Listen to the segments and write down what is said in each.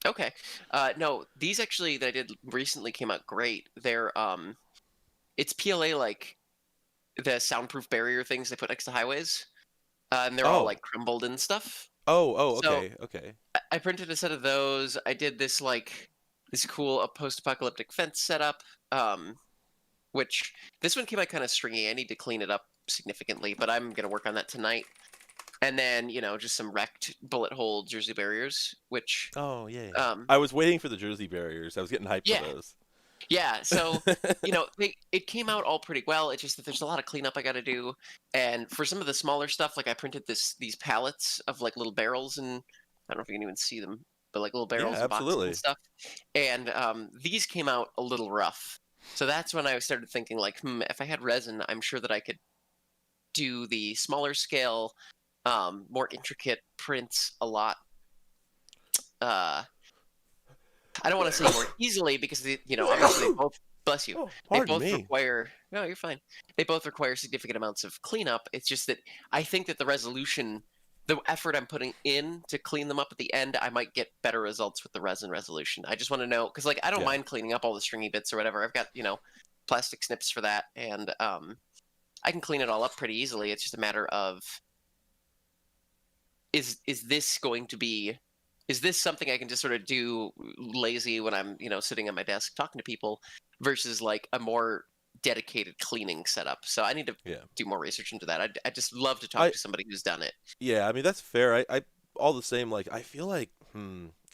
Okay. No, these actually that I did recently came out great. It's PLA like the soundproof barrier things they put next to highways, and they're all Oh, like crumbled and stuff. So okay, okay. I printed a set of those. I did this cool post-apocalyptic fence setup, which this one came out kind of stringy. I need to clean it up significantly, but I'm gonna work on that tonight. And then just some wrecked bullet hole Jersey barriers, which Oh, yeah. um, I was waiting for the Jersey barriers. I was getting hyped for yeah, those. yeah. So it came out all pretty well. It's just that there's a lot of cleanup I got to do, and for some of the smaller stuff, like I printed these pallets of like little barrels, and I don't know if you can even see them, but like little Yeah, barrels and boxes and absolutely. stuff. And these came out a little rough. So that's when I started thinking like, if I had resin, I'm sure that I could do the smaller scale, more intricate prints a lot. Uh, I don't want to say more easily because obviously they both bless you. Oh, They pardon both me. require no, you're fine. They both require significant amounts of cleanup. It's just that I think that the effort I'm putting in to clean them up at the end, I might get better results with the resin resolution. I just want to know because like I don't Yeah. mind cleaning up all the stringy bits or whatever. I've got plastic snips for that, and I can clean it all up pretty easily. It's just a matter of is this going to be is this something I can just sort of do lazy when I'm sitting at my desk talking to people versus like a more dedicated cleaning setup. So I need to Yeah. do more research into that. I just love to talk I to somebody who's done it. Yeah, I mean that's fair. I all the same like I feel like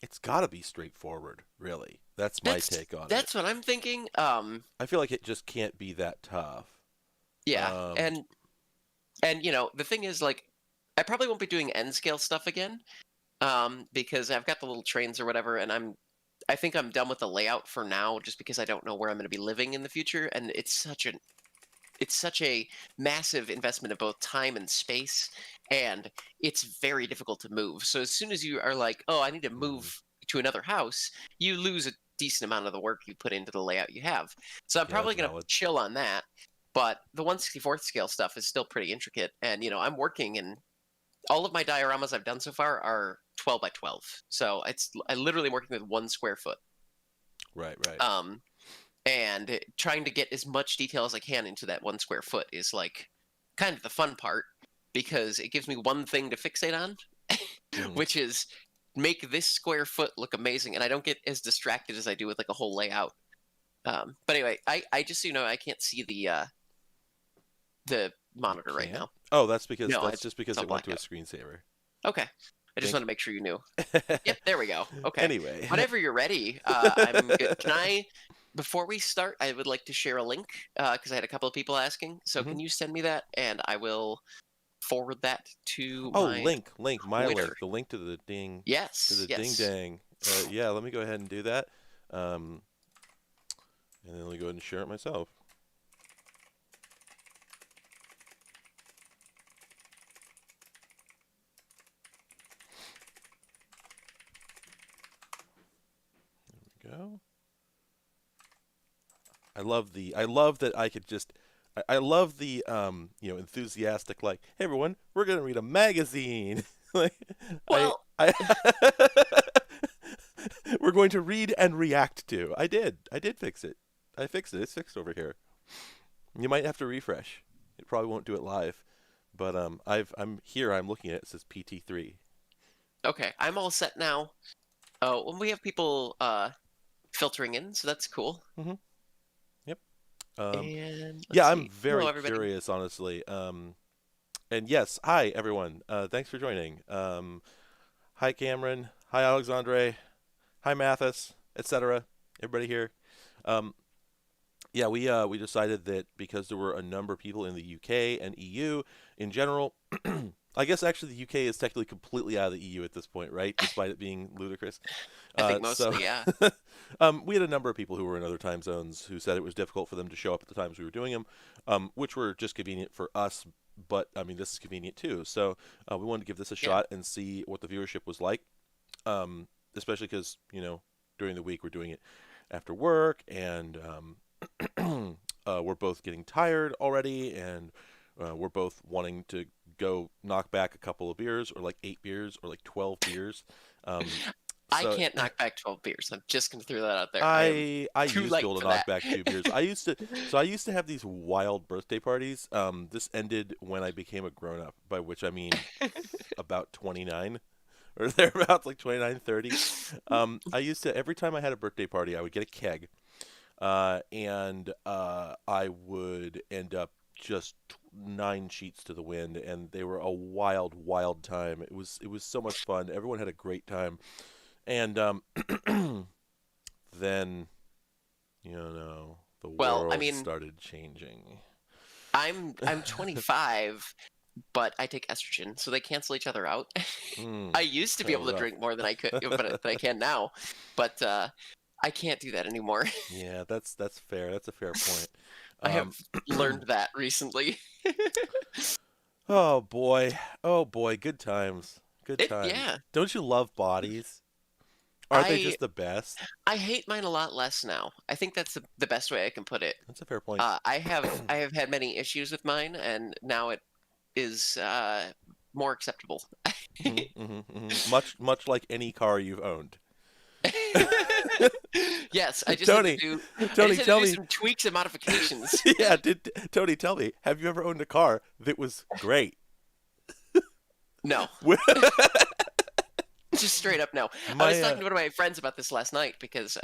it's got to be straightforward, really. That's my That's take on it. that's what I'm thinking. I feel like it just can't be that tough. Yeah, Um and the thing is like I probably won't be doing N scale stuff again because I've got the little trains or whatever, and I think I'm done with the layout for now, just because I don't know where I'm going to be living in the future, and it's such a massive investment of both time and space, and it's very difficult to move. So as soon as you are like, oh, I need to mhm. move to another house, you lose a decent amount of the work you put into the layout you have. So I'm Yeah, that's probably going to valid. chill on that. But the 1/64th scale stuff is still pretty intricate, and I'm working in all of my dioramas I've done so far are 12 by 12. So I literally working with 1 square foot. Right, right. Um, and trying to get as much detail as I can into that 1 square foot is like kind of the fun part because it gives me one thing to fixate on, Mhm. which is make this square foot look amazing, and I don't get as distracted as I do with like a whole layout. But anyway, I just I can't see the You monitor right can't? now. Oh, No, that's it's just it's because all it went blacked to a out. screensaver. Okay, I just Thank want to make sure you knew. you. Yep, there we go. Okay. Anyway. Whenever you're ready, I'm good. Before we start, I would like to share a link because I had a couple of people asking. So Mhm. can you send me that and I will forward that to Oh, my my Twitter? link, the link to Yes, the ding yes. dang. Yeah, let me go ahead and do that. Um, and then let me go ahead and share it myself. There we go. I love that I could just I love the enthusiastic like, hey everyone, we're gonna read a magazine. like Well, I we're going to read and react to. I did fix it. I fixed it. It's fixed over here. You might have to refresh. It probably won't do it live. But I'm here, I'm looking at it, it says PT3. okay. I'm all set now. Oh, when we have people filtering in, so that's cool. Mhm. Yep. Um And let's yeah, I'm see. Hello, very everybody. curious honestly. And yes, hi everyone. Thanks for joining. Hi Cameron. Hi Alexandre. Hi Mathis, etc. Everybody here. Um, yeah, we decided that because there were a number of people in the UK and EU in general. I guess actually the UK is technically completely out of the EU at this point, right? Despite it being ludicrous. I think So mostly, yeah. we had a number of people who were in other time zones who said it was difficult for them to show up at the times we were doing them, which were just convenient for us. But I mean, this is convenient too. So we wanted to give this a Yeah. shot and see what the viewership was like, especially because during the week we're doing it after work, and we're both getting tired already, and we're both wanting to go knock back a couple of beers, or like 8 beers, or like 12 beers. Um, I So can't knock back 12 beers. I'm just gonna throw that out there. I am I too used to be light able to for knock that. back 2 beers. I used to have these wild birthday parties. This ended when I became a grown up, by which I mean about 29 or thereabouts, like 29, 30. I used to every time I had a birthday party, I would get a keg, and I would end up just 9 sheets to the wind, and they were a wild, wild time. It was so much fun. Everyone had a great time, and then the Well, I world mean, started changing. I'm 25, but I take estrogen, so they cancel each other out. Mm, I used to be kind able of to drink more than I could, but rough. I can now. But I can't do that anymore. Yeah, that's fair. That's a fair point. I have Um, learned that recently. oh boy, oh boy, good times, good times. Yeah. Don't you love bodies? Aren't they I just the best? I hate mine a lot less now. I think that's the best way I can put it. That's a fair point. I have had many issues with mine, and now it is more acceptable. Much like any car you've owned. Yes, I just had to Tony, do I Tony, just had to tell do me. some tweaks and modifications. Yeah, Tony, tell me. Have you ever owned a car that was great? No, just straight up no. I was My talking to one of my friends about this last night because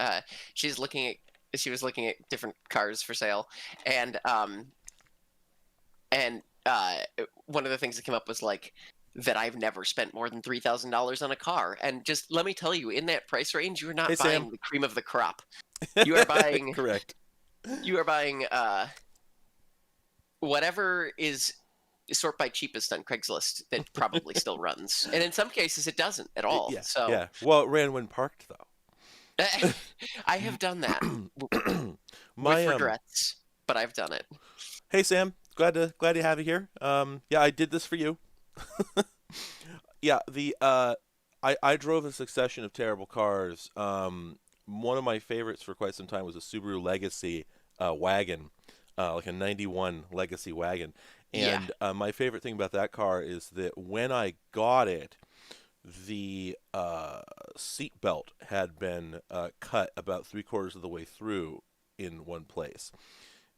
she was looking at different cars for sale, and and one of the things that came up was like that I've never spent more than $3,000 on a car, and just let me tell you, in that price range, you're Hey not Sam. buying the cream of the crop. You are buying Correct. you are buying whatever is sort by cheapest on Craigslist that probably still runs, and in some cases it doesn't at all. Yeah, So yeah. Well, it ran when parked though. I have done that with My regrets, but I've done it. Hey Sam, glad to have you here. Yeah, I did this for you. Yeah, I drove a succession of terrible cars. One of my favorites for quite some time was a Subaru Legacy wagon, like a '91 Legacy wagon. Yeah. And my favorite thing about that car is that when I got it, the seat belt had been cut about 3/4 of the way through in one place,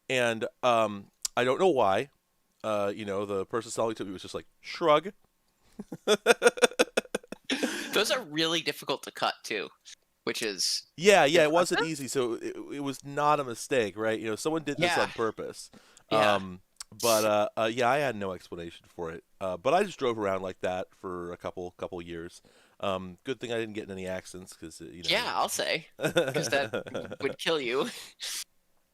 and I don't know why. The person selling to me was just like shrug. Those are really difficult to cut too, which is Yeah, yeah, it wasn't impressive. easy, so it was not a mistake, right? Someone did this Yeah, on purpose. yeah, But yeah, I had no explanation for it. But I just drove around like that for a couple years. Good thing I didn't get in any accidents because yeah. I'll say because that would kill you.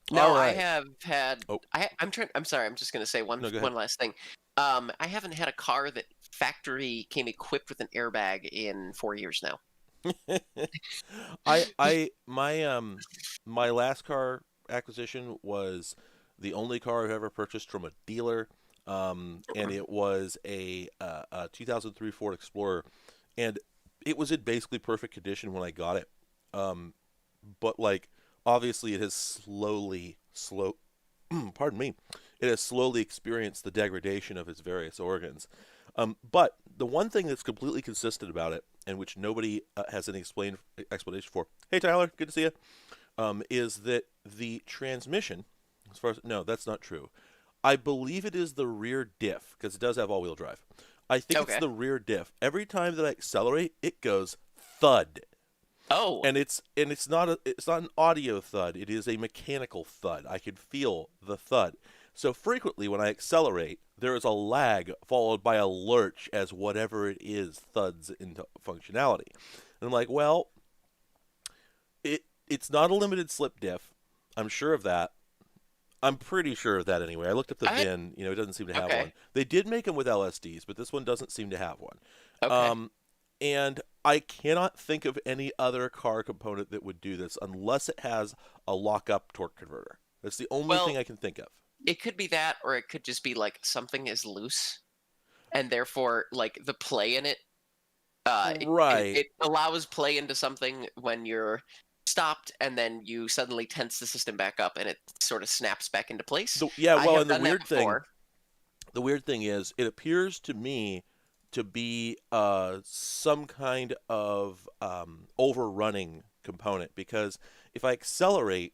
All No, I right. have had. Oh, I'm trying. I'm sorry. I'm just going to say no, go ahead. one last thing. I haven't had a car that factory came equipped with an airbag in 4 years now. My last car acquisition was the only car I've ever purchased from a dealer, and it was a 2003 Ford Explorer, and it was in basically perfect condition when I got it. Um, but like obviously it has pardon me, it has slowly experienced the degradation of its various organs. But the one thing that's completely consistent about it, and which nobody has any explanation for, hey Tyler, good to see you, is that the transmission, as far as no, that's not true. I believe it is the rear diff because it does have all-wheel drive. I think it's Okay. the rear diff. Every time that I accelerate, it goes thud, Oh, and it's not an audio thud. It is a mechanical thud. I can feel the thud. So frequently when I accelerate, there is a lag followed by a lurch as whatever it is thuds into functionality. And I'm like, well, it's not a limited slip diff. I'm sure of that. I'm pretty sure of that anyway. I looked up the I VIN. It doesn't seem to have okay. one. They did make them with LSDs, but this one doesn't seem to have one. Okay. Um, and I cannot think of any other car component that would do this unless it has a lock-up torque converter. That's the only thing Well, I can think of. it could be that, or it could just be like something is loose, and therefore, like the play in it, Right. it allows play into something when you're stopped, and then you suddenly tense the system back up, and it sort of snaps back into place. Yeah, I well, have and the done that weird thing, before. the weird thing is, it appears to me to be some kind of overrunning component, because if I accelerate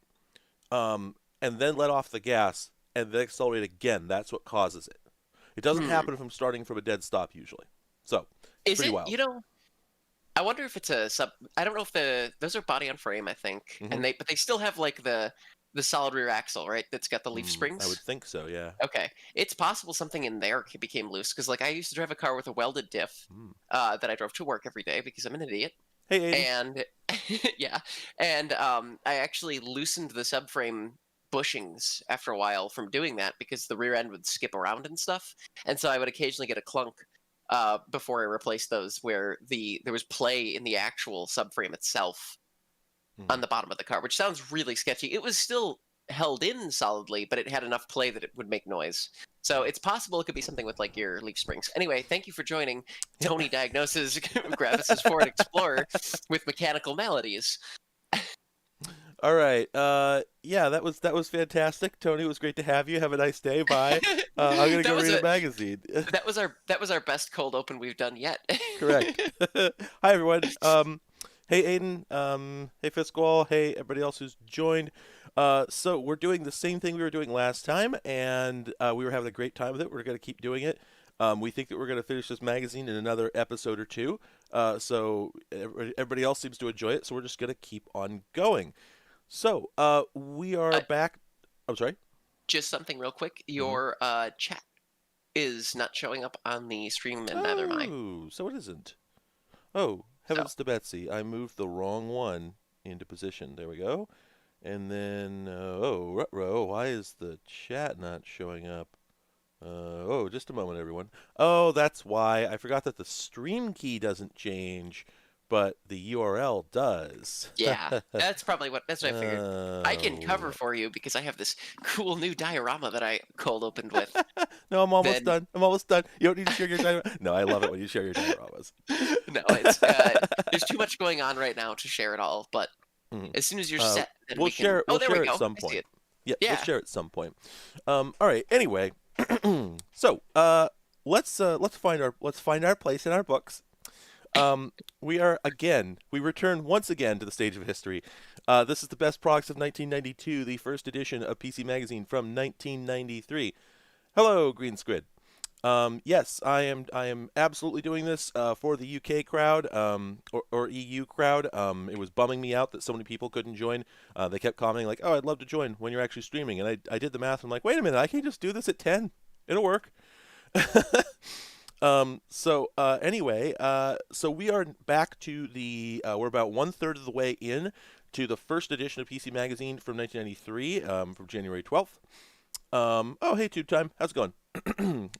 and then let off the gas and then accelerate again, that's what causes it. It doesn't Hmm. happen from starting from a dead stop usually. So it's Is pretty it? wild. I wonder if it's a sub. I don't know if those are body on frame, I think, Hmm. and they still have like the solid rear axle, right? That's got the leaf I would springs. think so, yeah. Okay, it's possible something in there became loose because like I used to drive a car with a welded diff Mm. that I drove to work every day because I'm an idiot, Hey, Aiden. and yeah, and I actually loosened the subframe bushings after a while from doing that because the rear end would skip around and stuff, and so I would occasionally get a clunk before I replaced those where there was play in the actual subframe itself Hmm. on the bottom of the car, which sounds really sketchy. It was still held in solidly, but it had enough play that it would make noise. So it's possible it could be something with like your leaf springs. Anyway, thank you for joining Yep. Tony Diagnosis Gravis's Ford Explorer with mechanical maladies. All right. Yeah, that was fantastic. Tony, it was great to have you. Have a nice day. Bye. I'm gonna go that was read a a magazine. that was our best cold open we've done yet. Correct. Hi, everyone. Hey, Aiden. Hey, Fisquall. Hey, everybody else who's joined. So we're doing the same thing we were doing last time, and we were having a great time with it. We're going to keep doing it. We think that we're going to finish this magazine in another episode or two. So everybody else seems to enjoy it, so we're just going to keep on going. So we are uh, back. I'm sorry. just something real quick. Hmm. Your chat is not showing up on the stream, and neither am I. Oh, so it isn't. Oh, So heavens to Betsy. I moved the wrong one into position. There we go. And then, oh, ruh-roh, why is the chat not showing up? Oh, just a moment, everyone. Oh, that's why. I forgot that the stream key doesn't change, but the URL does. yeah, that's what I figured. I can cover Oh. for you because I have this cool new diorama that I cold opened with. No, I'm almost Then done. I'm almost done. You don't need to share your diorama. No, I love it when you share your dioramas. no, it's there's too much going on right now to share it all. But Mhm. as soon as you're set, then We'll we can. share it. Oh, We'll there we share it at go. some I see point. it. Yeah, we'll Yeah. share it at some point. All right. Anyway, so let's find our place in our books. We return once again to the stage of history. This is the best products of 1992, the first edition of PC Magazine from 1993. Hello, Green Squid. Yes, I am absolutely doing this for the UK crowd or EU crowd. It was bumming me out that so many people couldn't join. They kept commenting like, "Oh, I'd love to join when you're actually streaming." And I did the math. I'm like, "Wait a minute, I can just do this at 10. It'll work." Anyway, so we are back to we're about one third of the way in to the first edition of PC Magazine from 1993, from January 12th. Oh, hey, Tube Time. How's it going?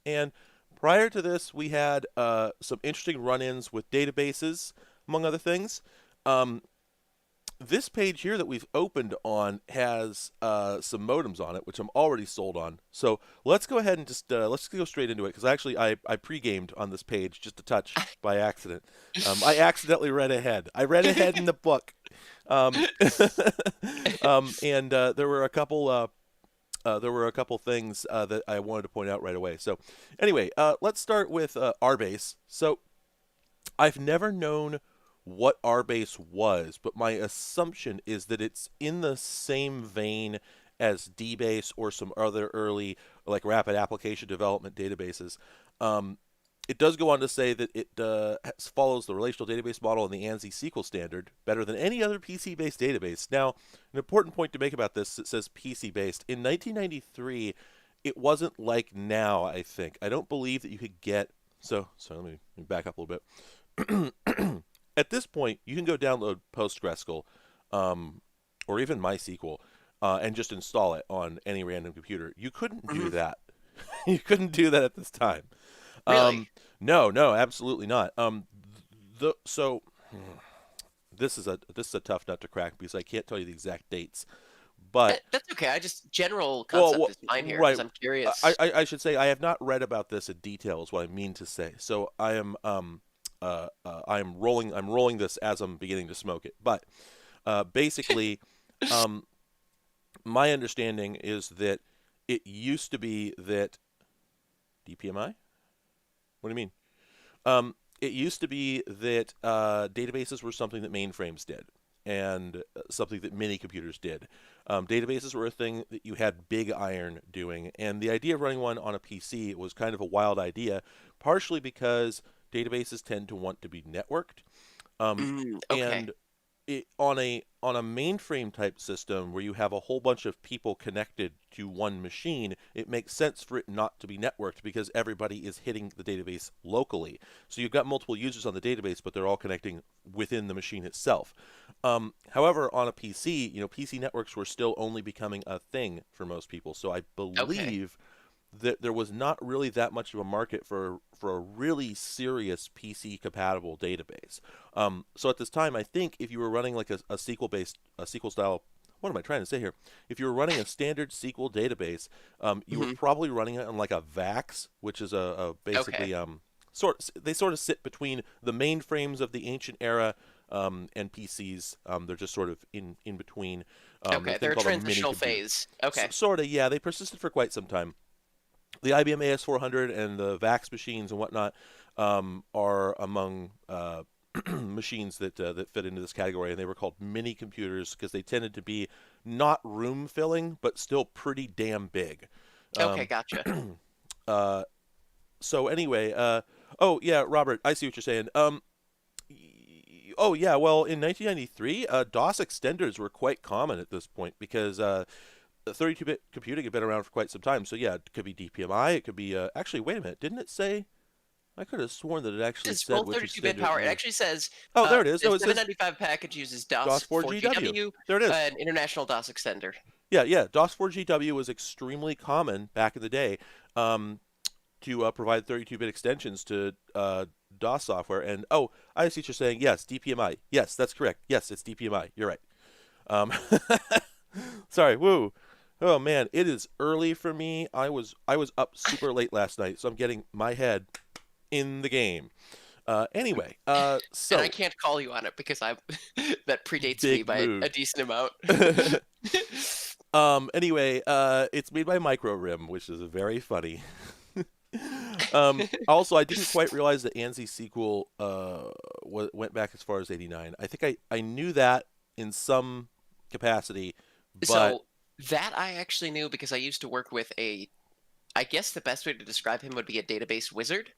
And prior to this, we had some interesting run-ins with databases, among other things. Um, this page here that we've opened on has some modems on it, which I'm already sold on. So let's go ahead and just let's go straight into it, because actually I pre-gamed on this page just a touch by accident. I accidentally read ahead. I read ahead in the book, um, and there were a couple things that I wanted to point out right away. So, anyway, let's start with RBase. So, I've never known what RBase was, but my assumption is that it's in the same vein as DBase or some other early, like, rapid application development databases. Um, it does go on to say that it follows the relational database model and the ANSI SQL standard better than any other PC-based database. Now, an important point to make about this, it says PC-based. In 1993, it wasn't like now, I think. I don't believe that you could get... So let me back up a little bit. At this point, you can go download PostgreSQL or even MySQL and just install it on any random computer. You couldn't do Mhm. that. You couldn't do that at this time. Really? No, absolutely not. The so this is a tough nut to crack because I can't tell you the exact dates. But That's okay. I just general well, concept is fine here right. because I'm curious. I should say I have not read about this in detail. Is what I mean to say. So I'm rolling this as I'm beginning to smoke it. But basically, um, my understanding is that it used to be that DPMI. What do you mean? It used to be that databases were something that mainframes did, and something that mini computers did. Databases were a thing that you had big iron doing, and the idea of running one on a PC was kind of a wild idea, partially because databases tend to want to be networked. Okay. And on a mainframe type system where you have a whole bunch of people connected to one machine, it makes sense for it not to be networked because everybody is hitting the database locally. So you've got multiple users on the database, but they're all connecting within the machine itself. However, on a PC, PC networks were still only becoming a thing for most people. So I Okay. believe that there was not really that much of a market for a really serious PC compatible database. So at this time, I think if you were running like a SQL based a SQL style, what am I trying to say here? If you were running a standard SQL database, you were Hmm. probably running it on like a VAX, which is a Okay. basically they sort of sit between the mainframes of the ancient era and PCs. They're just sort of in between. There's Okay. a thing They're a called a mini transitional computer. phase. Okay. Sort of, yeah. They persisted for quite some time. The IBM AS400 and the VAX machines and whatnot are among machines that fit into this category, and they were called mini computers because they tended to be not room filling, but still pretty damn big. Okay. Um, Gotcha. uh, so anyway, oh yeah, Robert, I see what you're saying. Oh yeah, well in 1993, DOS extenders were quite common at this point because 32-bit computing had been around for quite some time. So yeah, it could be DPMI. It could be actually. Wait a minute, didn't it say? I could have sworn that it actually It's said full which 32-bit extender it power. It used. actually says Oh, there it is. the No, it says 795 package uses DOS DOS 4GW. 4GW, There it is. an international DOS extender. Yeah, yeah. DOS 4GW was extremely common back in the day um, to provide 32-bit extensions to DOS software. And oh, I see what you're saying. Yes, DPMI. Yes, that's correct. Yes, it's DPMI. You're right. Um, Sorry, woo. Oh man, it is early for me. I was up super late last night, so I'm getting my head in the game. Anyway, And I so can't call you on it because I that predates me big by a mood. decent amount. Anyway, it's made by Micro Rim, which is very funny. Also, I didn't quite realize that ANSI sequel went back as far as '89. I think I knew that in some capacity, but So that I actually knew because I used to work with I guess the best way to describe him would be a database wizard.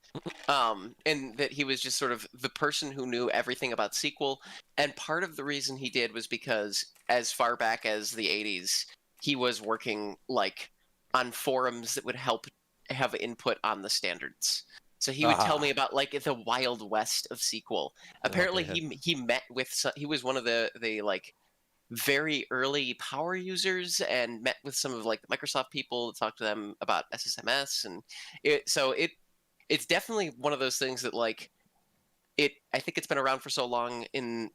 And that he was just sort of the person who knew everything about SQL. And part of the reason he did was because as far back as the 80s, he was working like on forums that would help have input on the standards. So he would tell me ah, about like the wild west of SQL. Apparently, okay. he met with he was one of the like very early power users and met with some of like the Microsoft people, talked to them about SSMS, and it's definitely one of those things that like I think it's been around for so long in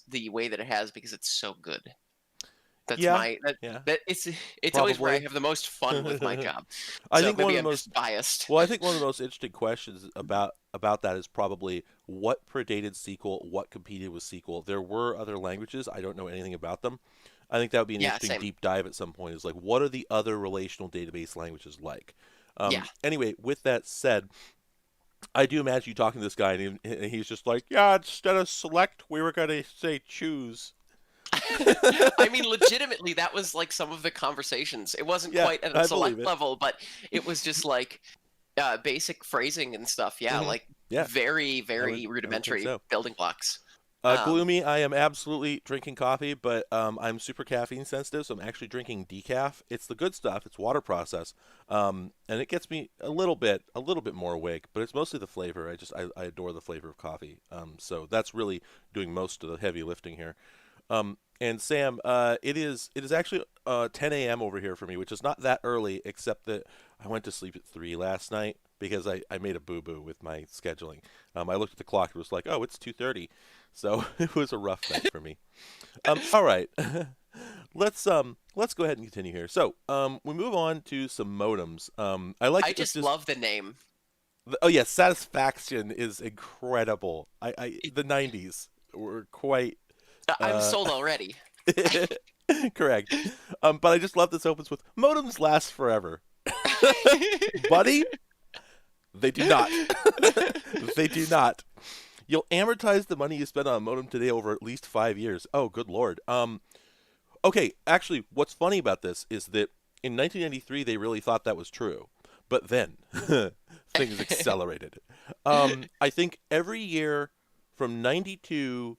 the way that it has because it's so good. That's Yeah, my yeah, that it's always where I probably. have the most fun with my job. I So think one of maybe the I'm most just biased. Well, I think one of the most interesting questions about that is probably what predated SQL, what competed with SQL. There were other languages. I don't know anything about them. I think that would be an Yeah, interesting same. deep dive at some point. Is like, what are the other relational database languages like? Yeah. Anyway, with that said, I do imagine you talking to this guy, and he's just like, yeah, instead of select, we were going to say choose. I mean, legitimately, that was like some of the conversations. It wasn't Yeah, quite at a I believe select it. level, but it was just like basic phrasing and stuff. Yeah, Hmm. like Yeah, very, I would very I would think rudimentary so. building blocks. Um, Gloomy, I am absolutely drinking coffee, but I'm super caffeine sensitive, so I'm actually drinking decaf. It's the good stuff. It's water process, and it gets me a little bit more awake. But it's mostly the flavor. I adore the flavor of coffee. So that's really doing most of the heavy lifting here. And Sam, it is actually 10 a.m. over here for me, which is not that early, except that I went to sleep at 3 last night because I made a boo boo with my scheduling. I looked at the clock; it was like, oh, it's 2:30. So it was a rough night for me. All right, let's go ahead and continue here. So we move on to some modems. I like I that this just just love the name. oh yes, satisfaction is incredible. It- The '90s were quite I'm uh, sold already. correct. But I just love this opens with modems last forever, buddy. They do not. They do not. You'll amortize the money you spend on a modem today over at least 5 years. Oh, good lord. Okay, actually, what's funny about this is that in 1993 they really thought that was true, but then things accelerated. I think every year from 92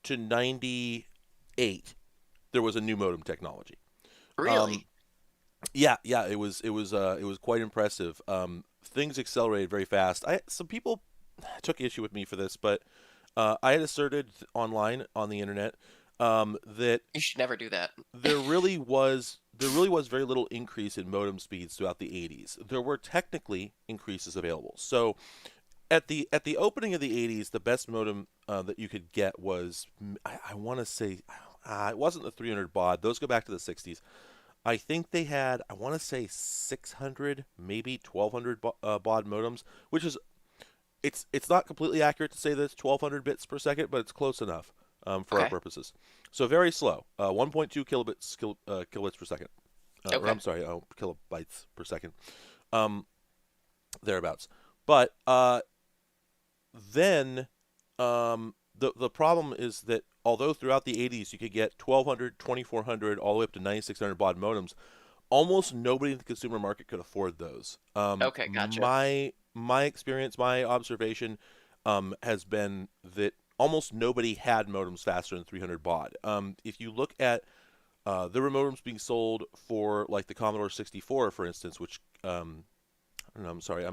to 98 there was a new modem technology. Um, Really? yeah, it was quite impressive. Things accelerated very fast. Some people took issue with me for this, but I had asserted online on the internet that You should never do that. there really was very little increase in modem speeds throughout the 80s. There were technically increases available. So at the opening of the 80s, the best modem that you could get was I want to say it wasn't the 300 baud. Those go back to the 60s. I think they had, I want to say 600, maybe 1200 baud modems, which is it's not completely accurate to say that it's 1200 bits per second, but it's close enough for our Okay. purposes. So very slow, 1.2 kilobits per second, or Okay. I'm sorry, kilobytes per second, um, thereabouts. But then the problem is that although throughout the 80s you could get 1200, 2400, all the way up to 9600 baud modems, almost nobody in the consumer market could afford those. Okay. Gotcha. My experience, my observation, has been that almost nobody had modems faster than 300 baud. If you look at there were modems being sold for like the Commodore 64, for instance, which I don't know, I'm sorry,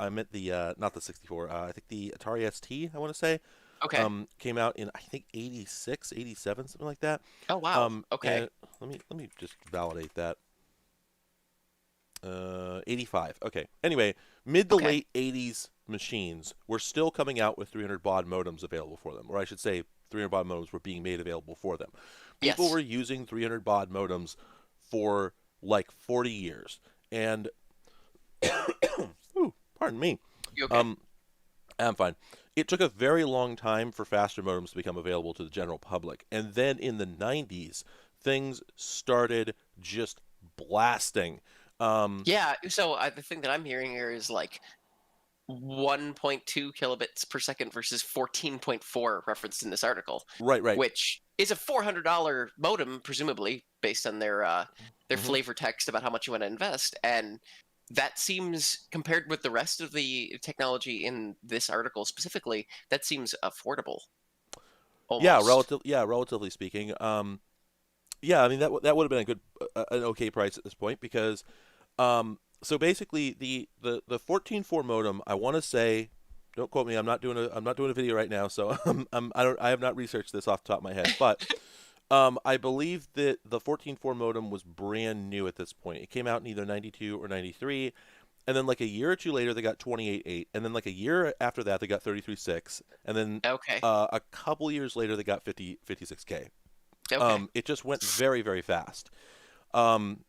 I meant the not the 64. I think the Atari ST, I want to say, Okay. came out in I think 86, 87, something like that. Oh wow. Okay. And let me just validate that. 85. Okay. Anyway, mid to Okay. late 80s machines were still coming out with 300 baud modems available for them, or I should say 300 baud modems were being made available for them. People Yes. were using 300 baud modems for like 40 years. And ooh, pardon me. You okay? Um, I'm fine. It took a very long time for faster modems to become available to the general public. And then in the 90s, things started just blasting. Um, Yeah. So the thing that I'm hearing here is like 1.2 kilobits per second versus 14.4 referenced in this article, right, right. which is a $400 modem, presumably based on their hmm flavor text about how much you want to invest. And that seems, compared with the rest of the technology in this article specifically, that seems affordable Yeah, almost. relatively speaking. Yeah, I mean that would have been a good, an okay price at this point because, so basically the 14.4 modem, I want to say, don't quote me, I'm not doing a video right now, so I have not researched this off the top of my head, but I believe that the 14.4 modem was brand new at this point. It came out in either 92 or 93, and then like a year or two later they got 28.8, and then like a year after that they got 33.6, and then Okay. a couple years later they got 56K. Okay. It just went very, very fast. Um,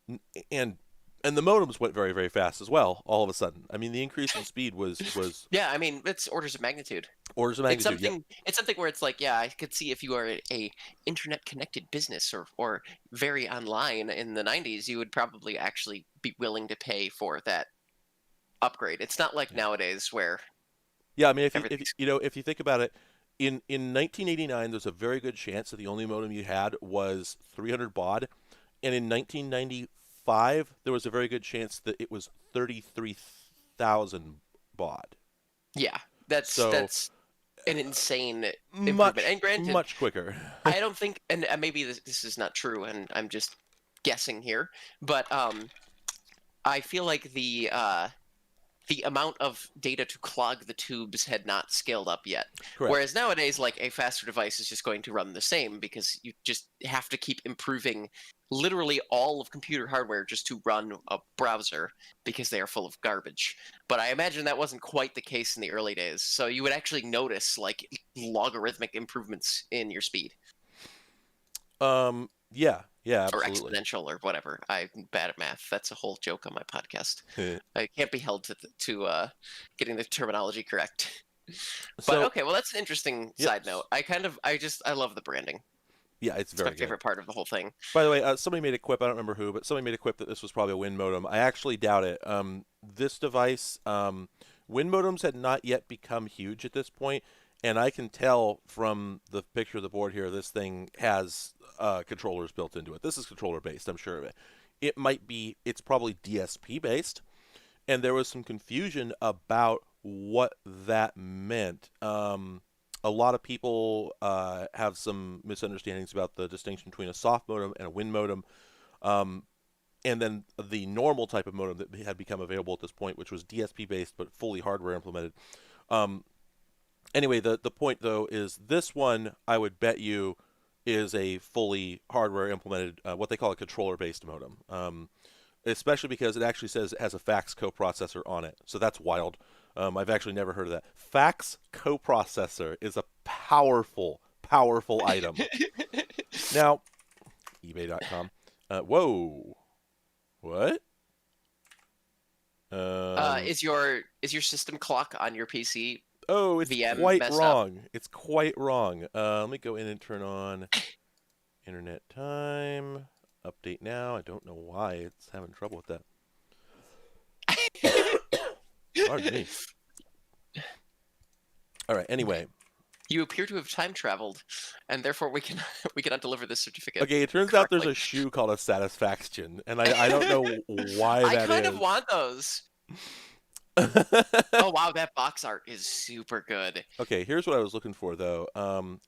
and and the modems went very, very fast as well. All of a sudden, I mean, the increase in speed was Yeah, I mean, it's orders of magnitude. orders of It's magnitude. Yep. something it's something where it's like, yeah, I could see if you are a internet connected business or very online in the 90s, you would probably actually be willing to pay for that upgrade. It's not like Yeah. nowadays where Yeah. I mean, if everything's if you think about it, in 1989, there's a very good chance that the only modem you had was 300 baud, and in 1995, there was a very good chance that it was 33,000 baud. yeah, So that's an insane improvement. much, And granted, much quicker. I don't think, and maybe this is not true, and I'm just guessing here, but I feel like the amount of data to clog the tubes had not scaled up yet. Correct. Whereas nowadays, like a faster device is just going to run the same because you just have to keep improving literally all of computer hardware just to run a browser because they are full of garbage. But I imagine that wasn't quite the case in the early days. So you would actually notice like logarithmic improvements in your speed Yeah, yeah, or absolutely. exponential or whatever. I'm bad at math. That's a whole joke on my podcast. I can't be held to getting the terminology correct. But So, okay, well that's an interesting yep. side note. I love the branding. Yeah, it's It's my very good. favorite part of the whole thing. By the way, somebody made a quip. I don't remember who, but somebody made a quip that this was probably a Win modem. I actually doubt it. This device, Wind modems had not yet become huge at this point, and I can tell from the picture of the board here, this thing has controllers built into it. This is controller based, I'm sure of it. It's probably DSP based, and there was some confusion about what that meant. A lot of people have some misunderstandings about the distinction between a soft modem and a wind modem. Um, and then the normal type of modem that had become available at this point, which was DSP based but fully hardware implemented. Um, anyway, the point though is this one I would bet you is a fully hardware implemented, what they call a controller based modem. Especially because it actually says it has a fax coprocessor on it, so that's wild. I've actually never heard of that. Fax coprocessor is a powerful, powerful item. Now, eBay.com. Whoa. What? Is your system clock on your PC Oh, it's VM quite messed up? wrong. It's quite wrong. Let me go in and turn on internet time. Update now. I don't know why it's having trouble with that. Pardon me. All right. Anyway, You appear to have time traveled, and therefore we can we cannot deliver this certificate. okay. It turns out there's a shoe called a Satisfaction, and I don't know why I that kind is. of want those. Oh wow, that box art is super good. Okay, here's what I was looking for though.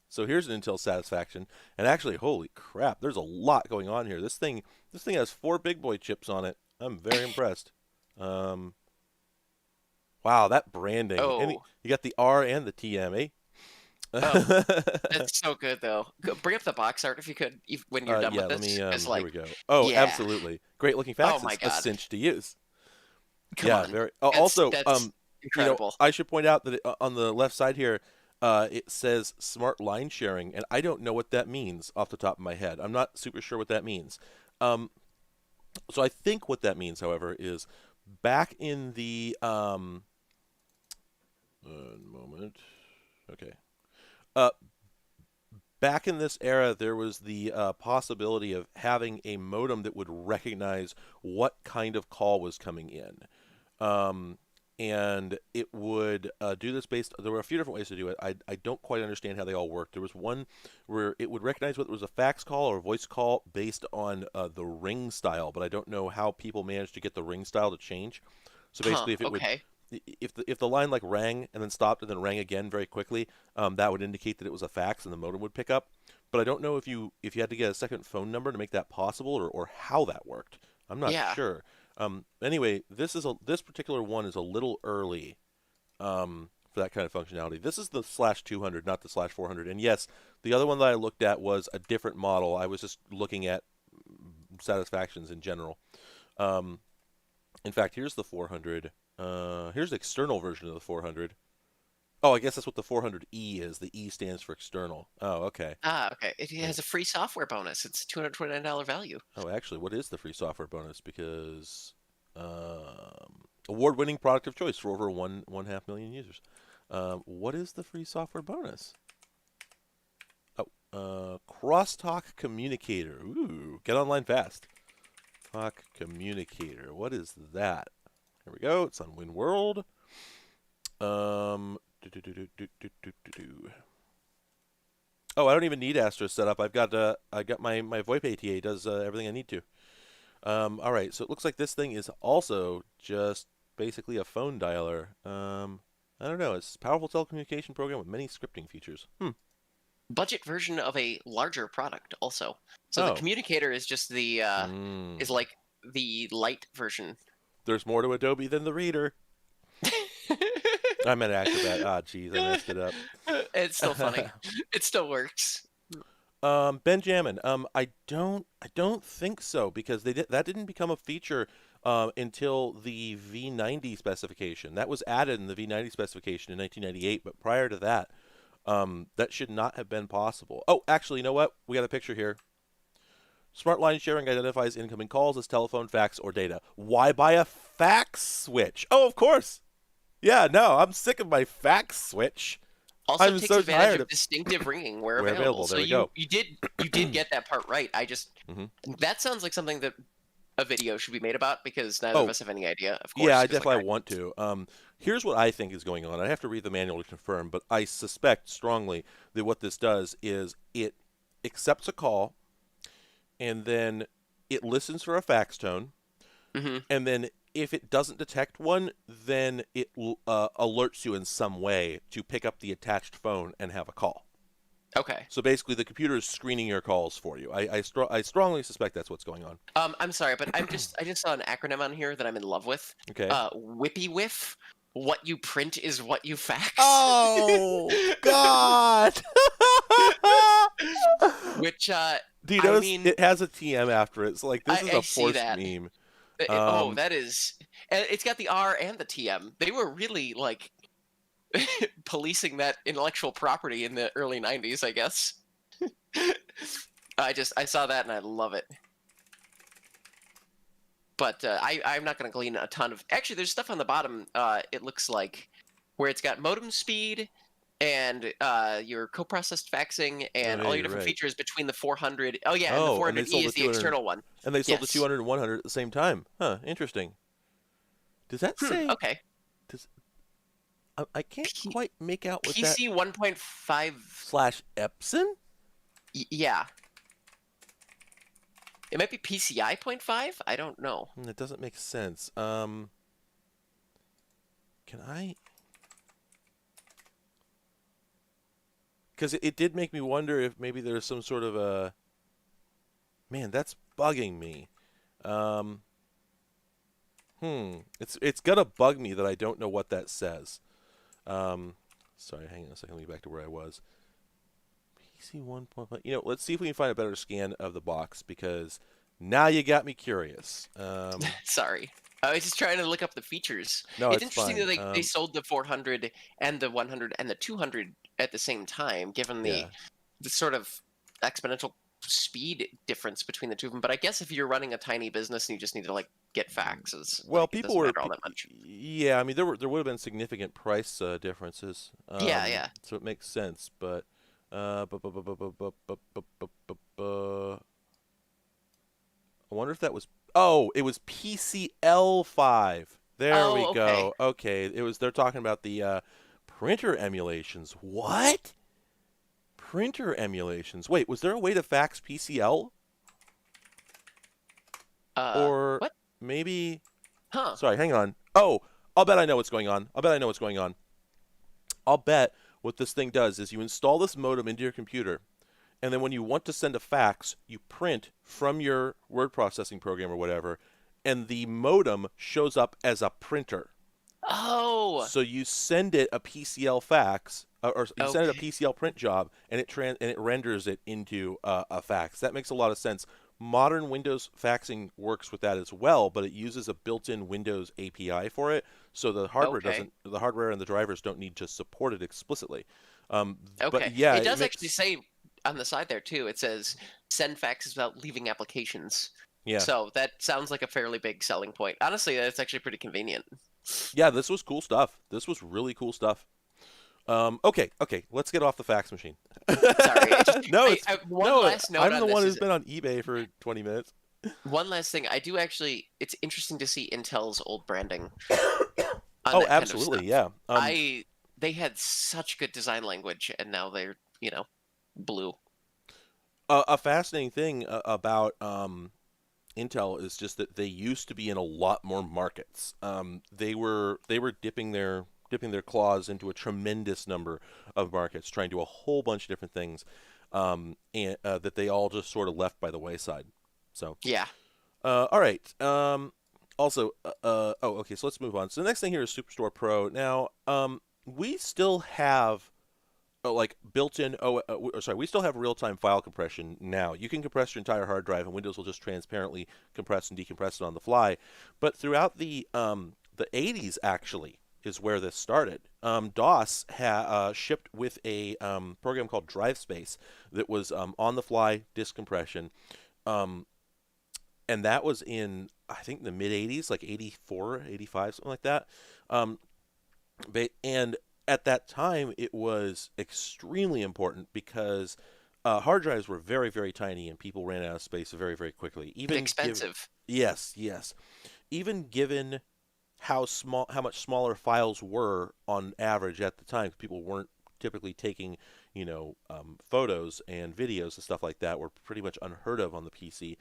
So here's an Intel Satisfaction, and actually, holy crap, there's a lot going on here. This thing has 4 big boy chips on it. I'm very impressed. Um, wow, that branding. And Oh, you got the R and the TM, eh? oh, that's so good though. Bring up the box art if you could when you're done Yeah, with let this. me, It's here like, we go. Oh, yeah. absolutely. Great looking Oh my faxes. A God, cinch to use. come Yeah, on. very. Oh, That's also, that's incredible. I should point out that on the left side here, it says smart line sharing, and I don't know what that means off the top of my head. I'm not super sure what that means. Um, so I think what that means, however, is back in the moment. Okay. Uh, back in this era, there was the possibility of having a modem that would recognize what kind of call was coming in. Um, and it would do this based. There were a few different ways to do it. I don't quite understand how they all work. There was one where it would recognize whether it was a fax call or a voice call based on the ring style, but I don't know how people managed to get the ring style to change. So Huh, basically, if it would, okay. if the line like rang and then stopped and then rang again very quickly, that would indicate that it was a fax and the modem would pick up. But I don't know if you had to get a second phone number to make that possible or how that worked. I'm not Yeah. sure. Anyway, this particular one is a little early for that kind of functionality. This is the /200, not the /400. And yes, the other one that I looked at was a different model. I was just looking at satisfactions in general. Um, in fact, here's the 400. Here's the external version of the 400. Oh, I guess that's what the 400E is. The E stands for external. Oh, okay. Ah, okay. It has a free software bonus. It's $229 value. Oh, actually, what is the free software bonus? Because award-winning product of choice for over 1.5 million users. What is the free software bonus? Oh, crosstalk communicator. Ooh, get online fast. Talk communicator. What is that? Here we go. It's on WinWorld. Oh, I don't even need Astro set up. I got my VoIP ATA does everything I need to. All right, so it looks like this thing is also just basically a phone dialer. I don't know. It's a powerful telecommunication program with many scripting features. Budget version of a larger product also. So the Oh. communicator is just the is like the light version. There's more to Adobe than the reader. I meant Acrobat. Ah, geez, I messed it up. It's still funny. It still works. Benjamin. I don't think so because that didn't become a feature until the V90 specification. That was added in the V90 specification in 1998, but prior to that, that should not have been possible. Oh, actually, you know what? We got a picture here. Smart line sharing identifies incoming calls as telephone, fax, or data. Why buy a fax switch? Oh, of course. Yeah, no, I'm sick of my fax switch. Also I'm takes so advantage tired of distinctive ringing where Where available. available. So There we go. you did get that part right. I just Mhm. that sounds like something that a video should be made about because neither of Oh, us have any idea, of yeah, course. I Because like definitely want to. Here's what I think is going on. I have to read the manual to confirm, but I suspect strongly that what this does is it accepts a call and then it listens for a fax tone, hmm and then if it doesn't detect one, then it alerts you in some way to pick up the attached phone and have a call. Okay. So basically, the computer is screening your calls for you. I strongly suspect that's what's going on. I'm sorry, but I just saw an acronym on here that I'm in love with. Okay. Whippy whiff. What you print is what you fax. Oh God! Which Do you I notice mean, it has a TM after it? It's like this is I a see forced that. meme. Oh, Um, that is. And it's got the R and the TM. They were really like policing that intellectual property in the early '90s, I guess. I saw that and I love it. But I'm not going to glean a ton of. Actually, there's stuff on the bottom. It looks like where it's got modem speed and your co-processed faxing oh and yeah, all your you're different right. features between the 400. Oh yeah, and the Oh, and they 400E sold the is the 200, external one. and they sold the Yes. 200 and 100 at the same time. Huh? Interesting. Does that say? Okay. Does I can't P- quite make out what that PC 1.5. slash Epson? Yeah. It might be PCI point 5. I don't know. It doesn't make sense. Can I? Because it did make me wonder if maybe there's some sort of a. Man, that's bugging me. Um, it's gonna bug me that I don't know what that says. Um, sorry, hang on a second. Let me get back to where I was. PC 1.5. Let's see if we can find a better scan of the box because now you got me curious. Sorry. I was just trying to look up the features. No, It's it's interesting that fine. they sold the 400 and the 100 and the 200 at the same time, given Yeah. the sort of exponential speed difference between the two of them. But I guess if you're running a tiny business and you just need to like get faxes, Well, like it people doesn't were. matter all that much. Yeah, I mean there would have been significant price differences. Yeah, yeah. So it makes sense, but. I wonder if that was. Oh, it was PCL5. There we Oh, okay. go. Okay, it was. They're talking about the printer emulations. What? Printer emulations. Wait, was there a way to fax PCL? Or What? maybe. Huh. Sorry, hang on. Oh, I'll bet I know what's going on. I'll bet I know what's going on. I'll bet what this thing does is you install this modem into your computer, and then when you want to send a fax, you print from your word processing program or whatever, and the modem shows up as a printer. Oh, So you send it a PCL fax, or you send it a okay. PCL print job, and it renders it into a fax. That makes a lot of sense. Modern Windows faxing works with that as well, but it uses a built-in Windows API for it, so Okay. the hardware and the drivers don't need to support it explicitly. But Okay. yeah, It it does actually makes say on the side there too. It says send faxes without leaving applications. yeah. So that sounds like a fairly big selling point. Honestly, that's actually pretty convenient. Yeah, this was cool stuff. This was really cool stuff. Okay, let's get off the fax machine. Sorry, No, it's one no, last note I'm on the one this who's is been on eBay for 20 minutes. one last thing. I do actually. It's interesting to see Intel's old branding on Oh, that kind of absolutely, stuff. yeah. They had such good design language, and now they're blue. A fascinating thing about Intel is just that they used to be in a lot more markets. They were dipping their claws into a tremendous number of markets, trying to do a whole bunch of different things, and that they all just sort of left by the wayside. So, Yeah. all right. Also, oh, okay. So let's move on. So the next thing here is Superstore Pro. Now, we still have like built-in sorry, we still have real-time file compression now. You can compress your entire hard drive, and Windows will just transparently compress and decompress it on the fly. But throughout the 80s, actually, is where this started. DOS shipped with a program called Drive Space that was on-the-fly disk compression, um, and that was in I think the mid 80s, like 84, 85, something like that. Um, and at that time, it was extremely important because hard drives were very, very tiny, and people ran out of space very, very quickly. And Even give expensive. Yes, yes. Even given how much smaller files were on average at the time, 'cause people weren't typically taking, photos and videos and stuff like that were pretty much unheard of on the PC.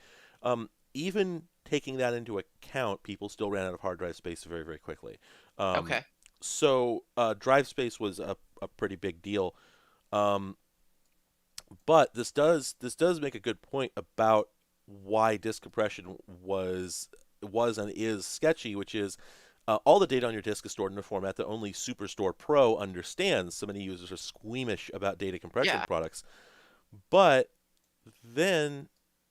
Even taking that into account, people still ran out of hard drive space very, very quickly. Um, Okay. so drive space was a pretty big deal. Um, but this does make a good point about why disk compression was and is sketchy, which is all the data on your disk is stored in a format that only Superstore Pro understands. So many users are squeamish about data compression Yeah. products. But then,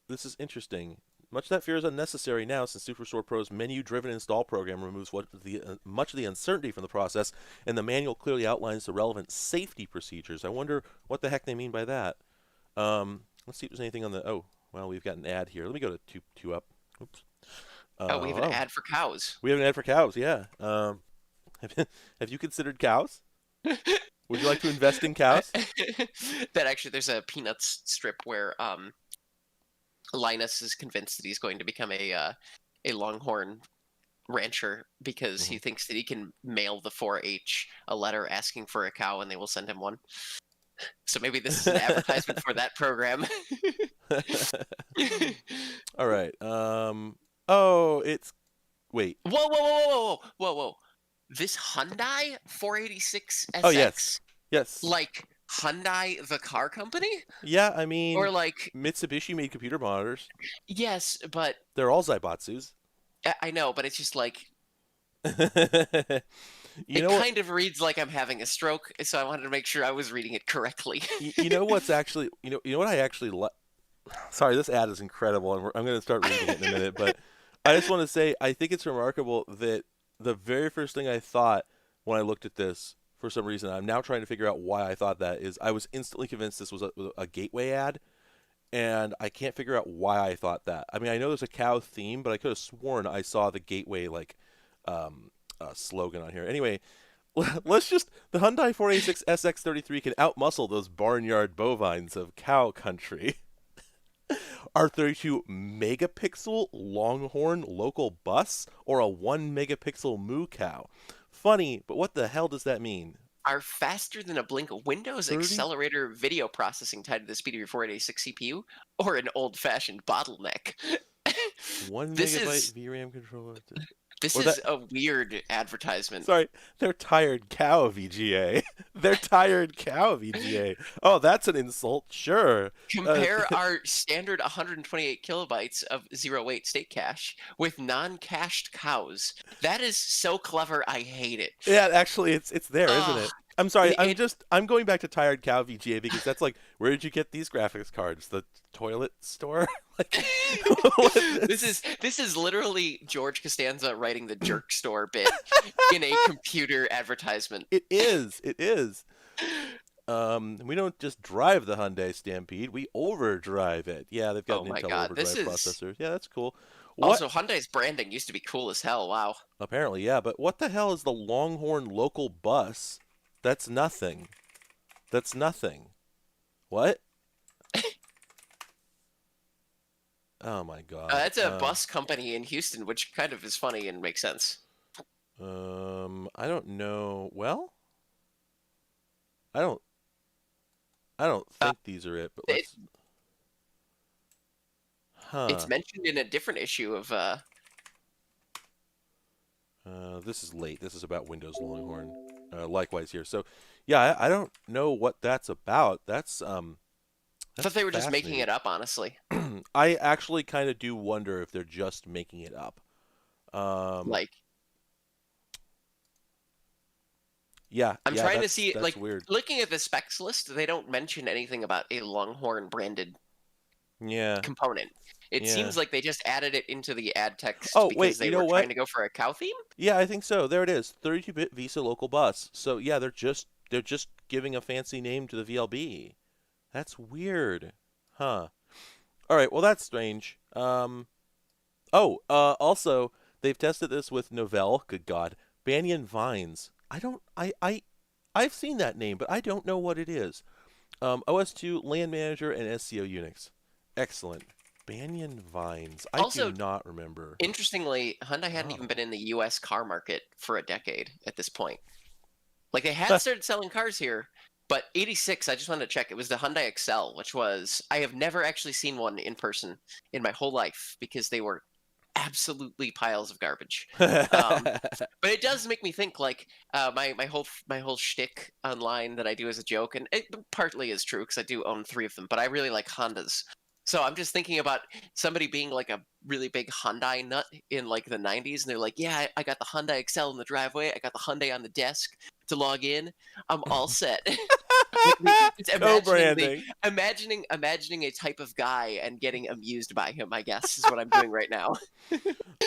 this is interesting. Much of that fear is unnecessary now, since Superstore Pro's menu-driven install program removes much of the uncertainty from the process, and the manual clearly outlines the relevant safety procedures. I wonder what the heck they mean by that. Let's see if there's anything on the. Oh, well, we've got an ad here. Let me go to two up. Oops. Oh, we have an Oh, ad for cows. we have an ad for cows. Yeah. Have you considered cows? Would you like to invest in cows? That actually, there's a Peanuts strip where Linus is convinced that he's going to become a Longhorn rancher because Mhm. he thinks that he can mail the 4-H a letter asking for a cow and they will send him one. So maybe this is an advertisement for that program. All right. Oh, it's wait. Whoa, whoa, whoa, whoa, whoa, whoa, whoa! This Hyundai 486 Oh, yes. SX, Yes. like Hyundai the car company, Yeah, I or mean, like Mitsubishi made computer monitors. yes, but They're all Zaibatsus. I know, but it's just like You it know what? kind of reads like I'm having a stroke, so I wanted to make sure I was reading it correctly. You know what's actually you know what I actually Sorry, this ad is incredible, and I'm going to start reading it in a minute. But I just want to say I think it's remarkable that the very first thing I thought when I looked at this, for some reason, I'm now trying to figure out why I thought that, is I was instantly convinced this was a gateway ad, and I can't figure out why I thought that. I mean, I know there's a cow theme, but I could have sworn I saw the gateway slogan on here. Anyway, let's just the Hyundai 486 SX33 can outmuscle those barnyard bovines of cow country. Our 32 megapixel Longhorn local bus or a 1 megapixel moo cow? Funny, but what the hell does that mean? Are faster than a blink Windows 30 accelerator video processing tied to the speed of your 486 CPU, or an old-fashioned bottleneck? 1 this megabyte is VRAM controller. this Or that is a weird advertisement. Sorry, they're tired cow VGA. They're tired cow VGA. Oh, that's an insult. Sure. Uh, Compare our standard 128 kilobytes of 0 weight state cache with non-cached cows. That is so clever. I hate it. Yeah, actually, it's there, isn't Ugh, it? I'm sorry. it I'm going back to tired cow VGA because that's like, where did you get these graphics cards? The toilet store? Like, what this is literally George Costanza writing the jerk store bit in a computer advertisement. It is. It is. We don't just drive the Hyundai Stampede; we overdrive it. Yeah, they've got Oh an my Intel god, this overdrive is processor. Yeah, that's cool. What? also Hyundai's branding used to be cool as hell. Wow. Apparently, yeah. But what the hell is the Longhorn local bus? That's nothing. That's nothing. What? Oh my God. That's a bus company in Houston, which kind of is funny and makes sense. I don't know. Well, I don't. I don't Uh, think these are it. But it, let's. Huh. it's mentioned in a different issue of This is late. This is about Windows Longhorn. Likewise here. So, yeah, I don't know what that's about. I That's thought they were just making fascinating. it up, honestly. I actually kind of do wonder if they're just making it up. Um, Like, yeah, I'm yeah, trying to that's see, that's like, weird. looking at the specs list, they don't mention anything about a Longhorn branded Yeah, component. It yeah. seems like they just added it into the ad text Oh, because wait, they you know were what? trying to go for a cow theme. Yeah, I think so. There it is. 32-bit Visa local bus. So yeah, they're just giving a fancy name to the VLB. That's weird. Huh. All right, well that's strange. Also they've tested this with Novell, good God, Banyan Vines. I don't I've seen that name, but I don't know what it is. OS2, Land Manager, and SCO Unix. Excellent. Banyan Vines. I do Also, not remember. interestingly, Hyundai hadn't even been Oh. in the U.S. car market for a decade at this point. Like they had started selling cars here, but 86, I just wanted to check. It was the Hyundai Excel, which was I have never actually seen one in person in my whole life because they were absolutely piles of garbage. Um, but it does make me think like my whole shtick online that I do as a joke, and it partly is true because I do own three of them, but I really like Hondas. So I'm just thinking about somebody being like a really big Hyundai nut in like the 90s, and they're like, "Yeah, I got the Hyundai Excel in the driveway. I got the Hyundai on the desk to log in. I'm all set." Like it's Co-branding. imagining a type of guy and getting amused by him. I guess is what I'm doing right now.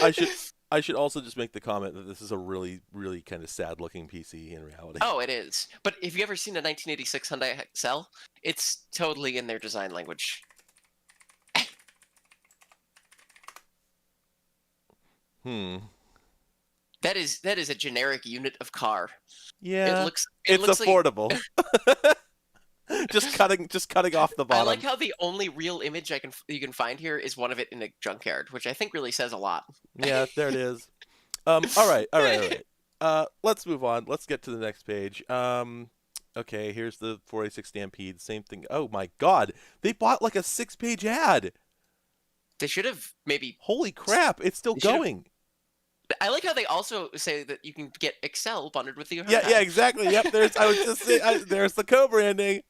I should I should also just make the comment that this is a really, really kind of sad looking PC in reality. Oh, it is. But have you ever seen a 1986 Hyundai Excel? It's totally in their design language. Hmm. That is a generic unit of car. It Yeah. looks it It's looks like affordable. Just cutting off the I like bottom. how the only real image you can find here is one of it in a junkyard, which I think really says a lot. Yeah, there it is. All right, all right, all right. Let's move on. Let's get to the next page. Okay, here's the 486 Stampede. Same thing. Oh my God, they bought like a 6-page ad. They should have maybe Holy crap, it's still they should have going. I like how they also say that you can get Excel bundled with the Yeah, yeah, Hyundai. exactly. Yep. There's. I was just saying. There's the co-branding.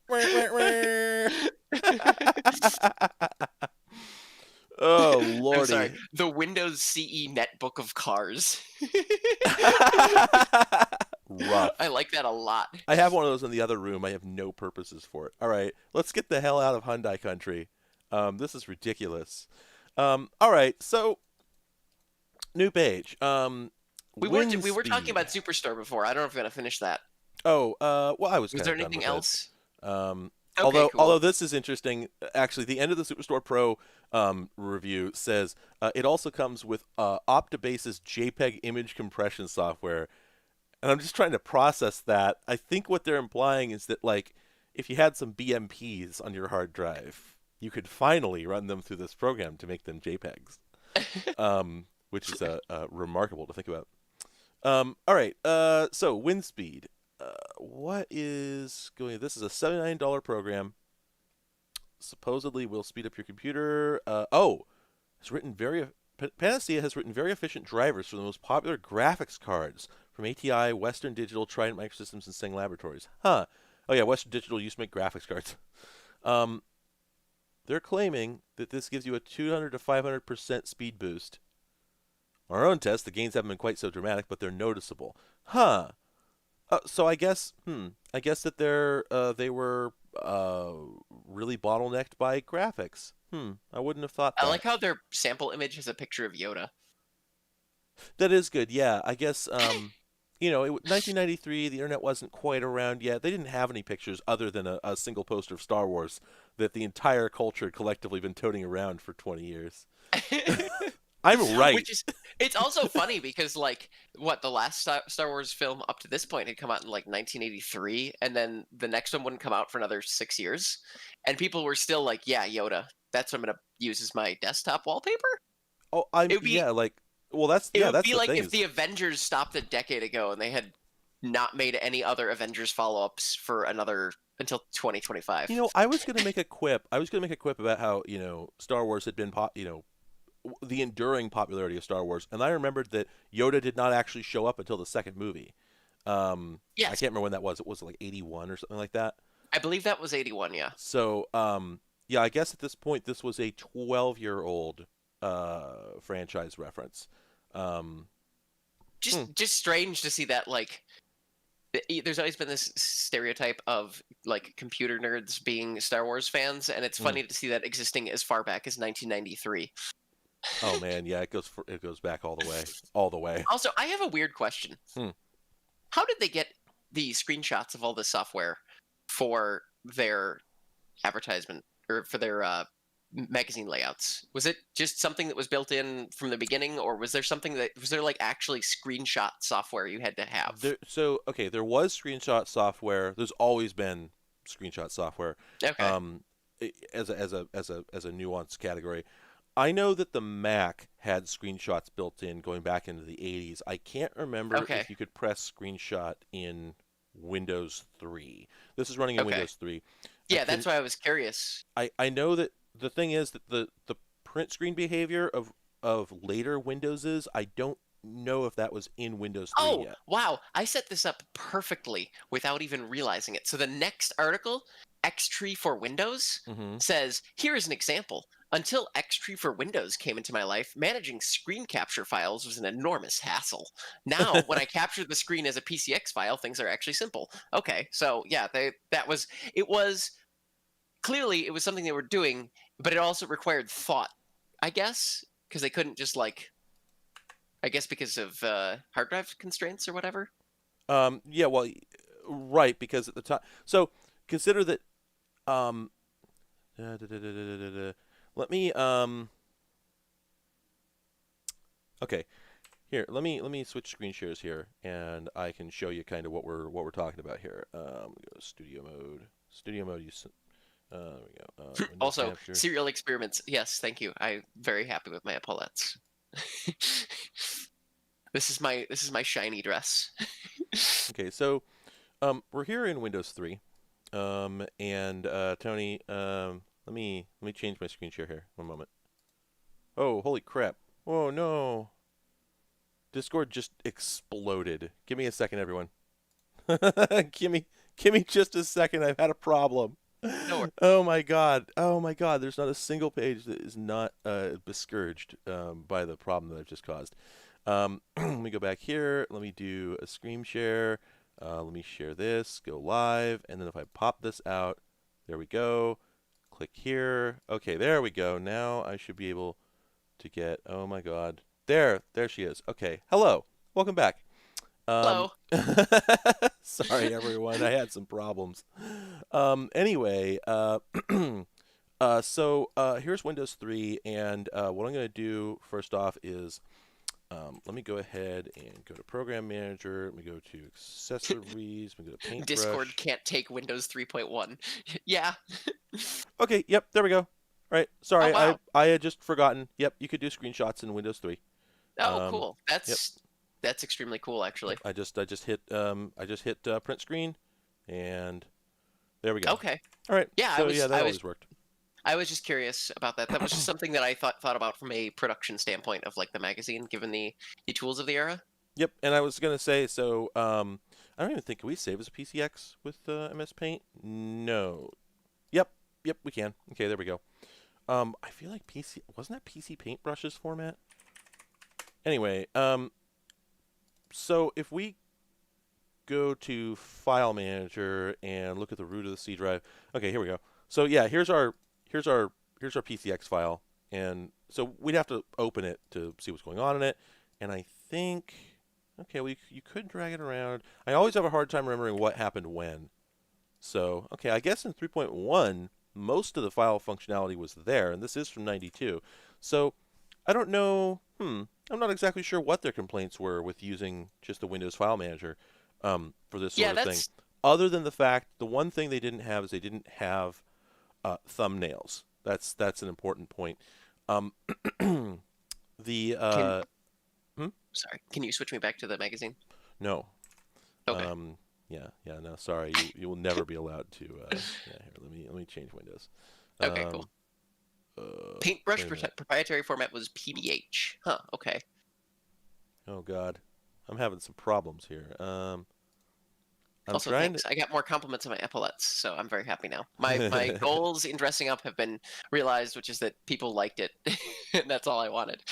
Oh I'm sorry. lordy. The Windows CE netbook of cars. Rough. I like that a lot. I have one of those in the other room. I have no purposes for it. All right, let's get the hell out of Hyundai country. This is ridiculous. All right, so new page. We were talking Wind about speed. Superstore before. I don't know if we're gonna finish that. Oh, well, I was Was kind there of done anything with it. else? Um, Okay, although cool. this is interesting, actually, the end of the Superstore Pro review says it also comes with Optibase's JPEG image compression software, and I'm just trying to process that. I think what they're implying is that like if you had some BMPs on your hard drive, you could finally run them through this program to make them JPEGs, which is remarkable to think about. All right. So wind speed. What is going? This is a $79 program. Supposedly will speed up your computer. It's written very. Panacea has written very efficient drivers for the most popular graphics cards from ATI, Western Digital, Trident Microsystems, and Sing Laboratories. Huh. Oh yeah, Western Digital used to make graphics cards. Um, they're claiming that this gives you a 200 to 500% speed boost. On our own test, the gains haven't been quite so dramatic, but they're noticeable. Huh. So I guess that they were really bottlenecked by graphics. I wouldn't have thought I that. like how their sample image has a picture of Yoda. That is good. Yeah, I guess 1993, the internet wasn't quite around yet. They didn't have any pictures other than a single poster of Star Wars that the entire culture had collectively been toting around for 20 years. I'm right. Which is it's also funny because like what the last Star Wars film up to this point had come out in like 1983, and then the next one wouldn't come out for another 6 years, and people were still like, "Yeah, Yoda. That's what I'm gonna use as my desktop wallpaper." Oh, It would be like, well, that's it yeah, would that's be the like thing if is, the Avengers stopped a decade ago and they had not made any other Avengers follow-ups for another until 2025. I was gonna make a quip. I was gonna make a quip about how Star Wars had been the enduring popularity of Star Wars, and I remembered that Yoda did not actually show up until the second movie. I Yes, can't remember when that was. It was like 81 or something like that. I believe that was 81. Yeah. So, yeah, I guess at this point this was a 12-year-old franchise reference. Um, hmm. Just strange to see that like there's always been this stereotype of like computer nerds being Star Wars fans, and it's Hmm. funny to see that existing as far back as 1993. Oh man, yeah, it goes back all the way, all the way. Also, I have a weird question. Hmm. How did they get the screenshots of all this software for their advertisement or for their magazine layouts? Was it just something that was built in from the beginning, or was there like actually screenshot software you had to have? So okay, there was screenshot software. There's always been screenshot software. Okay. Um, as a nuanced category. I know that the Mac had screenshots built in going back into the 80s. I can't remember Okay. if you could press screenshot in Windows 3. This is running in Okay. Windows 3. I Yeah, that's can why I was curious. I know that the thing is that the print screen behavior of later Windowses, I don't know if that was in Windows 3 Oh, yet. wow. I set this up perfectly without even realizing it. So the next article, Xtree for Windows, Hmm. says, here is an example. Until Xtree for Windows came into my life, managing screen capture files was an enormous hassle. Now, when I capture the screen as a PCX file, things are actually simple. Okay, so yeah, it was clearly it was something they were doing, but it also required thought, I guess, because they couldn't just like, I guess because of hard drive constraints or whatever. Yeah, well, right, because at the time, so consider that. Um, da, da, da, da, da, da. Let me. Okay, here. Let me switch screen shares here, and I can show you kind of what we're talking about here. We go to studio mode. Studio mode. There we go. Windows Also, capture. serial experiments. Yes, thank you. I'm very happy with my epaulets. This is my shiny dress. Okay, so we're here in Windows 3. And Tony, let me change my screen share here. One moment. Oh, holy crap! Oh no! Discord just exploded. Give me a second, everyone. give me give me just a second. I've had a problem. No worries. Oh my god. Oh my god. There's not a single page that is not bescourged by the problem that I've just caused. Let me go back here. Let me do a screen share. Let me share this. Go live. And then if I pop this out, there we go. Click here. Okay, there we go. Now I should be able to get. Oh my god. There she is. Okay. Hello. Welcome back. Um, Hello. sorry, everyone. I had some problems. Anyway, here's Windows 3, and what I'm going to do first off is let me go ahead and go to Program Manager. Let me go to Accessories. Let me go to Discord Paintbrush. can't take Windows 3.1. Yeah. Okay, yep, there we go. All right, Oh sorry, I wow. I had just forgotten. Yep, you could do screenshots in Windows 3. Oh Um, cool. yep, That's extremely cool yep. actually. I just hit print screen, and there we go. Okay. All right, Yeah, I so yeah, was that I was always worked. I was just curious about that. That was just something that I thought about from a production standpoint of like the magazine, given the tools of the era. Yep, and I was gonna say, so I don't even think can we save as a PCX with MS Paint. No. Yep, yep, we can. Okay, there we go. I feel like PC wasn't that PC Paintbrush's format. Anyway, so if we go to File Manager and look at the root of the C drive. Okay, here we go. So yeah, here's our here's our PCX file, and so we'd have to open it to see what's going on in it. And I think, okay, well you could drag it around. I always have a hard time remembering what happened when. So okay, I guess in 3.1 most of the file functionality was there, and this is from 92. So I don't know. I'm not exactly sure what their complaints were with using just the Windows File Manager for this sort Yeah, of thing. that's Other than the fact, the one thing they didn't have is they didn't have thumbnails. That's an important point. Um, the can hmm? sorry. Can you switch me back to the magazine? No. Okay. Yeah. No, sorry. You will never be allowed to. Yeah. Here, let me change Windows. Okay, cool. Um, Paintbrush wait a minute. proprietary format was PBH. Huh, okay. Oh God, I'm having some problems here. I'm Also, trying to. thanks. I got more compliments on my epaulets, so I'm very happy now. My goals in dressing up have been realized, which is that people liked it, and that's all I wanted.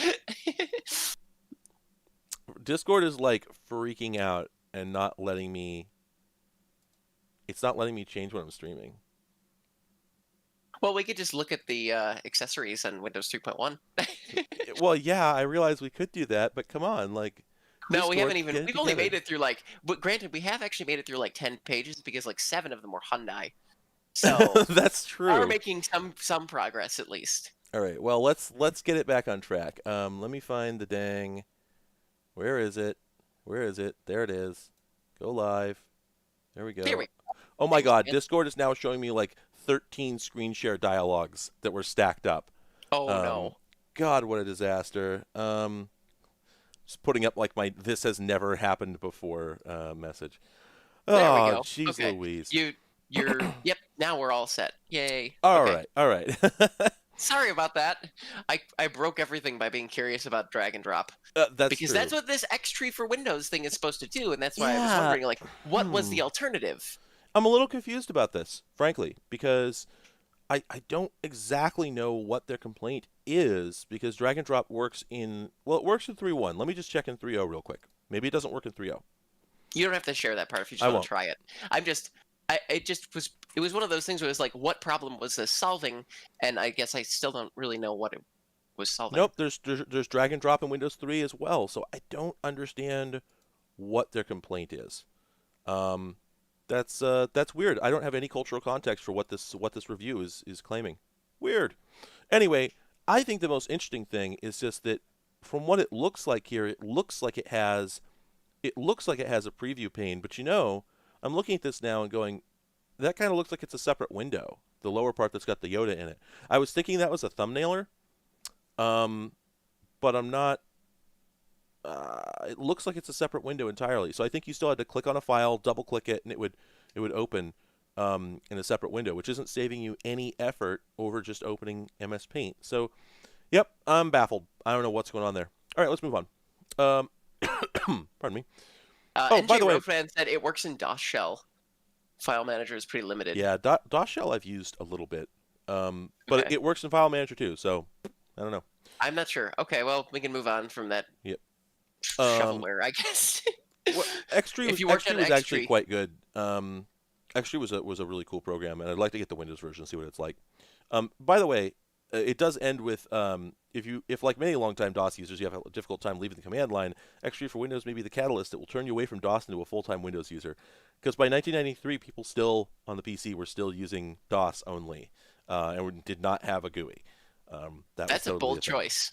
Discord is like freaking out and not letting me. It's not letting me change when I'm streaming. Well, we could just look at the accessories on Windows 3.1. Well, yeah, I realize we could do that, but come on, like No, we haven't Discord, even. get it We've only made together. it through like. But granted, we have actually made it through like 10 pages because like 7 of them were Hyundai. So That's are true. making some progress at least. All right, well let's get it back on track. Let me find the dang. Where is it? Where is it? There it is. Go live. There we Here go. we. Oh my Thanks, God, man. Discord is now showing me like 13 screen share dialogues that were stacked up. Oh Um, no. God, what a disaster. Just putting up like my "this has never happened before" message. There we Oh, go. jeez Okay. Louise. You're yep, now we're all set. Yay. All Okay. right, all right. Sorry about that. I broke everything by being curious about drag and drop. That's Because that's true. what this X tree for Windows thing is supposed to do, and that's why I was Yeah. wondering, like, what was Hmm. the alternative? I'm a little confused about this, frankly, because I don't exactly know what their complaint is because drag and drop works in, well, it works in 3.1. Let me just check in 3.0 real quick. Maybe it doesn't work in 3.0. You don't have to share that part if you just I want to won't. try it. I'm just, it just was, it was one of those things where it was like, what problem was this solving? And I guess I still don't really know what it was solving. Nope, there's drag and drop in Windows 3 as well, so I don't understand what their complaint is. Um, that's weird. I don't have any cultural context for what this review is claiming. Weird. Anyway, I think the most interesting thing is just that from what it looks like here, it looks like it has a preview pane, but I'm looking at this now and going, that kind of looks like it's a separate window. The lower part that's got the Yoda in it. I was thinking that was a thumbnailer, um, but I'm not. It looks like it's a separate window entirely. So I think you still had to click on a file, double click it, and it would open in a separate window, which isn't saving you any effort over just opening MS Paint. So, yep, I'm baffled. I don't know what's going on there. All right, let's move on. Um, pardon me. Oh, by NJ the way, Rofan said it works in DOS shell. File manager is pretty limited. yeah, DOS Shell I've used a little bit, but it, Okay. it works in File Manager too. So I don't know. I'm not sure. Okay, well, we can move on from that Yep. Um, shovelware, I guess. what Xtree If was you worked Xtree on was actually Xtree, quite good. Xtree was a really cool program, and I'd like to get the Windows version and see what it's like. By the way, it does end with if like many longtime DOS users you have a difficult time leaving the command line, Xtree for Windows may be the catalyst that will turn you away from DOS into a full-time Windows user. Because by 1993, people still on the PC were still using DOS only, and did not have a GUI. That was that's a totally bold a thing. choice.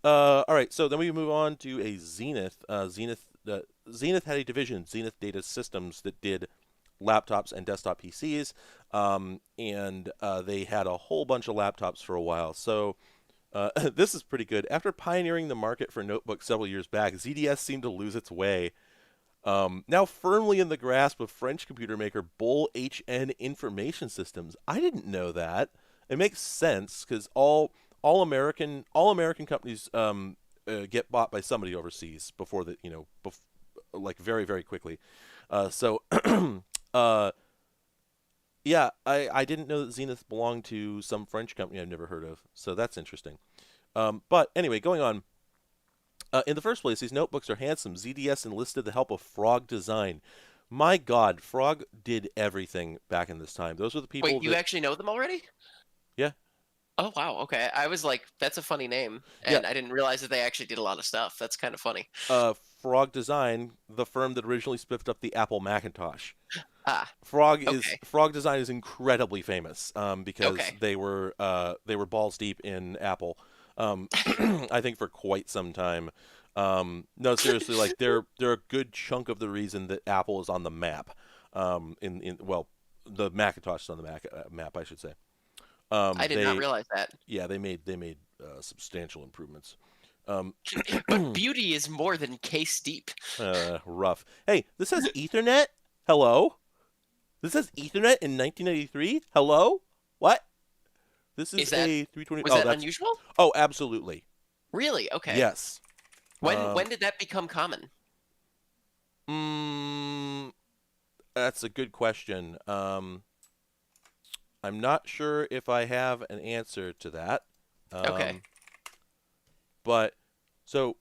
All right, so then we move on to a Zenith. Zenith had a division, Zenith Data Systems, that did laptops and desktop PCs, and they had a whole bunch of laptops for a while. So this is pretty good. After pioneering the market for notebooks several years back, ZDS seemed to lose its way. Now firmly in the grasp of French computer maker Bull HN Information Systems. I didn't know that. It makes sense because all American companies get bought by somebody overseas before like very very quickly. So uh, yeah, I didn't know that Zenith belonged to some French company I've never heard of. So that's interesting. But anyway, going on. In the first place, these notebooks are handsome. ZDS enlisted the help of Frog Design. My God, Frog did everything back in this time. Those were the people Wait, you that, actually know them already? yeah, Oh wow, okay. I was like, that's a funny name, yeah. and I didn't realize that they actually did a lot of stuff. That's kind of funny. Frog Design, the firm that originally spiffed up the Apple Macintosh. Ah, okay, Frog Design is incredibly famous because okay. they were balls deep in Apple. I think for quite some time. No, seriously, like they're a good chunk of the reason that Apple is on the map. In well, the Macintosh is on the map, I should say. I did not They realize that. Yeah, they made substantial improvements. Um, But beauty is more than case deep. rough. Hey, this has Ethernet. Hello. This has Ethernet in 1993. Hello. What? This is Is that a 320. was Oh, that that's. unusual? Oh, absolutely. Really? Okay. Yes. When did that become common? Mm, that's a good question. I'm not sure if I have an answer to that. Okay. Um, but so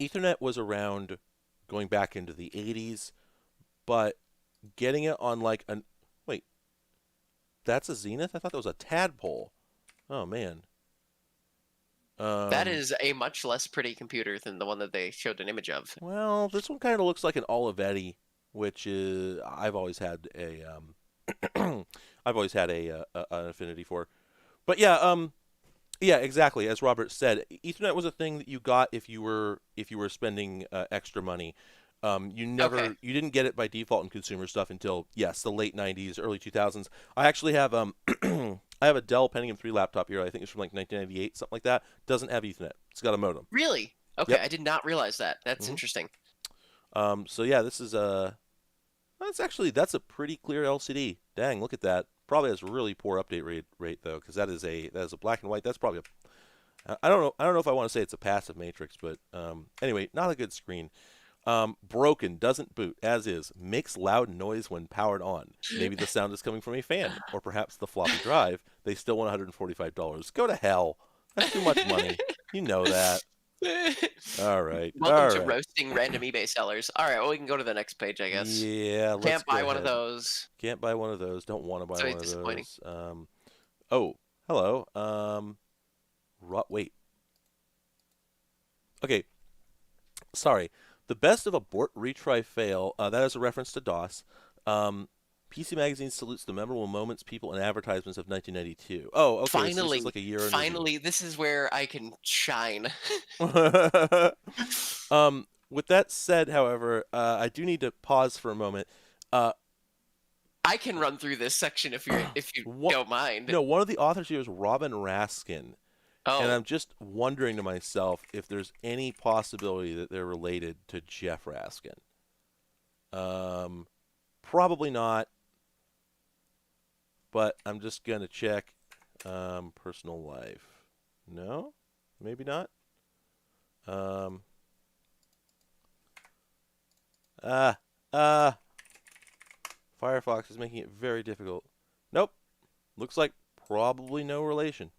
Ethernet was around going back into the 80s, but getting it on like an wait, that's a Zenith? I thought that was a Tadpole. Oh man. That Um, is a much less pretty computer than the one that they showed an image of. well, this one kind of looks like an Olivetti, which is I've always had an affinity for. But yeah, yeah, exactly. As Robert said, Ethernet was a thing that you got if you were spending extra money. Okay. You didn't get it by default in consumer stuff until, yes, the late 90s, early 2000s. I actually have I have a Dell Pentium 3 laptop here. I think it's from like 1998, something like that. Doesn't have Ethernet. It's got a modem. Really? Okay, Yep. I did not realize that. That's hmm interesting. So yeah, this is that's a pretty clear LCD. Dang, look at that. Probably has really poor update rate though, because that is a black and white. That's probably I don't know if I want to say it's a passive matrix, but anyway, not a good screen. Broken, doesn't boot, as is. Makes loud noise when powered on. Maybe the sound is coming from a fan, or perhaps the floppy drive. They still want $145. Go to hell. That's too much money. You know that. All right. Welcome All to right. roasting random eBay sellers. All right, well, we can go to the next page, I guess. Yeah, let's Can't go buy one of ahead. those. Can't buy one of those. Don't want to buy So one of disappointing. those. Oh, hello. Wait. Okay, sorry. The best of abort, retry, fail. That is a reference to DOS. PC Magazine salutes the memorable moments, people, and advertisements of 1992. Oh, okay. So this is Finally, like a year in review. finally, this is where I can shine. With that said, however, I do need to pause for a moment. Uh, I can run through this section if you what? don't mind. No, one of the authors here is Robin Raskin, and Oh, I'm just wondering to myself if there's any possibility that they're related to Jeff Raskin. Um, Probably not, but I'm just gonna check. Personal life. No, maybe not. Um, ah, ah. Firefox is making it very difficult. Nope. Looks like probably no relation.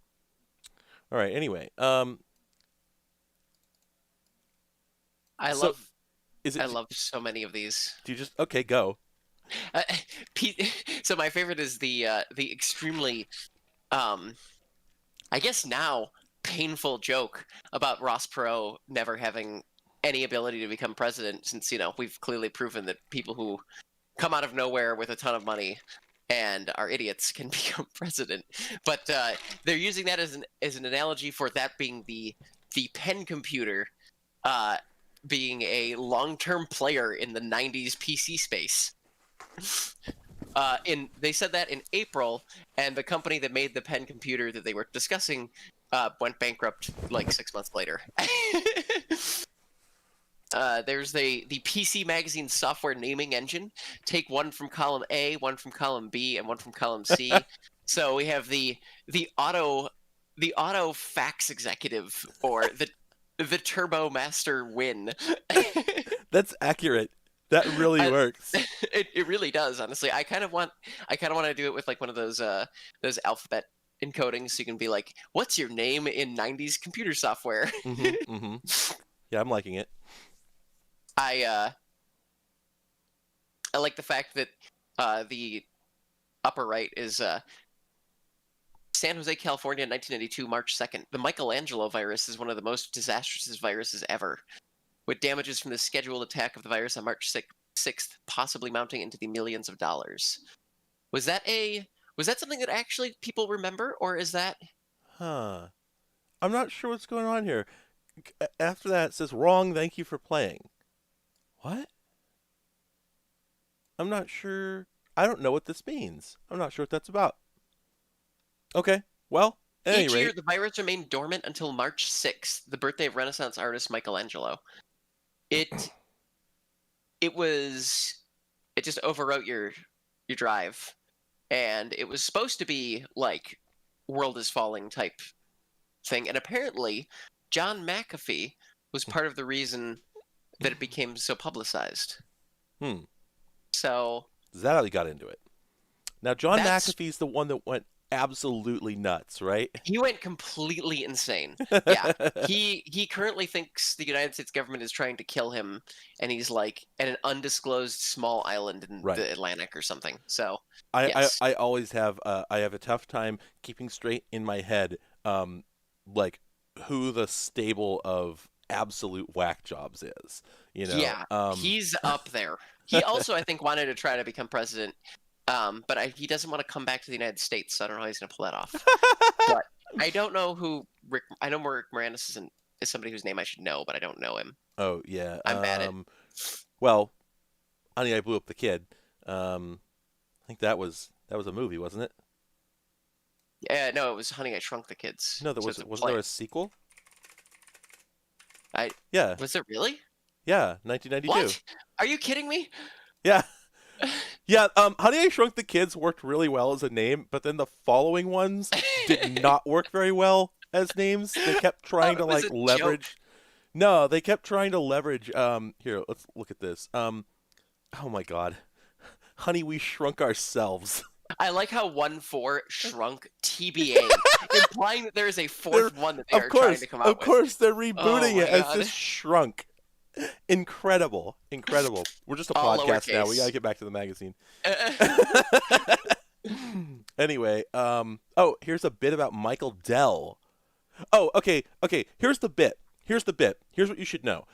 All right. Anyway, I so love is I it? love so many of these. Do you just okay? Go. Uh, so my favorite is the extremely um I guess now painful joke about Ross Perot never having any ability to become president, since we've clearly proven that people who come out of nowhere with a ton of money and are idiots can become president. But they're using that as an analogy for that being the pen computer uh, being a long term player in the '90s PC space. They said that in April, and the company that made the pen computer that they were discussing went bankrupt like 6 months later. There's the PC Magazine software naming engine. Take one from column A, one from column B, and one from column C. So we have the auto fax executive, or the Turbo Master Win. That's accurate. That really I, works. it really does, honestly. I kind of want to do it with like one of those alphabet encodings, so you can be like, "What's your name in '90s computer software?" Mm-hmm. Yeah, I'm liking it. I uh, I like the fact that the upper right is San Jose, California, 1992, March 2nd. The Michelangelo virus is one of the most disastrous viruses ever, with damages from the scheduled attack of the virus on March 6th possibly mounting into the millions of dollars. Was that something that actually people remember, or is that Huh. I'm not sure what's going on here. After that, it says wrong. Thank you for playing. What? I'm not sure. I don't know what this means. I'm not sure what that's about. Okay. Well, at any each year rate, the virus remained dormant until March 6th, the birthday of Renaissance artist Michelangelo. It it was it just overwrote your drive, and it was supposed to be like world is falling type thing, and apparently John McAfee was part of the reason that it became so publicized. hmm. So Is that how he got into it? Now, John that's McAfee's the one that went absolutely nuts, right? he went completely insane. Yeah. He currently thinks the United States government is trying to kill him, and he's like at an undisclosed small island in Right. the Atlantic or something. So, I, I, yes. I always have I have a tough time keeping straight in my head like who the stable of absolute whack jobs is. You know, Yeah, he's up there. He also, I think, wanted to try to become president, but he doesn't want to come back to the United States, so I don't know how he's going to pull that off. But I don't know who Rick. I know Rick Moranis is somebody whose name I should know, but I don't know him. oh yeah. I'm bad at. Well, Honey, I Blew Up the Kid. I think that was a movie, wasn't it? Yeah, no, it was Honey, I Shrunk the Kids. No, there So it's a wasn't there play. a sequel? I Yeah, Was there really? yeah, 1992. What? Are you kidding me? Yeah, yeah. Honey, I Shrunk the Kids worked really well as a name, but then the following ones did not work very well as names. They kept Oh, trying to it was like a joke. leverage. No, they kept trying to leverage. Here, let's look at this. Oh my God, Honey, we shrunk ourselves. I like how 1-4 shrunk TBA, implying that there is a They're, fourth one that they are trying to come of out with. course, they're Oh rebooting my it as god. just Shrunk. Incredible, incredible. We're just a All podcast now. We gotta lowercase. get back to the magazine. Anyway, oh, here's a bit about Michael Dell. Oh, okay, okay. Here's the bit. Here's the bit. Here's what you should know.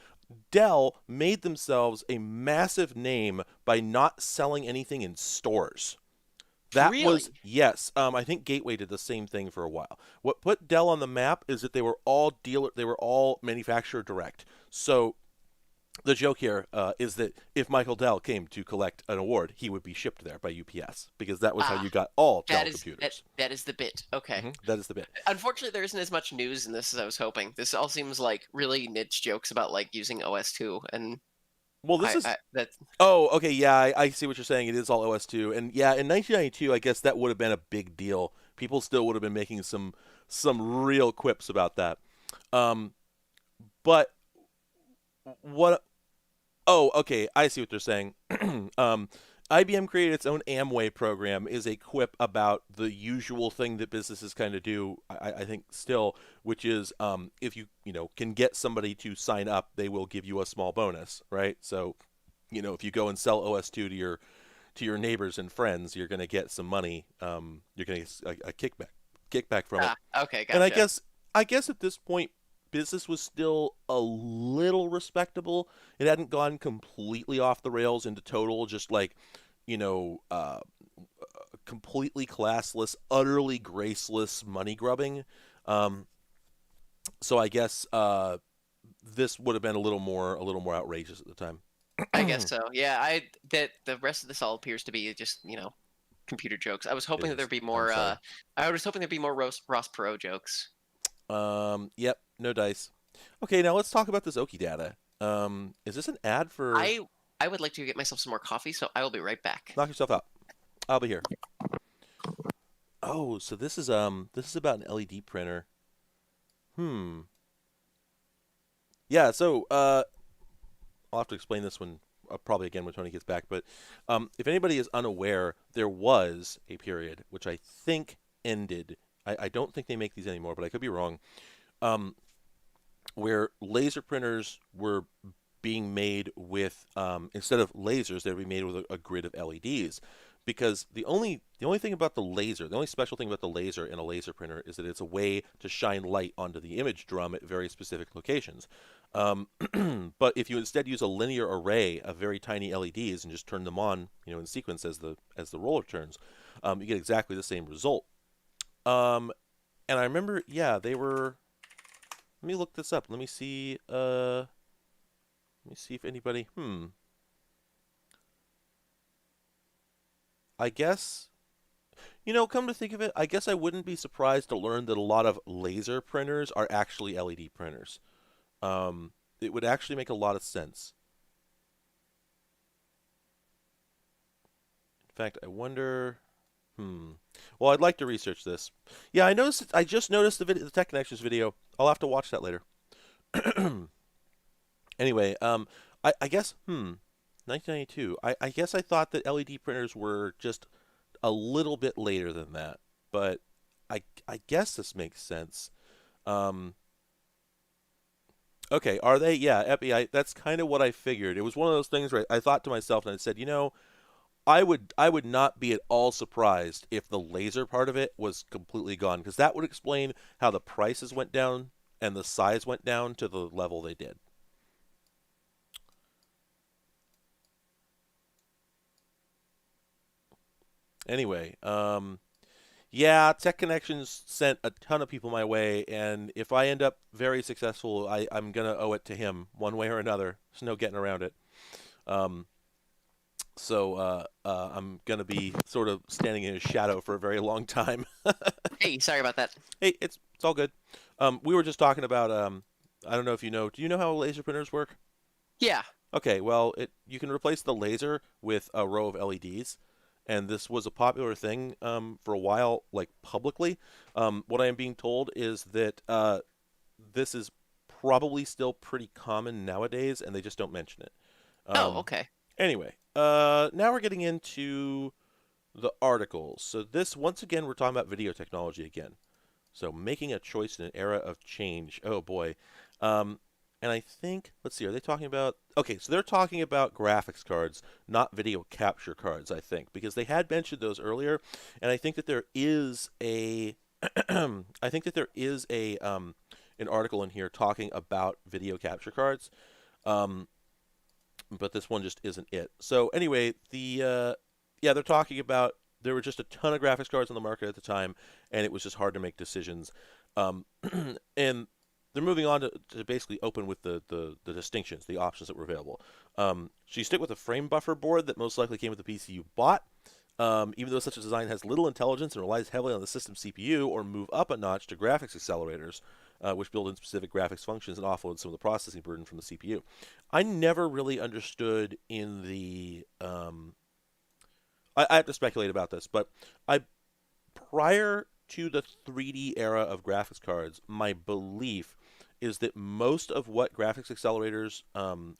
Dell made themselves a massive name by not selling anything in stores. That was, Really? yes. I think Gateway did the same thing for a while. What put Dell on the map is that they were all dealer, they were all manufacturer direct. So the joke here is that if Michael Dell came to collect an award, he would be shipped there by UPS because that was how Ah, you got all that Dell is computers. that is the bit. Okay. That is the bit. Unfortunately, there isn't as much news in this as I was hoping. This all seems like really niche jokes about like using OS2, and Well, this I is. that Oh, okay. Yeah, I see what you're saying. It is all OS2, and yeah, in 1992, I guess that would have been a big deal. People still would have been making some real quips about that. Um, but what Oh, okay. I see what they're saying. um, IBM created its own Amway program is a quip about the usual thing that businesses kind of do. I think still, which is if you can get somebody to sign up, they will give you a small bonus, right? So if you go and sell OS2 to your neighbors and friends, you're going to get some money. You're going to get a kickback from it. okay, And I gotcha. guess I guess at this point, business was still a little respectable. It hadn't gone completely off the rails into total, just like you know, uh, completely classless, utterly graceless money grubbing. Um, so I guess this would have been a little more outrageous at the I guess time. so. Yeah, I that the rest of this all appears to be just computer jokes. I was It hoping that is. there'd be I'm more. sorry. I was hoping there'd be more Ross Perot jokes. Yep. No dice. Okay, now let's talk about this Oki data. Is this an ad for? I I would like to get myself some more coffee, so I will be right back. Knock yourself out. I'll be here. Oh, so this is about an LED printer. Hmm. Yeah. So I'll have to explain this one probably again when Tony gets back. But if anybody is unaware, there was a period which I think ended. I don't think they make these anymore, but I could be wrong. Um, where laser printers were being made with instead of lasers, they would be made with a grid of LEDs. Because the only thing about the laser, the only special thing about the laser in a laser printer is that it's a way to shine light onto the image drum at very specific locations. Um, but if you instead use a linear array of very tiny LEDs and just turn them on, in sequence as the roller turns, you get exactly the same result. Um, and I remember, yeah, they were. Let me look this up. Let me see. Let me see if anybody. I guess. Come to think of it, I guess I wouldn't be surprised to learn that a lot of laser printers are actually LED printers. It would actually make a lot of sense. In fact, I wonder. Well, I'd like to research this. Yeah, I noticed. I just noticed the Tech Connections video. I'll have to watch that later. Anyway, I guess. 1992. I guess I thought that LED printers were just a little bit later than that, but I guess this makes sense. Um, okay, are they? Yeah, Epi. That's kind of what I figured. It was one of those things where I thought to myself and I said, I would not be at all surprised if the laser part of it was completely gone because that would explain how the prices went down and the size went down to the level they did. Anyway, yeah, Tech Connections sent a ton of people my way, and if I end up very successful, I'm gonna owe it to him one way or another. There's no getting around it. Um, so I'm gonna be sort of standing in his shadow for a very long time. Hey, sorry about that. Hey, it's all good. We were just talking about I don't know if you know. Do you know how laser printers work? Yeah. Okay, well, it you can replace the laser with a row of LEDs, and this was a popular thing for a while, like publicly. What I am being told is that this is probably still pretty common nowadays, and they just don't mention it. Oh, Um, okay. anyway, now we're getting into the articles. So this, once again, we're talking about video technology again. So making a choice in an era of change. Oh boy. Um, and I think, let's see, are they talking about? Okay, so they're talking about graphics cards, not video capture cards, I think, because they had mentioned those earlier, and I think that there is a, I think that there is a an article in here talking about video capture cards. Um, but this one just isn't it. So anyway, yeah, they're talking about there were just a ton of graphics cards on the market at the time, and it was just hard to make decisions. Um, and they're moving on to basically open with the distinctions, the options that were available. So you stick with a frame buffer board that most likely came with the PC you bought. Even though such a design has little intelligence and relies heavily on the system CPU, or move up a notch to graphics accelerators, which build in specific graphics functions and offload some of the processing burden from the CPU. I never really understood in the. I have to speculate about this, but I prior to the 3D era of graphics cards, my belief is that most of what graphics accelerators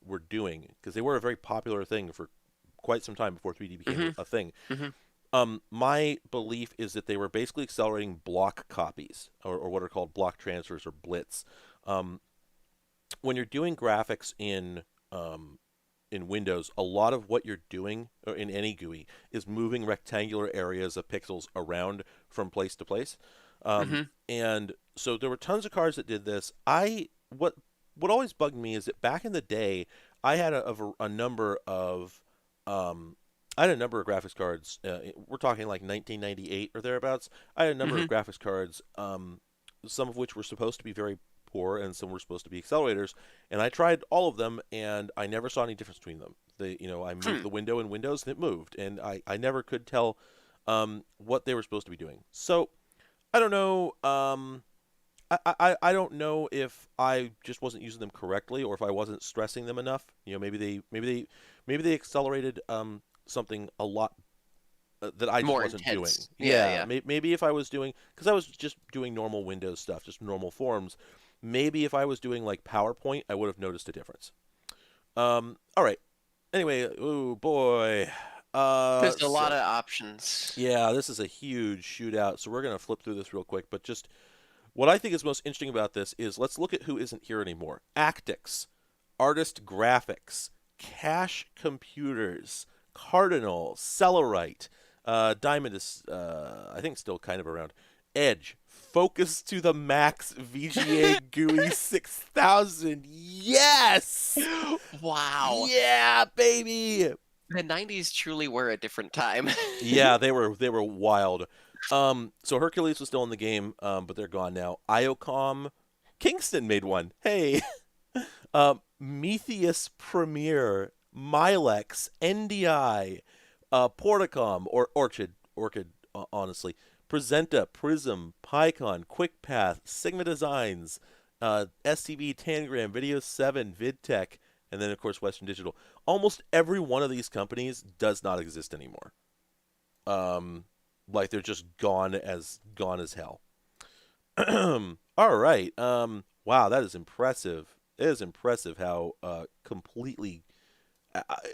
were doing, because they were a very popular thing for quite some time before 3D became Mm-hmm. a thing. Mm-hmm. My belief is that they were basically accelerating block copies, or what are called block transfers or blitz. Um, when you're doing graphics in Windows, a lot of what you're doing, or in any GUI, is moving rectangular areas of pixels around from place to place. Um, Mm-hmm. and so there were tons of cards that did this. What always bugged me is that back in the day, I had a number of I had a number of graphics cards. We're talking like 1998 or thereabouts. I had a number Mm-hmm. of graphics cards, some of which were supposed to be very poor, and some were supposed to be accelerators. And I tried all of them, and I never saw any difference between them. I moved Hmm. the window in Windows, and it moved, and I never could tell what they were supposed to be doing. So I don't know. I don't know if I just wasn't using them correctly, or if I wasn't stressing them enough. Maybe they accelerated something a lot that I just More wasn't doing. intense. Yeah, Yeah, yeah. maybe if I was doing, because I was just doing normal Windows stuff, just normal forms. Maybe if I was doing like PowerPoint, I would have noticed a difference. All right. Anyway, oh boy. There's a lot So of options. yeah, this is a huge shootout. So we're gonna flip through this real quick, but just what I think is most interesting about this is let's look at who isn't here anymore. Actix, Artist Graphics, Cache Computers, Cardinal, Cellerite, Diamond is, I think, still kind of around. Edge, Focus to the Max, VGA GUI 6000. Yes! Wow. Yeah, baby! The 90s truly were a different time. Yeah, they were wild. So Hercules was still in the game, but they're gone now. Iocom, Kingston made one. Hey, Metheus Premier, Milex, NDI, Porticom, or Orchid, honestly, Presenta, Prism, PyCon, QuickPath, Sigma Designs, STV, Tangram, Video 7, VidTech, and then of course Western Digital. Almost every one of these companies does not exist anymore. Um, like they're just gone as hell. All right. Wow, that is impressive. It is impressive how completely.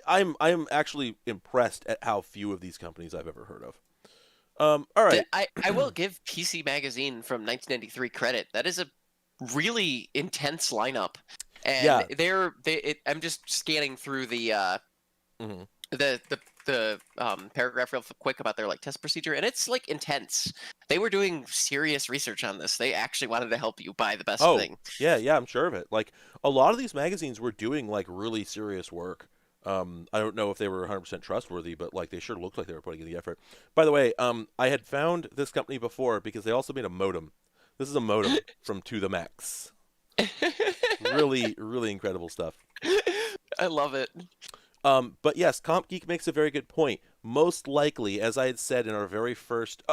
I'm actually impressed at how few of these companies I've ever heard of. All right. I will give PC Magazine from 1993 credit. That is a really intense lineup, and Yeah. I'm just scanning through Hmm. the paragraph real quick about their like test procedure, and it's like intense. They were doing serious research on this. They actually wanted to help you buy the best Oh, thing. yeah, yeah, I'm sure of it. Like a lot of these magazines were doing like really serious work. I don't know if they were 100% trustworthy, but like they sure looked like they were putting in the effort. By the way, I had found this company before because they also made a modem. This is a modem from To the Max. Really, really incredible stuff. I love it. But yes, Comp Geek makes a very good point. Most likely, as I had said in our very first,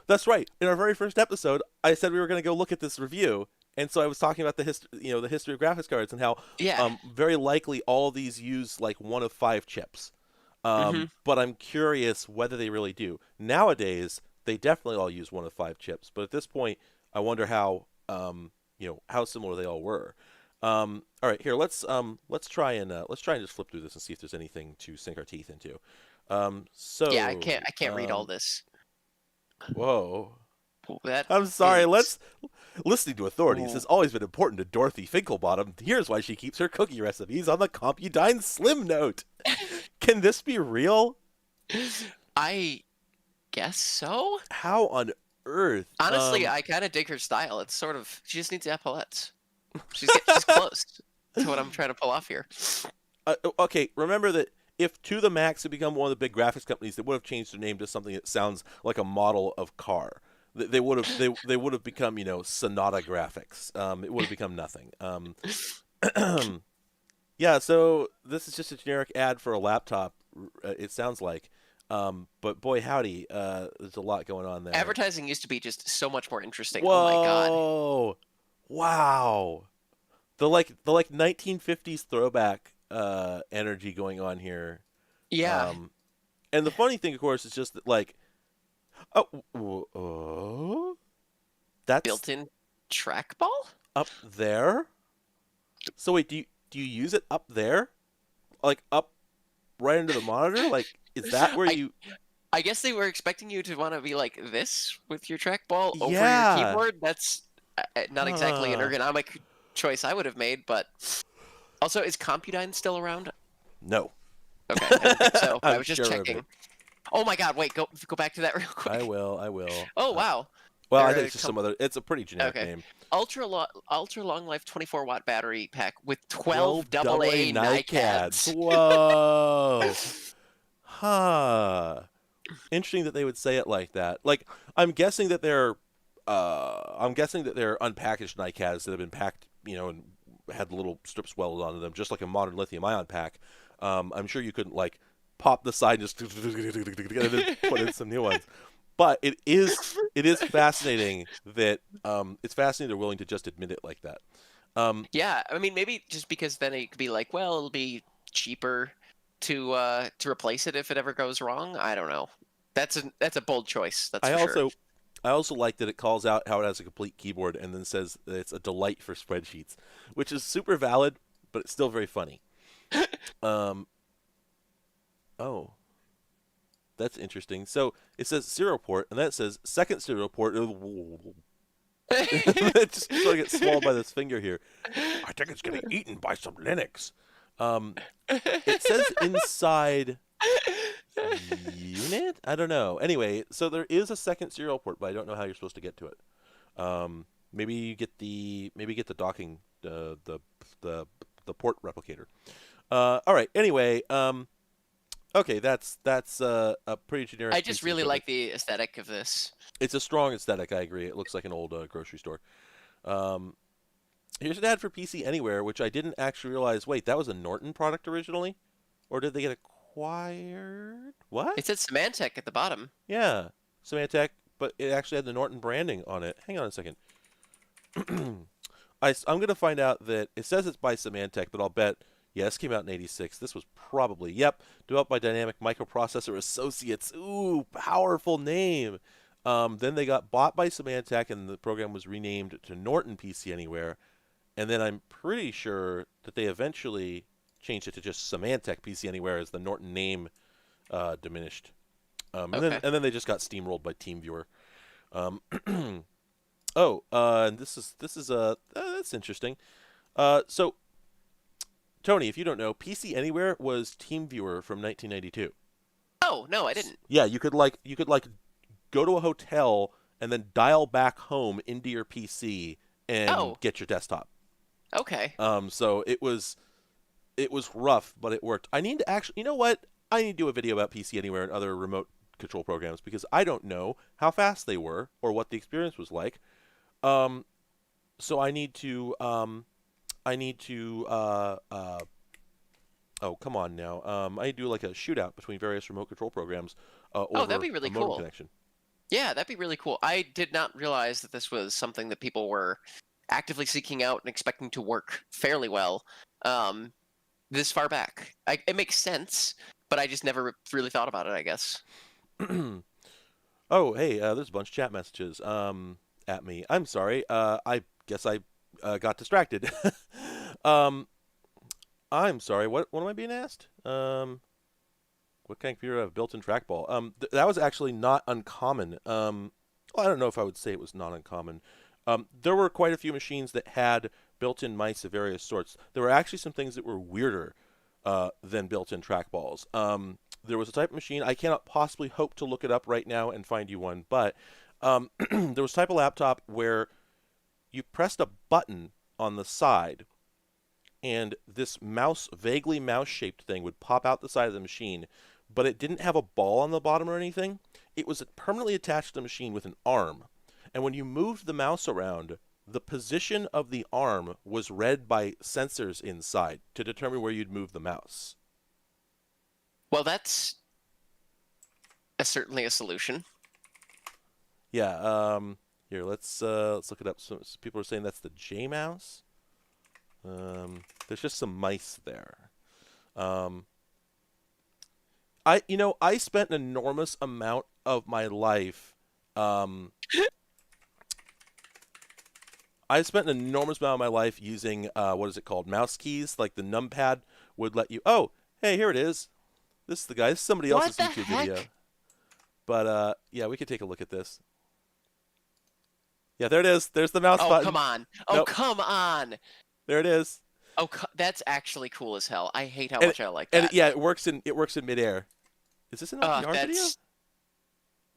that's right. In our very first episode, I said we were going to go look at this review, and so I was talking about the the history of graphics cards and how, Yeah. very likely all of these use like one of five chips. Hmm. But I'm curious whether they really do. Nowadays, they definitely all use one of five chips, but at this point, I wonder how, how similar they all were. All right, here let's try and just flip through this and see if there's anything to sink our teeth into. Yeah, I can't read all Um, this. whoa. That I'm sorry. is. Listening to authorities Ooh. has always been important to Dorothy Finkelbottom. Here's why she keeps her cookie recipes on the Compudine Slim Note. Can this be real? I guess so. How on earth? Honestly, I kind of dig her style. It's sort of she just needs epaulets. She's close to what I'm trying to pull off here. Okay, remember that if To The Max had become one of the big graphics companies, they would have changed their name to something that sounds like a model of car. They would have they would have become Sonata Graphics. It would have become nothing. Yeah, so this is just a generic ad for a laptop. It sounds like, but boy howdy, there's a lot going on there. Advertising used to be just so much more interesting. Oh my god. Whoa! Wow! The 1950s throwback energy going on here. Yeah, Um, and the funny thing, of course, is just that oh, that's built-in trackball? up there. So wait, do you use it up there, like up right into the monitor? Like, is that where I you? I guess they were expecting you to want to be like this with your trackball over your Yeah. keyboard. That's not exactly an Huh. ergonomic choice I would have made, but also is Compudine still around? No, Okay, I didn't think so. I I'm was just sure of it. checking. Oh my god, wait, go back to that real I quick. will. I will. Oh wow. Well, I They're think it's just some other. It's a pretty generic okay. name. Ultra long life 24-watt battery pack with 12 12 AA AA NiCads. NiCads. Whoa. Huh. Interesting that they would say it like that. Like, I'm guessing that they're unpackaged NiCads that have been packed, and had little strips welded onto them, just like a modern lithium-ion pack. I'm sure you couldn't like pop the side and just and then put in some new ones. But it is fascinating that they're willing to just admit it like that. Yeah, I mean maybe just because then it could be like, well, it'll be cheaper to replace it if it ever goes wrong. I don't know. That's a bold choice, that's I for sure. also I also like that it calls out how it has a complete keyboard and then says that it's a delight for spreadsheets, which is super valid, but it's still very funny. Um, oh, that's interesting. So it says serial port, and then it says second serial port. It just sort of gets swallowed by this finger here. I think it's getting eaten by some Linux. Um, it says inside unit. I don't know. Anyway, so there is a second serial port, but I don't know how you're supposed to get to it. Maybe get the docking the port replicator. All right. Anyway, okay, that's a pretty generic I piece just of really equipment. like the aesthetic of this. It's a strong aesthetic. I agree. It looks like an old grocery store. Um, here's an ad for PC Anywhere, which I didn't actually realize. Wait, that was a Norton product originally, or did they get acquired? What? It said Symantec at the bottom. Yeah, Symantec, but it actually had the Norton branding on it. Hang on a second. I'm going to find out that it says it's by Symantec, but I'll bet, yeah, this came out in 86. This was probably, yep, developed by Dynamic Microprocessor Associates. Ooh, powerful name. Then they got bought by Symantec, and the program was renamed to Norton PC Anywhere. And then I'm pretty sure that they eventually changed it to just Symantec PC Anywhere as the Norton name diminished. And then Okay. and then they just got steamrolled by TeamViewer. Um, oh, and this is that's interesting. So Tony, if you don't know, PC Anywhere was TeamViewer from 1992. Oh, no, I didn't. Yeah, you could go to a hotel and then dial back home into your PC and Oh, get your desktop. okay. So it was rough, but it worked. I need to actually, you know what? I need to do a video about PC Anywhere and other remote control programs because I don't know how fast they were or what the experience was like. Um, so I need to Oh, come on now. I do like a shootout between various remote control programs Oh, that'd over be a really modem cool. connection. Yeah, that'd be really cool. I did not realize that this was something that people were actively seeking out and expecting to work fairly well um, this far back. It makes sense, but I just never really thought about it, I guess. Oh, hey, there's a bunch of chat messages at me. I'm sorry. I guess I got distracted. um, I'm sorry. What am I being asked? What kind of computer have built-in trackball? That was actually not uncommon. Well, I don't know if I would say it was not uncommon. There were quite a few machines that had built-in mice of various sorts. There were actually some things that were weirder than built-in trackballs. There was a type of machine, I cannot possibly hope to look it up right now and find you one, but there was a type of laptop where you pressed a button on the side and this vaguely mouse-shaped thing would pop out the side of the machine, but it didn't have a ball on the bottom or anything. It was permanently attached to the machine with an arm. And when you moved the mouse around, the position of the arm was read by sensors inside to determine where you'd move the mouse. Well, that's certainly a solution. Yeah, here, let's look it up. So people are saying that's the J mouse. There's just some mice there. Um, I spent an enormous amount of my life. Um, I spent an enormous amount of my life using what is it called? Mouse keys. Like the numpad would let you. Oh, hey, here it is. This is the guy. This is somebody What else's the YouTube video. heck? But yeah, we could take a look at this. Yeah, there it is. There's the mouse Oh, come button. on. Oh, Nope, come on. there it is. Oh, that's actually cool as hell. I hate how And much I like and that. yeah, it works in midair. Is this an LGR video? That's.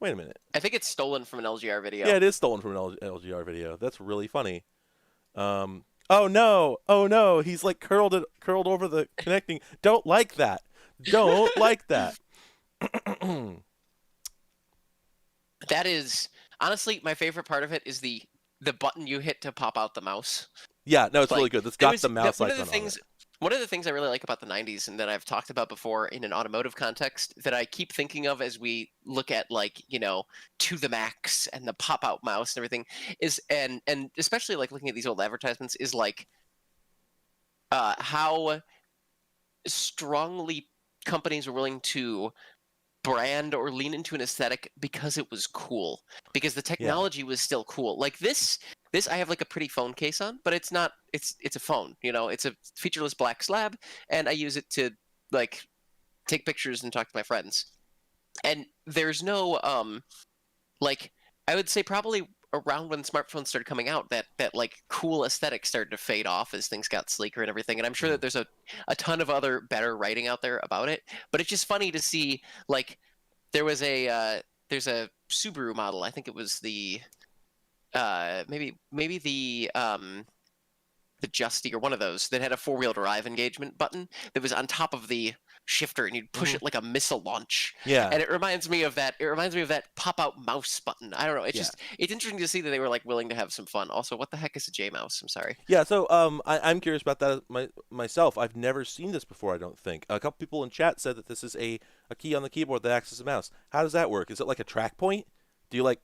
Wait a minute. I think it's stolen from an LGR Yeah, video. it is stolen from an LGR video. That's really funny. Oh no, oh no, he's like curled over the connecting. Don't like that. Don't like that. That is honestly my favorite part of it is the button you hit to pop out the mouse. Yeah, no, it's really Like good. It's there got was the mouse one of the icon on it. things I really like about the 90s and that I've talked about before in an automotive context that I keep thinking of as we look at like, to the max and the pop out mouse and everything is and especially like looking at these old advertisements is like how strongly companies are willing to brand or lean into an aesthetic because it was cool because the Yeah. technology was still cool like this I have like a pretty phone case on but it's not it's a phone, it's a featureless black slab and I use it to like take pictures and talk to my friends and there's no like I would say probably around when smartphones started coming out that like cool aesthetic started to fade off as things got sleeker and everything and I'm sure Mm. that there's a ton of other better writing out there about it but it's just funny to see like there's a Subaru model. I think it was the maybe the Justy or one of those that had a four-wheel drive engagement button that was on top of the shifter and you'd push Hmm. it like a missile launch. Yeah. And it reminds me of that. It reminds me of that pop-out mouse button. I don't know. Yeah. It's interesting to see that they were like willing to have some fun. Also, what the heck is a J mouse? I'm sorry. Yeah. So I'm curious about that myself. I've never seen this before. I don't think a couple people in chat said that this is a key on the keyboard that acts as a mouse. How does that work? Is it like a track point? Do you like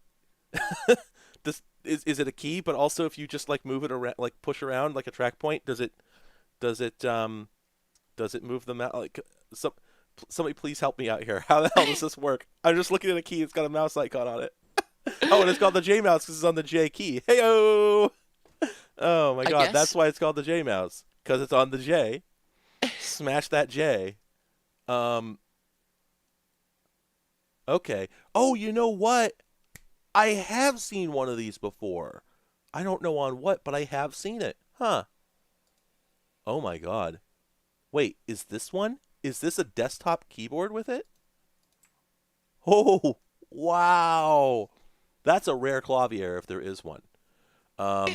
this? Is it a key? But also, if you just like move it around, like push around like a track point, does it does it move the mouse? Like some somebody please help me out here. How the hell does this work? I'm just looking at a key. It's got a mouse icon on it. Oh, and it's called the J mouse because it's on the J key. Heyo! Oh my I god, that's guess. why it's called the J mouse because it's on the J. Smash that J. Um. Okay. Oh, you know what? I have seen one of these before. I don't know on what, but I have seen it. Huh. Oh my god. Wait, is this one? Is this a desktop keyboard with it? Oh, wow. That's a rare clavier if there is one. Um,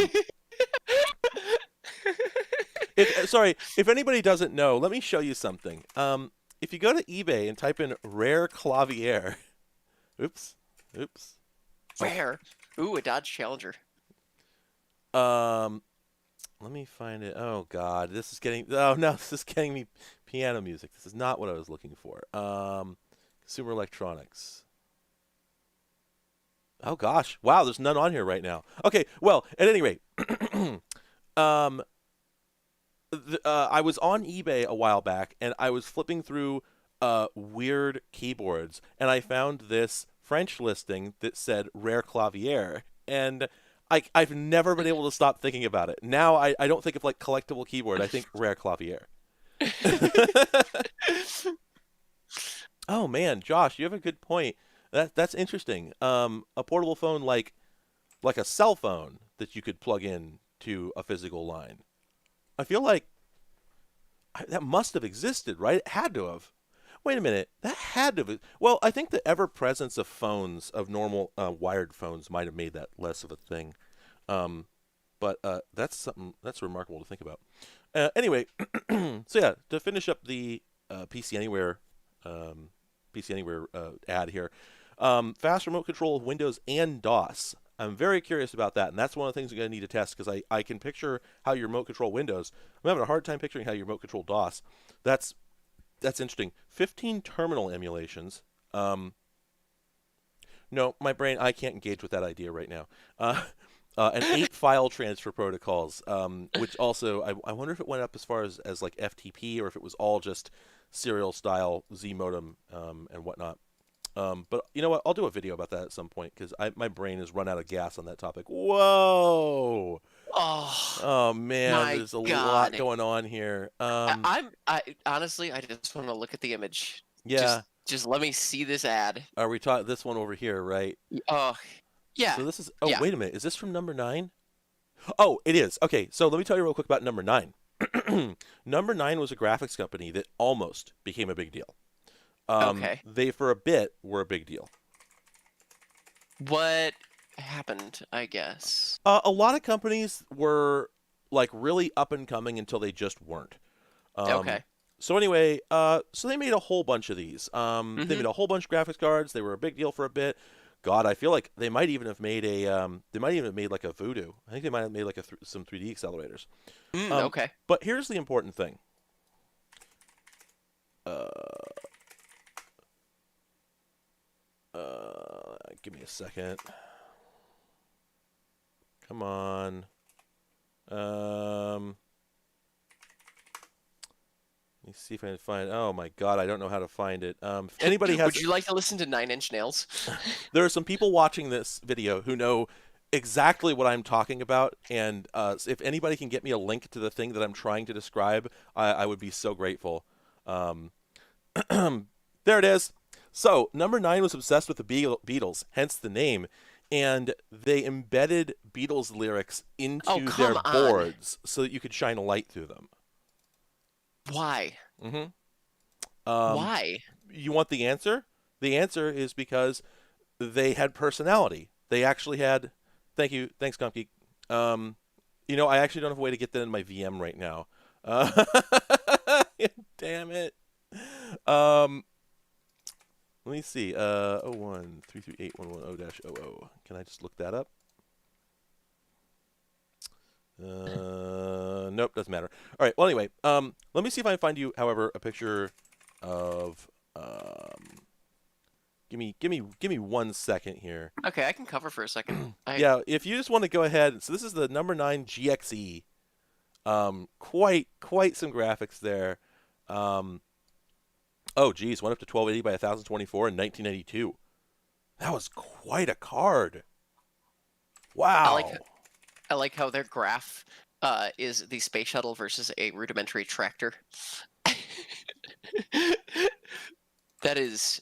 if anybody doesn't know, let me show you something. If you go to eBay and type in rare clavier, oops, oops. Oh, Rare. Ooh, a Dodge Challenger. um, let let me find it. Oh God, this is getting. Oh no, this is getting me piano music. This is not what I was looking for. Consumer electronics. Oh gosh, wow, there's none on here right now. Okay, well, at any rate, um, I was on eBay a while back, and I was flipping through weird keyboards, and I found this French listing that said rare clavier, and I've never been able to stop thinking about it. Now I don't think of like collectible keyboard. I think rare clavier. Oh man, Josh, you have a good point. That's interesting. A portable phone like a cell phone that you could plug in to a physical line. I feel like that must have existed, right? It had to have. Wait a minute, that had to have. Well, I think the ever presence of phones, of normal wired phones, might have made that less of a thing. Um, but that's something that's remarkable to think about. Anyway, so yeah, to finish up the PC Anywhere PC Anywhere ad here, fast remote control of Windows and DOS. I'm very curious about that, and that's one of the things I'm going to need to test because I can picture how you remote control Windows. I'm having a hard time picturing how you remote control DOS. That's interesting. 15 terminal emulations. No, my brain, I can't engage with that idea right now. And 8 file transfer protocols, which also, I wonder if it went up as far as like FTP or if it was all just serial style Z modem and whatnot. But you know what? I'll do a video about that at some point because my brain has run out of gas on that topic. Whoa! Oh Oh man, my there's a lot God. going on here. I honestly, I just want to look at the image. Yeah. Just let me see this ad. Are we talking this one over here, right? Oh, yeah, So this is. Oh, yeah. wait a minute. Is this from number 9? Oh, it is. Okay, so let me tell you real quick about number 9. Number 9 was a graphics company that almost became a big deal. Okay. They for a bit were a big deal. What happened, I guess? A lot of companies were like really up and coming until they just weren't. Um, Okay. so anyway, so they made a whole bunch of these. They Mm-hmm. made a whole bunch of graphics cards. They were a big deal for a bit. God, I feel like they might even have made a. They might even have made like a Voodoo. I think they might have made like some 3D accelerators. Okay. But here's the important thing. Uh, give me a second. Come on. Let me see if I can find. Oh my God, I don't know how to find it. If anybody has, Would you like to listen to Nine Inch Nails? there are some people watching this video who know exactly what I'm talking about, and if anybody can get me a link to the thing that I'm trying to describe, I would be so grateful. Um, there it is. So number 9 was obsessed with the Beatles, hence the name, and they embedded Beatles lyrics Oh, into their come on. boards so that you could shine a light through them. Why? hmm Um, Why? you want the answer? The answer is because they had personality. They actually had. Thank you. Thanks, Gumpy. Um, I actually don't have a way to get that in my VM right now. Uh, damn it. Um, let me see. 01-338-110-00. Can I just look that up? Nope, doesn't matter. All right. Well, anyway, let me see if I can find you, however, a picture of. Give me 1 second here. Okay, I can cover for a second. Yeah, if you just want to go ahead. So this is the number 9 GXE. Quite some graphics there. Oh geez, went up to 1280 by 1024 in 1992. That was quite a card. I like Wow. I like how their graph is the space shuttle versus a rudimentary tractor. That is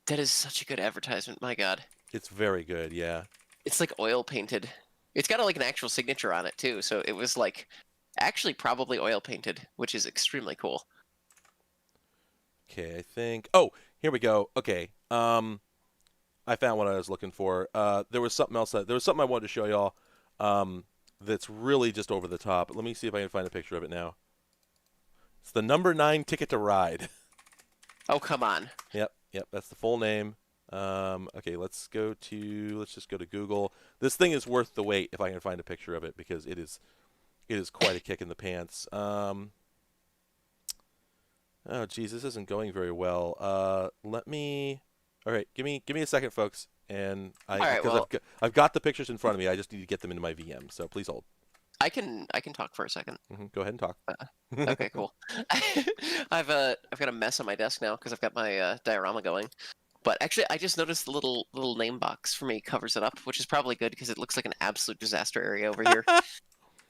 that is such a good advertisement. My God, It's very good. Yeah. it's like oil painted. It's got like an actual signature on it too. So it was like actually probably oil painted, which is extremely cool. Okay, I think. Oh, here we go. Okay. I found what I was looking for. There was something else. There was something I wanted to show y'all. That's really just over the top. Let me see if I can find a picture of it now. It's the number 9 Ticket to Ride. Oh, come on. Yep. That's the full name. Okay, let's just go to Google. This thing is worth the wait if I can find a picture of it because it is quite a kick in the pants. Oh geez, this isn't going very well. Let me. All right, give me a second, folks, and All right. because Well, I've got the pictures in front of me. I just need to get them into my VM. So please hold. I can talk for a second. Go ahead and talk. Uh, okay, cool. I've got a mess on my desk now because I've got my diorama going. But actually, I just noticed the little name box for me covers it up, which is probably good because it looks like an absolute disaster area over here.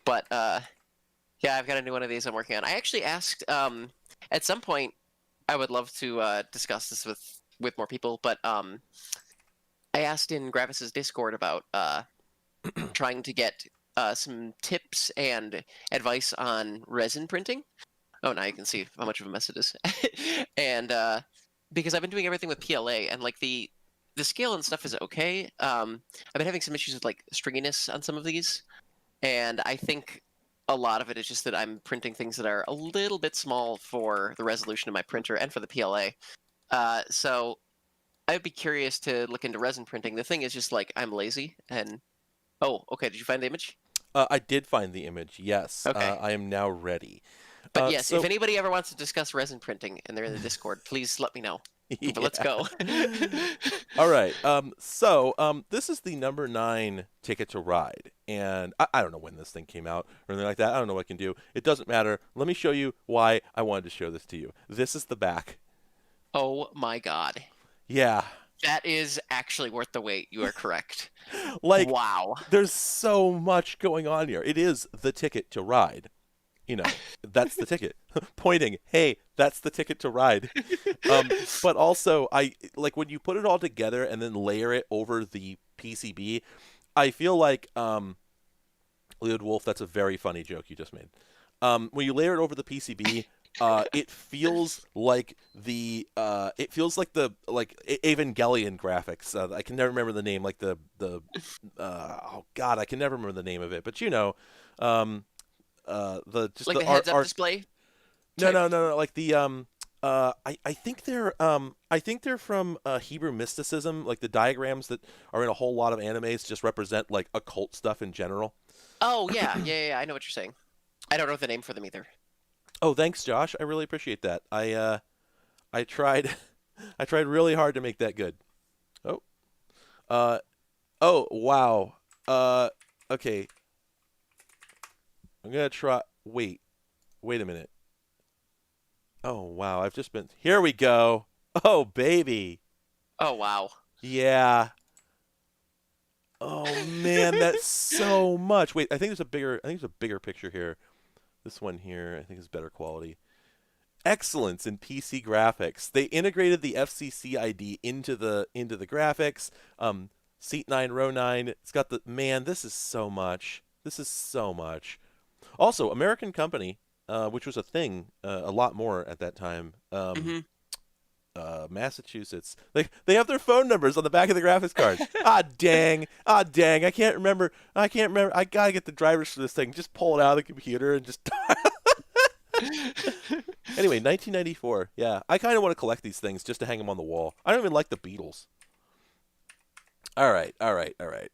But yeah, I've got a new one of these I'm working on. I actually asked at some point I would love to discuss this with more people, but I asked in Gravis's Discord about trying to get some tips and advice on resin printing. Oh, now you can see how much of a mess it is. And because I've been doing everything with PLA, and like the scale and stuff is okay. I've been having some issues with like stringiness on some of these, and I think a lot of it is just that I'm printing things that are a little bit small for the resolution of my printer and for the PLA. So I'd be curious to look into resin printing. The thing is just like I'm lazy and oh, okay. Did you find the image? I did find the image. Yes, Okay. I am now ready. But yes, if So anybody ever wants to discuss resin printing and they're in the Discord, please let me know. But let's yeah. go. All right. This is the number 9 Ticket to Ride, and I don't know when this thing came out or anything like that. I don't know what I can do. It doesn't matter. Let me show you why I wanted to show this to you. This is the back. Oh my god. Yeah. That is actually worth the wait. You are correct. Like, Wow. there's so much going on here. It is the ticket to ride. That's the ticket. Pointing, hey, that's the ticket to ride. But also, I like when you put it all together and then layer it over the PCB. I feel like Leod Wolf. That's a very funny joke you just made. When you layer it over the PCB, it feels like the Evangelion graphics. I can never remember the name. Like the oh god, I can never remember the name of it. But the just Like the the heads up art. display No, type. no, no, no. Like I think they're from Hebrew mysticism. Like the diagrams that are in a whole lot of animes just represent like occult stuff in general. Oh yeah. I know what you're saying. I don't know the name for them either. Oh, thanks, Josh. I really appreciate that. I tried I tried really hard to make that good. Oh. Uh oh, wow. Okay. I'm gonna try. Wait a minute. Oh wow, I've just been. Here we go. Oh baby. Oh wow. Yeah. Oh man, that's so much. Wait, I think there's a bigger picture here. This one here, I think is better quality. Excellence in PC graphics. They integrated the FCC ID into the graphics. Seat 9, row 9. It's got the man. This is so much. This is so much. Also, American company, which was a thing a lot more at that time. Hmm. Massachusetts. They have their phone numbers on the back of the graphics card. Ah dang. Ah dang. I can't remember. I gotta get the drivers for this thing. Just pull it out of the computer and just. Anyway, 1994. Yeah, I kind of want to collect these things just to hang them on the wall. I don't even like the Beatles. All right, all right, all right.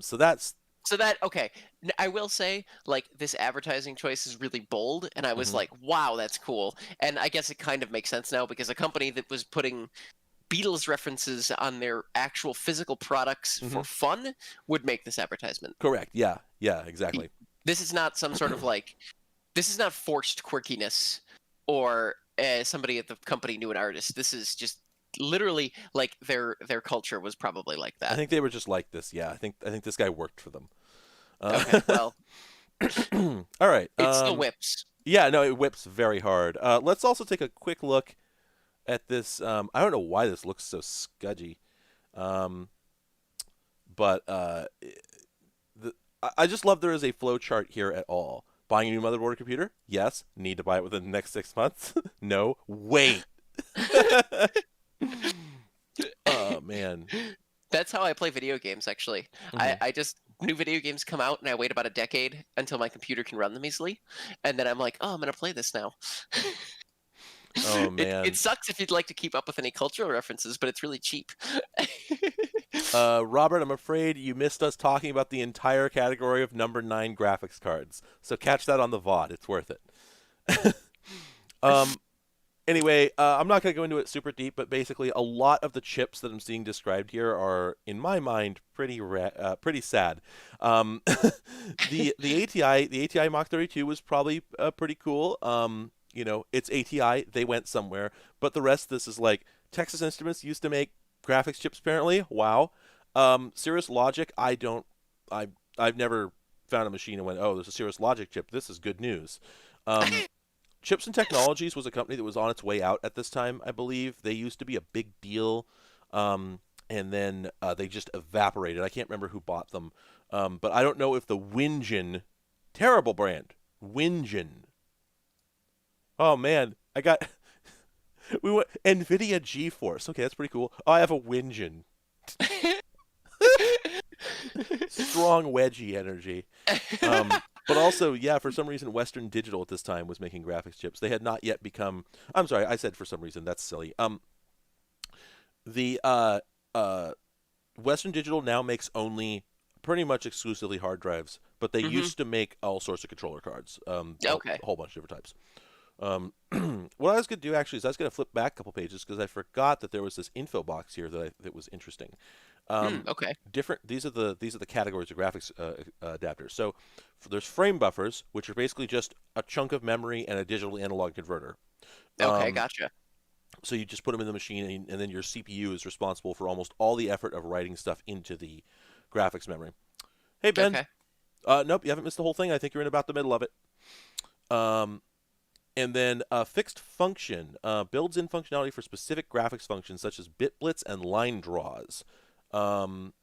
So that's. So that okay. I will say like this advertising choice is really bold, and I was Mhm. like, wow, that's cool. And I guess it kind of makes sense now because a company that was putting Beatles references on their actual physical products for Mhm. fun would make this advertisement. Correct. Yeah. Yeah. Exactly. This is not some sort of like this is not forced quirkiness or somebody at the company knew an artist. This is just literally like their culture was probably like I that. think they were just like this. Yeah. I think this guy worked for them. Okay, well, All right. it still whips. Yeah. No, it whips very hard. Let's also take a quick look at this. I don't know why this looks so scudgy. Um, but I just love there is a flow chart here at all. Buying a new motherboard computer? Yes. Need to buy it within the next 6 months? No. Wait. Oh man. That's how I play video games, actually. Hmm. I just new video games come out and I wait about a decade until my computer can run them easily, and then I'm like, oh, I'm gonna play this now. Oh It man. sucks if you'd like to keep up with any cultural references, but it's really cheap. Robert, I'm afraid you missed us talking about the entire category of number 9 graphics cards. So catch that on the VOD. It's worth it. um, anyway, I'm not going to go into it super deep, but basically, a lot of the chips that I'm seeing described here are, in my mind, pretty sad. The ATI Mach 32 was probably pretty cool. It's ATI; they went somewhere, but the rest of this is like Texas Instruments used to make graphics chips. Apparently, wow. Cirrus Logic, I've never found a machine and went, oh, there's a Cirrus Logic chip. This is good news. Um, Chips and Technologies was a company that was on its way out at this time, I believe. They used to be a big deal, and then they just evaporated. I can't remember who bought them, but I don't know if the Winjin, terrible brand, Winjin. Oh man, I got we went NVIDIA GeForce. Okay, that's pretty cool. Oh, I have a Winjin. Strong wedgie energy. But also, yeah, for some reason, Western Digital at this time was making graphics chips. They had not yet become. I'm sorry, I said for some reason. That's silly. The Western Digital now makes only pretty much exclusively hard drives, but they Hmm. used to make all sorts of controller cards. Okay. A whole bunch of different types. What I was going to do actually is I was going to flip back a couple pages because I forgot that there was this info box here that was interesting. Okay. Different. These are the categories of graphics adapters. So there's frame buffers, which are basically just a chunk of memory and a digital analog converter. Okay. Um, Gotcha. so you just put them in the machine, and then your CPU is responsible for almost all the effort of writing stuff into the graphics memory. Hey Ben, Okay. nope, you haven't missed the whole thing. I think you're in about the middle of it. Um, and then fixed function builds in functionality for specific graphics functions such as bit blitz and line draws. Um,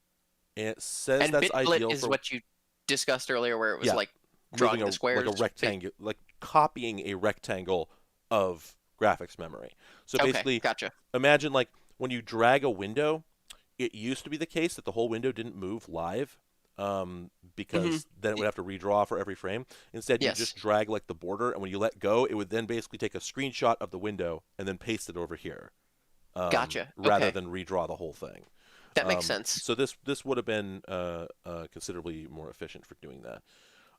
and it says And that's bitblit ideal is for, what you discussed earlier, where it was yeah, like moving drawing the a like a squares. rectangle, like copying a rectangle of graphics memory. So Okay. basically, Gotcha. imagine like when you drag a window, it used to be the case that the whole window didn't move live, Hmm. because then it would have to redraw for every frame. Instead, you Yes. just drag like the border, and when you let go, it would then basically take a screenshot of the window and then paste it over here, Gotcha. rather Okay. than redraw the whole thing. That makes sense. So this would have been considerably more efficient for doing that.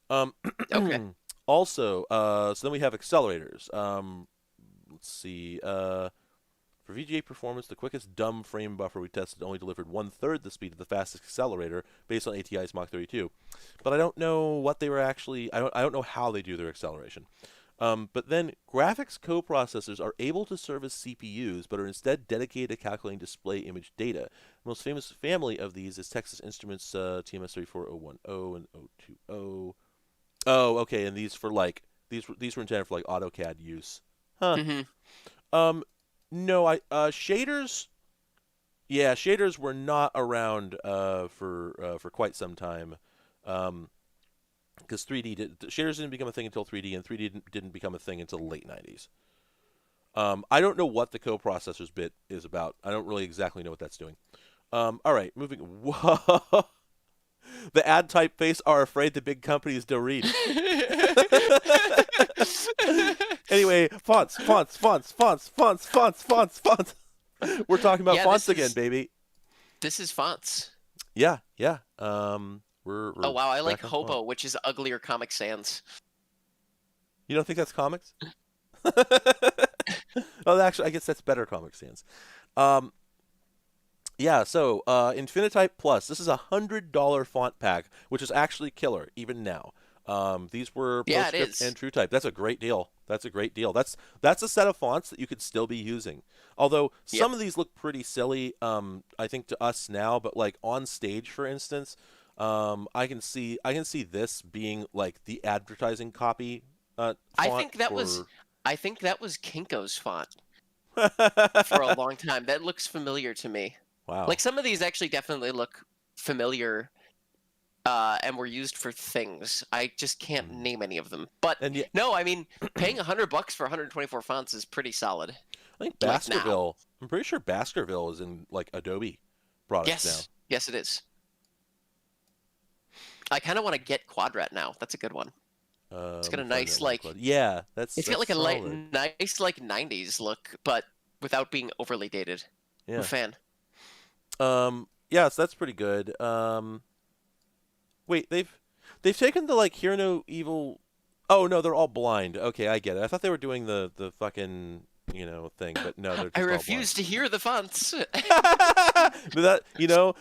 Um, Okay. also, so then we have accelerators. Let's see. For VGA performance, the quickest dumb frame buffer we tested only delivered 1/3 the speed of the fastest accelerator based on ATI's Mach 32. But I don't know what they were actually. I don't know how they do their acceleration. But then graphics coprocessors are able to serve as CPUs, but are instead dedicated to calculating display image data. The most famous family of these is Texas Instruments TMS 34010 and 020. Oh, okay, and these were intended for like AutoCAD use. Huh. Hmm. Um, no, shaders. Yeah, shaders were not around for quite some time. Because 3D shaders didn't become a thing until 3D, and 3D didn't become a thing until the late 90s. I don't know what the coprocessors bit is about. I don't really exactly know what that's doing. All right, moving. Whoa. The ad typeface are afraid the big companies don't read. Anyway, fonts. We're talking about Yeah, fonts again, baby. this is fonts. Yeah, yeah. Oh We're wow, I like back on font. Hobo, which is uglier Comic Sans. You don't think that's comics? Oh, actually, I guess that's better Comic Sans. Um, yeah. So, Infinitype Plus. This is $100 font pack, which is actually killer even now. These were Yeah, it PostScript and is. TrueType. That's a great deal. That's a great deal. That's a set of fonts that you could still be using. Although Yep. some of these look pretty silly, I think to us now, but like on stage, for instance, I can see this being like the advertising copy I font think that was for. I think that was Kinko's font for a long time. That looks familiar to me. Like Wow. some of these actually definitely look familiar, and were used for things. I just can't Mm. name any of them. But And yet, no, I mean, paying $100 for 124 fonts is pretty solid. I think Like now. Baskerville. I'm pretty sure Baskerville is in like Adobe products now. Yes. Yes, it is. I kind of want to get Quadrat now. That's a good one. It's got a Find nice that link. like Yeah, it's got that's like a light, solid. nice like 90s look, but without being overly dated. I'm a Yeah. fan. Yes, that's pretty good. Wait, they've taken the like Hear No Evil. Oh no, they're all blind. Okay, I get it. I thought they were doing the fucking thing, but no, they're I just all blind. refuse to hear the fonts. But that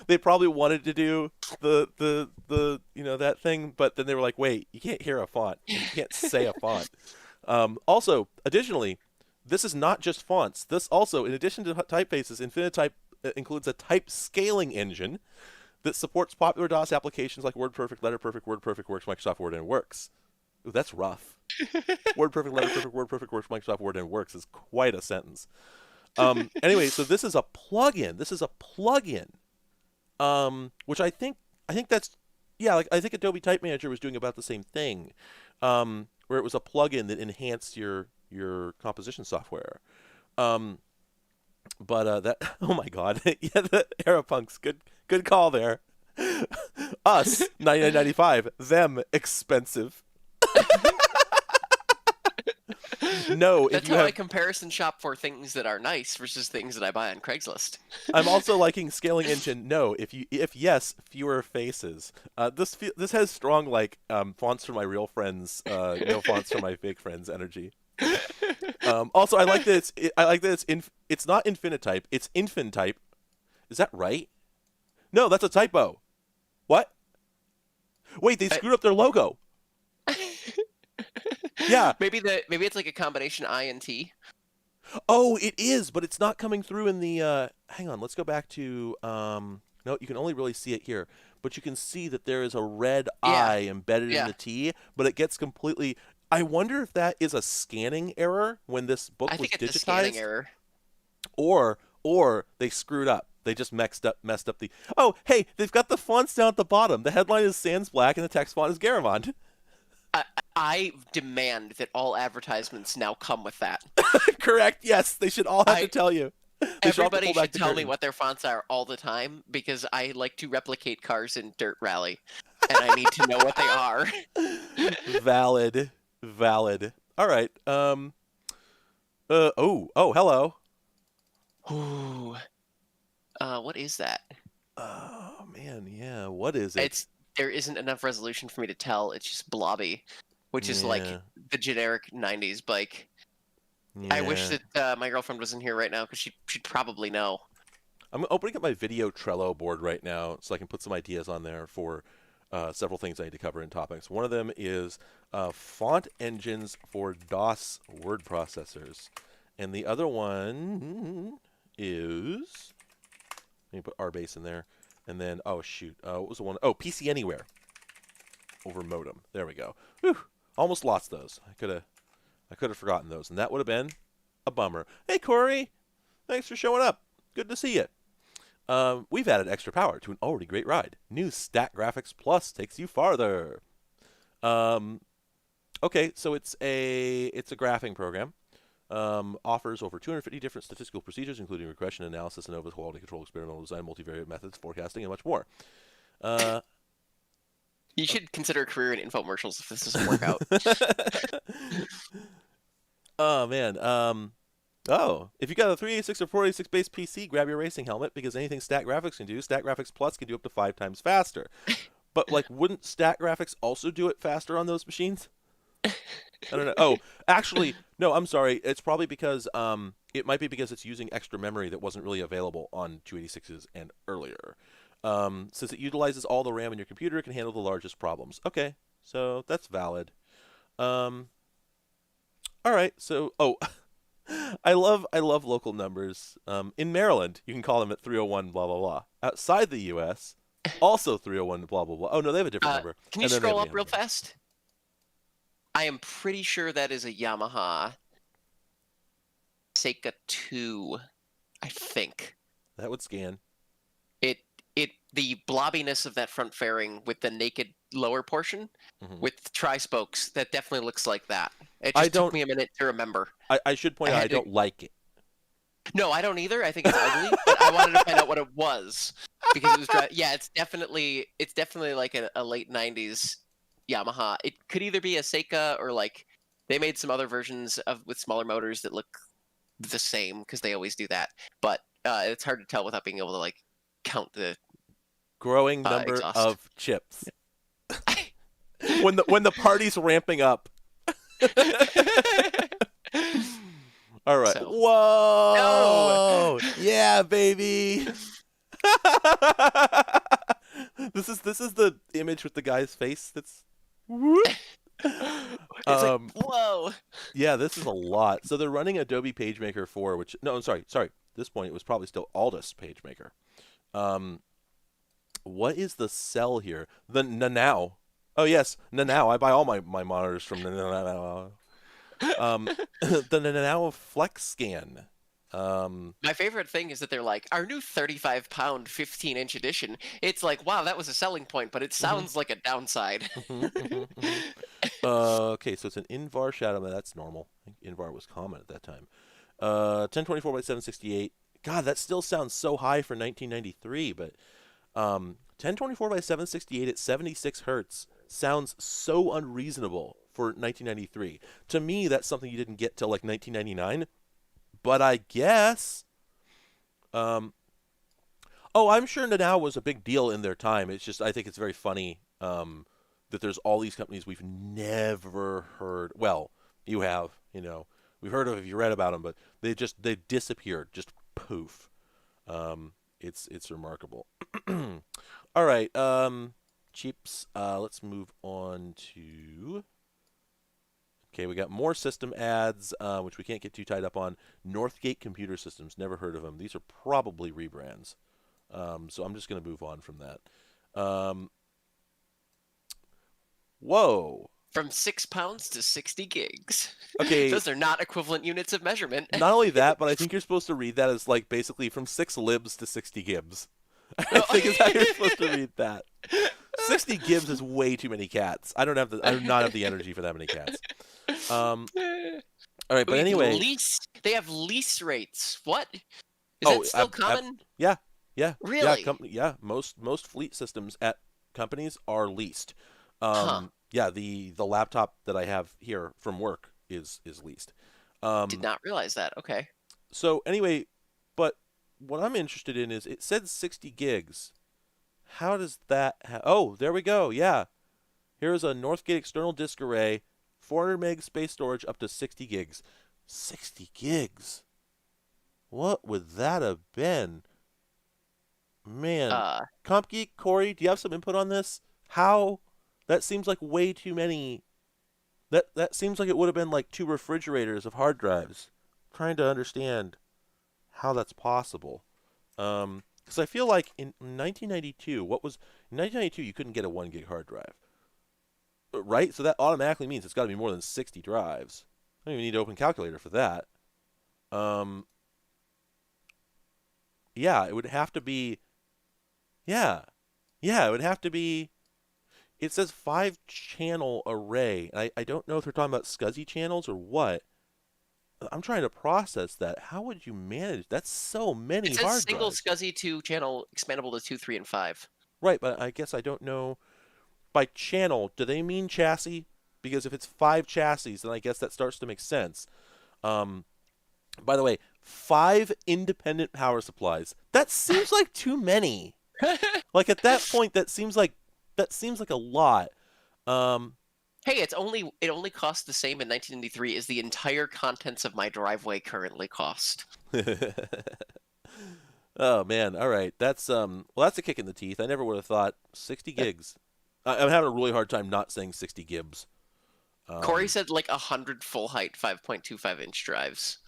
they probably wanted to do the that thing, but then they were like, wait, you can't hear a font and you can't say a font. Also, additionally, this is not just fonts. This also, in addition to typefaces, Infinitype includes a type scaling engine that supports popular DOS applications like WordPerfect, LetterPerfect, WordPerfect Works, Microsoft Word, and Works. Ooh, that's rough. WordPerfect, LetterPerfect, WordPerfect Works, Microsoft Word, and Works is quite a sentence. Anyway, so this is a plugin. This is a plugin, which I think that's yeah. Like I think Adobe Type Manager was doing about the same thing, where it was a plugin that enhanced your composition software. Um, but that oh my god, yeah, the Aeropunks, good call there. Us 99.95, them expensive. No, if That's you how I have comparison shop for things that are nice versus things that I buy on Craigslist. I'm also liking scaling engine. No, if yes, fewer faces. This has strong like fonts for my real friends, no fonts for my fake friends energy. Also, I like that it's not Infinitype, it's Infintype. Is that right? No, that's a typo. What? Wait, they I- screwed up their logo. Yeah. maybe it's like a combination I and T. Oh, it is, but it's not coming through in the. Hang on, let's go back to. No, you can only really see it here, but you can see that there is a red Yeah, eye embedded in yeah. the T, but it gets completely. I wonder if that is a scanning error when this book I was think it's a scanning digitized, error. or they screwed up. They just messed up the. Oh, hey, they've got the fonts down at the bottom. The headline is Sans Black, and the text font is Garamond. I, I demand that all advertisements now come with that. Correct. Yes, they should all have to I tell you. They should all have to Everybody pull back should the tell me curtain. what their fonts are all the time because I like to replicate cars in Dirt Rally, and I need to know what they are. Valid. Valid. All right. Oh, hello. Ooh, what is that? Oh man, yeah. What is it? It's There isn't enough resolution for me to tell. It's just blobby, which is like Yeah. the generic '90s bike. I wish Yeah. that my girlfriend was in here right now because she'd probably know. I'm opening up my video Trello board right now so I can put some ideas on there for several things I need to cover in topics. One of them is font engines for DOS word processors, and the other one is let me put RBase in there, and then oh shoot, what was the one? Oh, PC Anywhere over modem. There we go. Whew, almost lost those. I could have forgotten those, and that would have been a bummer. Hey Corey, thanks for showing up. Good to see you. We've added extra power to an already great ride. New Stat Graphics Plus takes you farther. Um, okay, so it's a graphing program. Offers over 250 different statistical procedures, including regression analysis, ANOVA, quality control, experimental design, multivariate methods, forecasting, and much more. Uh, You should consider a career in infomercials if this doesn't work out. oh man. Oh, if you got a 386 or 486 base PC, grab your racing helmet because anything Stat Graphics can do, Stat Graphics Plus can do up to 5 times faster. But like, wouldn't Stat Graphics also do it faster on those machines? I don't know. Oh, actually, no. I'm sorry. It's probably because it might be because it's using extra memory that wasn't really available on 286s and earlier. Since it utilizes all the RAM in your computer, it can handle the largest problems. Okay, so that's valid. Um, all right. So, oh, I love local numbers. In Maryland, you can call them at 301 blah blah blah. Outside the U.S., also 301 blah blah blah. Oh no, they have a different number. Can you And then they have scroll the up real number. fast? I am pretty sure that is a Yamaha Seika 2, I think. That would scan. It the blobbiness of that front fairing with the naked lower portion Hmm. with tri-spokes, that definitely looks like that. It I just took don't. me a minute to remember. I should I point out I had to don't like it. No, I don't either. I think it's ugly, but I wanted to find out what it was because it was yeah, it's definitely like a late '90s Yamaha. It could either be a Seika or like they made some other versions of with smaller motors that look the same because they always do that. But it's hard to tell without being able to like count the Growing number exhaust. of chips. When the party's ramping up. All right. So no. Whoa! Yeah, baby. This is the image with the guy's face. That's whoop. It's like Um, whoa. yeah, this is a lot. So they're running Adobe PageMaker 4, which no, I'm sorry. At this point, it was probably still Aldus PageMaker. Um, what is the cell here? The Nanao. Oh yes, Nanao. I buy all my monitors from Nanao. The Nanao Flex Scan. My favorite thing is that they're like, our new 35-pound 15-inch edition. It's like, wow, that was a selling point, but it mhm, sounds like a downside. mhm, mhm, mhm. Okay, so it's an Invar shadow. That's normal. I think Invar was common at that time. 1024 by 768. God, that still sounds so high for 1993, but 1024 by 768 at 76 hertz sounds so unreasonable for 1993. To me, that's something you didn't get till like 1999. But I guess, um, oh, I'm sure Nadal was a big deal in their time. It's just I think it's very funny that there's all these companies we've never heard. Well, you have, we've heard of if you read about them, but they disappeared, just poof. It's remarkable. All right, cheaps. Let's move on to. Okay, we got more system ads, which we can't get too tied up on. Northgate Computer Systems, never heard of them. These are probably rebrands. So I'm just going to move on from that. Whoa. From 6 pounds to 60 gigs. Okay, Those are not equivalent units of measurement. not only that, but I think you're supposed to read that as like basically from 6 libs to 60 gibs. I think is how you're supposed to read that. 60 gibs is way too many cats. I do not have the energy for that many cats. All right, but Wait, anyway. lease. They have lease rates. What? Is Oh, that still common? yeah, yeah, yeah. Really? Yeah. Most fleet systems at companies are leased. Huh. Yeah, the laptop that I have here from work is leased. Did Um, not realize that. Okay. so anyway, but what I'm interested in is it said 60 gigs. How does that? Oh, there we go. Yeah, here's a Northgate external disk array, 400 meg space storage up to 60 gigs. 60 gigs. What would that have been? Man, Uh, CompGeek, Corey, do you have some input on this? How? That seems like way too many. That seems like it would have been like 2 refrigerators of hard drives. I'm trying to understand how that's possible. Because I feel like in 1992, in 1992 you couldn't get a 1 gig hard drive, right? So that automatically means it's got to be more than 60 drives. I don't even need to open calculator for that. Um, yeah, it would have to be. Yeah, yeah, it would have to be. It says 5 channel array. I don't know if they're talking about SCSI channels or what. I'm trying to process that. How would you manage? That's so it many says hard single drives. SCSI 2 channel expandable to 2, 3, and 5. Right, but I guess I don't know. By channel, do they mean chassis? Because if it's 5 chassis, then I guess that starts to make sense. Um, by the way, 5 independent power supplies. That seems like too many. Like at that point, that seems like a lot. Um, Hey, it only costs the same in 1993 as the entire contents of my driveway currently cost. oh man, all right. Well, that's a kick in the teeth. I never would have thought 60 gigs. I'm having a really hard time not saying 60 gibbs. Corey Um, said like 100 full height 5.25-inch drives.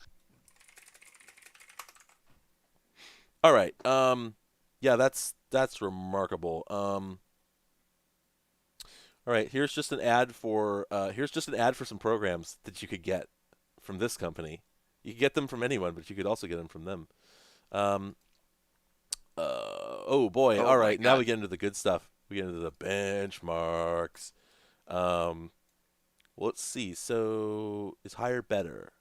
all right. Yeah, that's remarkable. All right. Here's just an ad for some programs that you could get from this company. You could get them from anyone, but you could also get them from them. Um, oh boy. Oh All my right. Now we god. get into the good stuff. We get into the benchmarks. Um, let's see. So is higher better?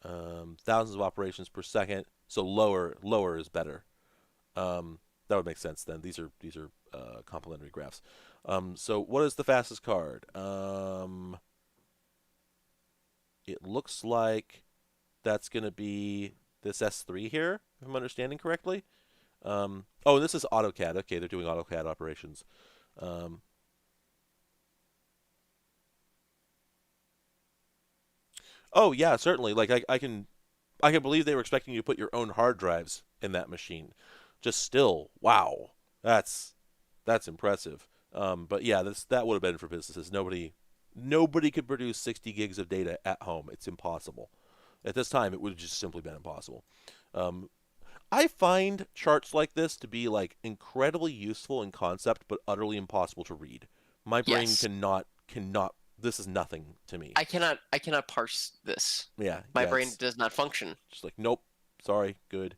Thousands of operations per second. So lower is better. That would make sense then. These are complementary graphs. So what is the fastest card? It looks like that's going to be this S3 here, if I'm understanding correctly. Oh, this is AutoCAD. Okay, they're doing AutoCAD operations. Um, oh yeah, certainly. Like I can believe they were expecting you to put your own hard drives in that machine. Just still, wow, that's that's impressive. But yeah, that would have been for businesses. Nobody could produce 60 gigs of data at home. It's impossible. At this time, it would have just simply been impossible. Um, I find charts like this to be like incredibly useful in concept, but utterly impossible to read. My brain Yes. cannot. This is nothing to me. I cannot parse this. Yeah, My yeah. brain It's does not function. just like nope. Sorry. Good.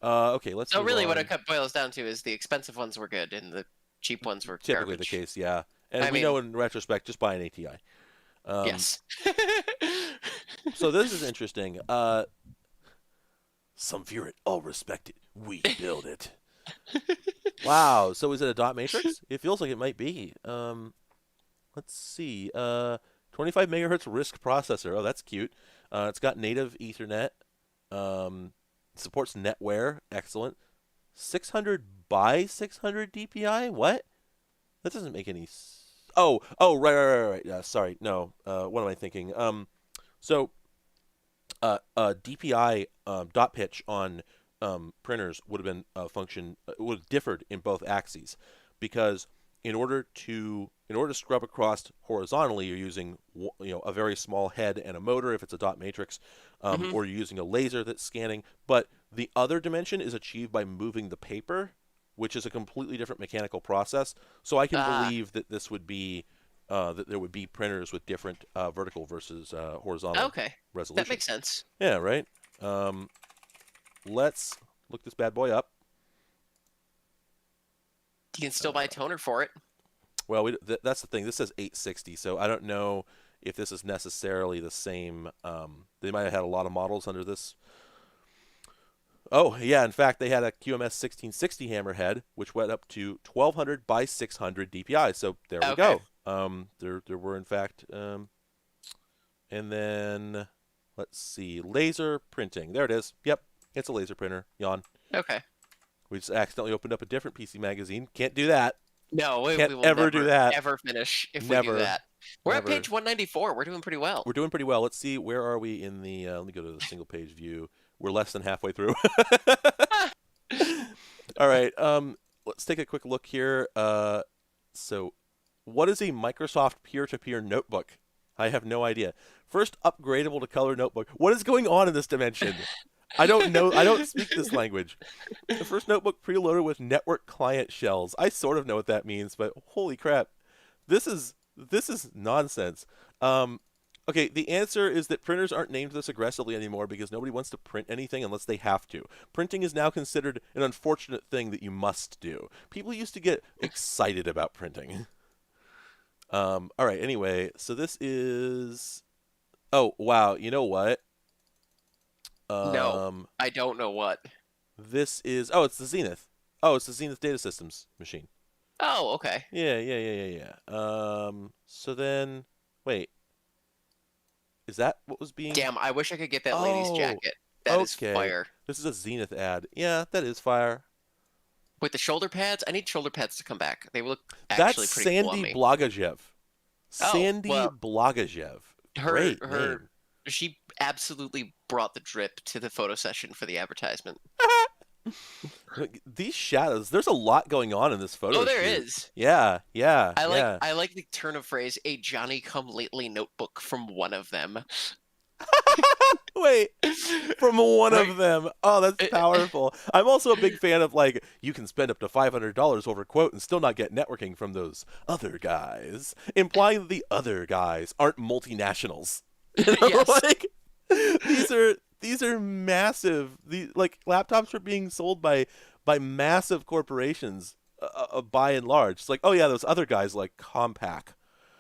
Okay, let's So move really, what it on. boils down to is the expensive ones were good and the cheap ones were Typically the garbage. case, yeah. And I we know mean, in retrospect, just buy an ATI. Um, yes. so this is interesting. Some fear it, all respect it. We build it. Wow. So is it a dot matrix? It feels like it might be. Let's see. 25 megahertz RISC processor. Oh, that's cute. It's got native Ethernet. Um, supports NetWare. Excellent. 600 by 600 DPI. What? That doesn't make any. Oh, right. Sorry, no. What am I thinking? DPI dot pitch on printers would have been a function would have differed in both axes because in order to scrub across horizontally, you're using a very small head and a motor if it's a dot matrix, Hmm. or you're using a laser that's scanning. But the other dimension is achieved by moving the paper, which is a completely different mechanical process. So I can Ah, believe that this would be that there would be printers with different vertical versus horizontal okay. That resolution. makes sense. Yeah, right. Um, let's look this bad boy up. You can still buy Uh, toner for it. well, that's the thing. This says 860, so I don't know if this is necessarily the same. They might have had a lot of models under this. Oh, yeah. In fact, they had a QMS 1660 hammerhead, which went up to 1200 by 600 DPI. So there we Okay. go. There were in fact, and then let's see, laser printing. There it is. Yep, it's a laser printer. Yawn. Okay. We just accidentally opened up a different PC magazine. Can't do that. No, Can't we will ever do never, that. ever finish if we do Never, that. We're at never. page 194. We're doing pretty well. We're doing pretty well. Let's see, where are we in the? Let me go to the single page view. We're less than halfway through. Ah, All right. Let's take a quick look here. So, what is a Microsoft peer-to-peer notebook? I have no idea. First upgradable to color notebook. What is going on in this dimension? I don't know. I don't speak this language. The first notebook preloaded with network client shells. I sort of know what that means, but holy crap, this is nonsense. Um, okay, the answer is that printers aren't named this aggressively anymore because nobody wants to print anything unless they have to. Printing is now considered an unfortunate thing that you must do. People used to get excited about printing. All right. Anyway, so this is. Oh wow! You know what? no, Um, I don't know what. this is. Oh, it's the Zenith. Oh, it's the Zenith Data Systems machine. Oh, okay. Yeah. So then, wait, is that what was being? Damn, I wish I could get that lady's Oh, jacket. That is okay. fire. This is a Zenith ad. Yeah, that is fire. With the shoulder pads, I need shoulder pads to come back. They look That's actually pretty cool on Sandy me. Blagajev. Oh, Sandy well, Blagajev. her Great her name. she absolutely brought the drip to the photo session for the advertisement. These shadows, there's a lot going on in this Oh, photo there shoot. is. Yeah, yeah, I like yeah. I like the turn of phrase, a Johnny come lately notebook from one of them. Wait, from one Right? of them. Oh, that's Eh, powerful. I'm also a big fan of like you can spend up to $500 over quote and still not get networking from those other guys, implying that the other guys aren't multinationals. yes. Like these are massive. These like laptops are being sold by massive corporations, by and large. It's like, oh yeah, those other guys like Compaq,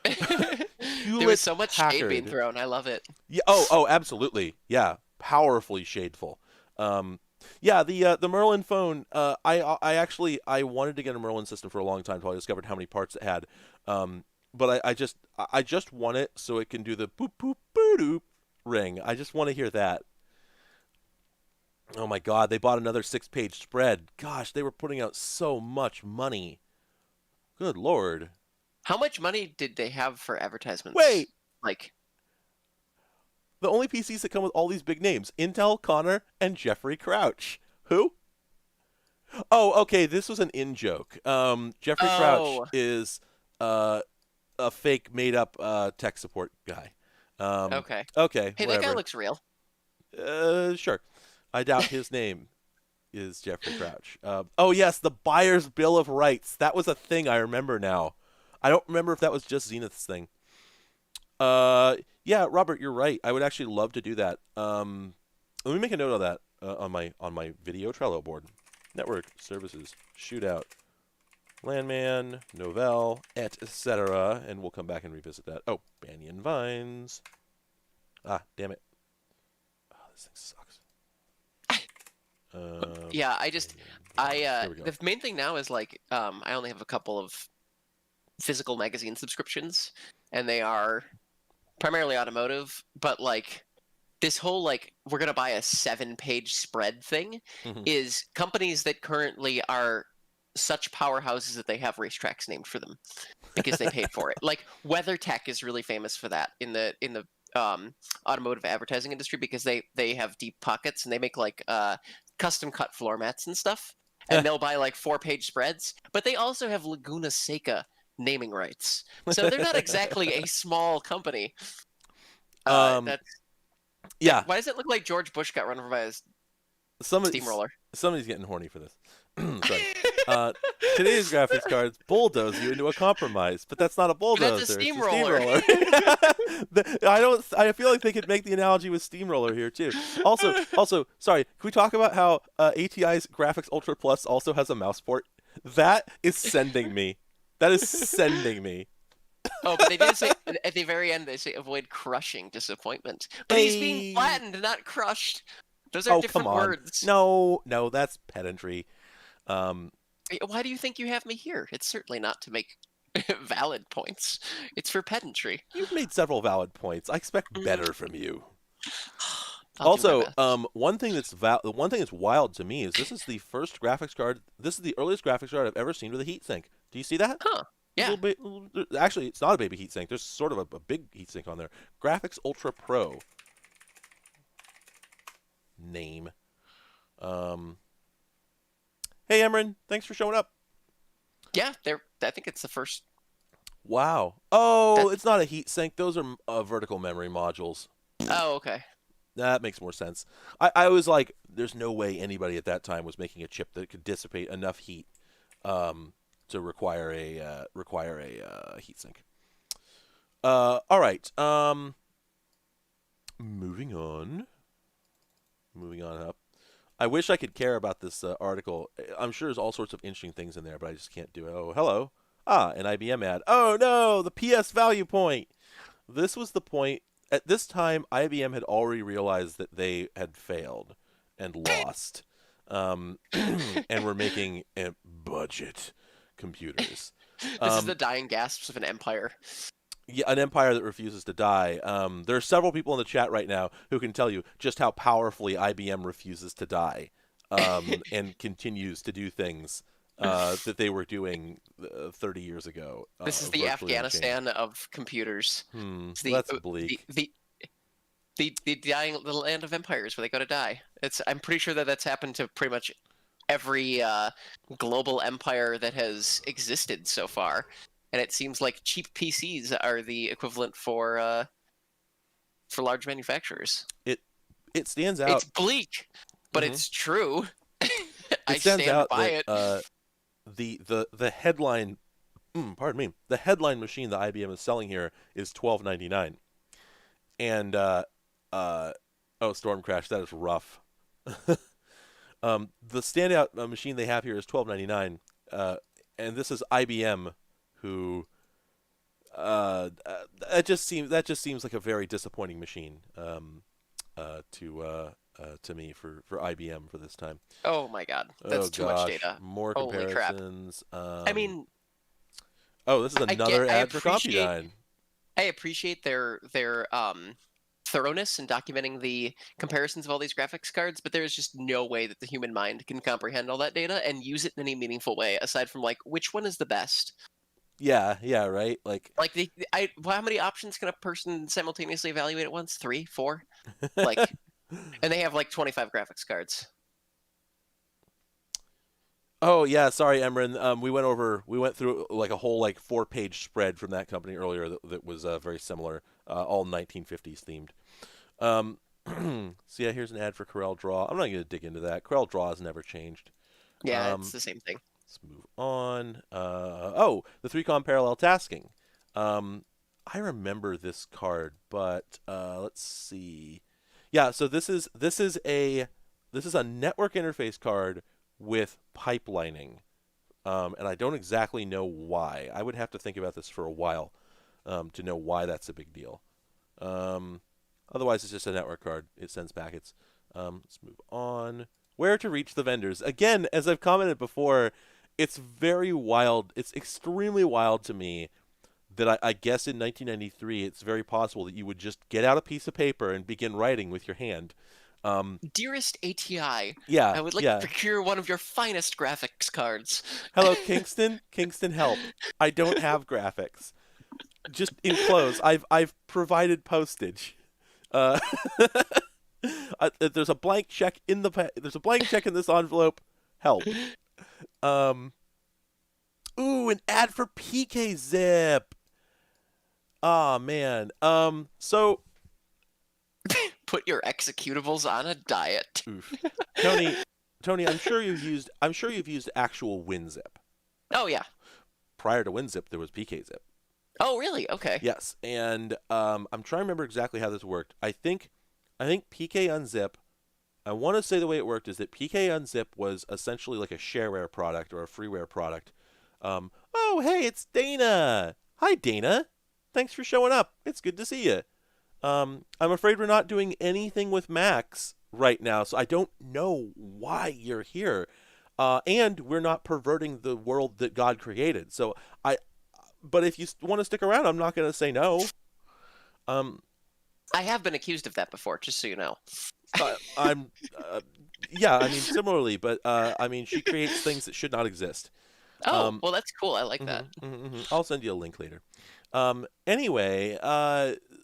There was Hewlett so much shade being Packard. thrown. I love it. Yeah. Oh, absolutely. Yeah. Powerfully shadeful. Um, Yeah, the Merlin phone. I actually I wanted to get a Merlin system for a long time until I discovered how many parts it had. But I just want it so it can do the boop boop boo doop ring. I just want to hear that. Oh my God, they bought another 6-page spread. Gosh, they were putting out so much money. Good Lord. How much money did they have for advertisements? Wait, Like, the only PCs that come with all these big names: Intel, Connor, and Jeffrey Crouch. Who? Oh, okay. This was an in joke. Jeffrey Crouch oh, is a fake, made up tech support guy. Um, okay. okay, Hey, that guy whatever. looks real. Sure. I doubt his name is Jeffrey Crouch. Oh yes, the Buyer's Bill of Rights. That was a thing I remember now. I don't remember if that was just Zenith's thing. Yeah, Robert, you're right. I would actually love to do that. Let me make a note of that on my video Trello board. Network services shootout, Landman, Novell, etc. And we'll come back and revisit that. Oh, Banyan Vines. Ah, damn it. Oh, this thing sucks. Yeah, There we go. the main thing now is like, I only have a couple of physical magazine subscriptions, and they are primarily automotive, but like this whole like we're gonna buy a 7-page spread thing Mhm. is companies that currently are such powerhouses that they have racetracks named for them because they paid for it. Like WeatherTech is really famous for that in the automotive advertising industry because they have deep pockets and they make like custom cut floor mats and stuff. And they'll buy like 4-page spreads, but they also have Laguna Seca naming rights. So they're not exactly a small company. um, That's yeah, why does it look like George Bush got run over by a somebody, steamroller? somebody's getting horny for this. Sorry. Uh, Today's graphics cards bulldoze you into a compromise, but that's not a That's a bulldozer; it's a steamroller. steamroller. I don't. I feel like they could make the analogy with steamroller here too. Also, sorry. Can we talk about how ATI's Graphics Ultra Plus also has a mouse port? That is sending me. That is sending me. Oh, but they did say at the very end they say avoid crushing disappointment. But he's being Hey. flattened, not crushed. Those are Oh, come different on. words. No, no, that's pedantry. Um, Why do you think you have me here? It's certainly not to make valid points. It's for pedantry. you've made several valid points. I expect Mm, better from you. I'll do my Also, best. one thing that's wild to me is this is the first graphics card. This is the earliest graphics card I've ever seen with a heatsink. Do you see that? Huh. A Yeah. little bit. Actually, it's not a baby heatsink. There's sort of a big heatsink on there. Graphics Ultra Pro name. Um, hey, Emran, thanks for showing up. Yeah, I think it's the first Wow. that Oh, it's not a heatsink. Those are vertical memory modules. oh, okay. That makes more sense. I was like, there's no way anybody at that time was making a chip that could dissipate enough heat to require a heatsink. All right. Moving on. Moving on up. I wish I could care about this article. I'm sure there's all sorts of interesting things in there, but I just can't do it. Oh, hello. Ah, an IBM ad. Oh no, the PS value point. This was the point. At this time, IBM had already realized that they had failed and lost, and were making budget computers. This is Um, the dying gasps of an empire. yeah, an empire that refuses to die. There are several people in the chat right now who can tell you just how powerfully IBM refuses to die, and continues to do things that they were doing 30 years ago, This is the virtually unchanged. Afghanistan of computers. It's That's bleak. the dying little land of empires where they go to die. I'm pretty sure that that's happened to pretty much every global empire that has existed so far, and it seems like cheap PCs are the equivalent for large manufacturers. It it stands It's out. bleak, but hmm it's true. It I stands stand out by that it. the headline, pardon me, the headline machine that IBM is selling here is 1299, and uh, oh, Storm Crash, that is rough. The standout machine they have here is 1299, and this is IBM, who that just seems like a very disappointing machine to to me for IBM for this time. Oh my God, Oh that's too much gosh, data. more Holy crap. comparisons. I mean, Oh, this is another I ad for appreciate Compudyne. their thoroughness in documenting the comparisons of all these graphics cards, but there's just no way that the human mind can comprehend all that data and use it in any meaningful way aside from like which one is the best. Yeah, yeah, right. Like, Like how many options can a person simultaneously evaluate at once? Three, four? Like, and they have like 25 graphics cards. oh yeah, sorry, Emran. We went through like a whole like 4-page spread from that company earlier that was very similar, all 1950s themed. Um, so yeah, here's an ad for Corel Draw. I'm not going to dig into that. Corel Draw has never changed. Yeah, it's Um, the same thing. let's move on. Oh, the 3Com parallel tasking. Um, I remember this card, but let's see. Yeah, so this is a network interface card with pipelining, and I don't exactly know why. I would have to think about this for a while to know why that's a big deal. Um, Otherwise, it's just a network card. It sends packets. Let's move on. Where to reach the vendors? Again, as I've commented before, it's very wild. It's extremely wild to me that I guess in 1993, it's very possible that you would just get out a piece of paper and begin writing with your hand. Um, Dearest ATI, yeah, I would like to yeah. procure one of your finest graphics cards. Hello, Kingston. Kingston, help. I don't have graphics. Just enclose. I've provided postage. Uh, there's a blank check in there's a blank check in this envelope. Help. Um. Ooh, an ad for PK Zip. Ah, man. Put your executables on a diet. Oof. Tony, Tony, I'm sure you've used actual WinZip. Oh yeah. Prior to WinZip, there was PK Zip. Oh really? Okay. Yes, and I'm trying to remember exactly how this worked. I think PK Unzip. I want to say the way it worked is that PK Unzip was essentially like a shareware product or a freeware product. Oh, hey, it's Dana. Hi, Dana. Thanks for showing up. It's good to see you. I'm afraid we're not doing anything with Macs right now, so I don't know why you're here. And we're not perverting the world that God created. But if you want to stick around, I'm not going to say no. Um, I have been accused of that before, just so you know. I'm, yeah, I mean, similarly, but I mean, she creates things that should not exist. Oh, Um, well that's cool. I like that. I'll send you a link later. Anyway,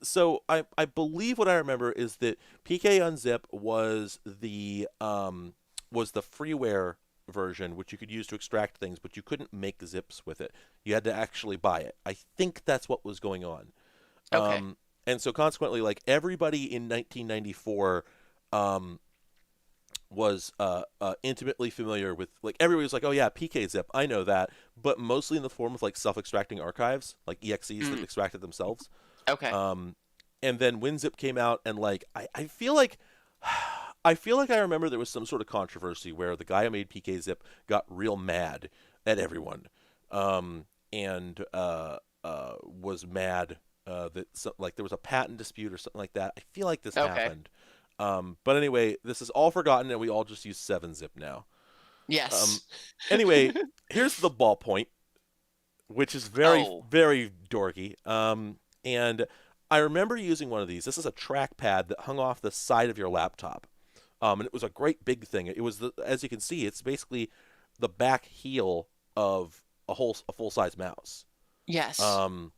so I believe what I remember is that PK Unzip was the freeware version, which you could use to extract things, but you couldn't make zips with it. You had to actually buy it. I think that's what was going on. Okay. And so consequently, like everybody in 1994, um, was intimately familiar with, like, everybody was like, oh yeah, PKZip, I know that, but mostly in the form of like self-extracting archives, like exes that Mm, extracted themselves. okay. Um, and then WinZip came out, and like I feel like I remember there was some sort of controversy where the guy who made PKZip got real mad at everyone, and was mad that like there was a patent dispute or something like that. I feel like this Okay. happened. But anyway, this is all forgotten, and we all just use 7-zip now. Um, Yes. anyway, here's the ballpoint, which is very, Oh, very dorky. And I remember using one of these. This is a trackpad that hung off the side of your laptop. And it was a great big thing. It was, as you can see, it's basically the back heel of a full size mouse. yes. Um,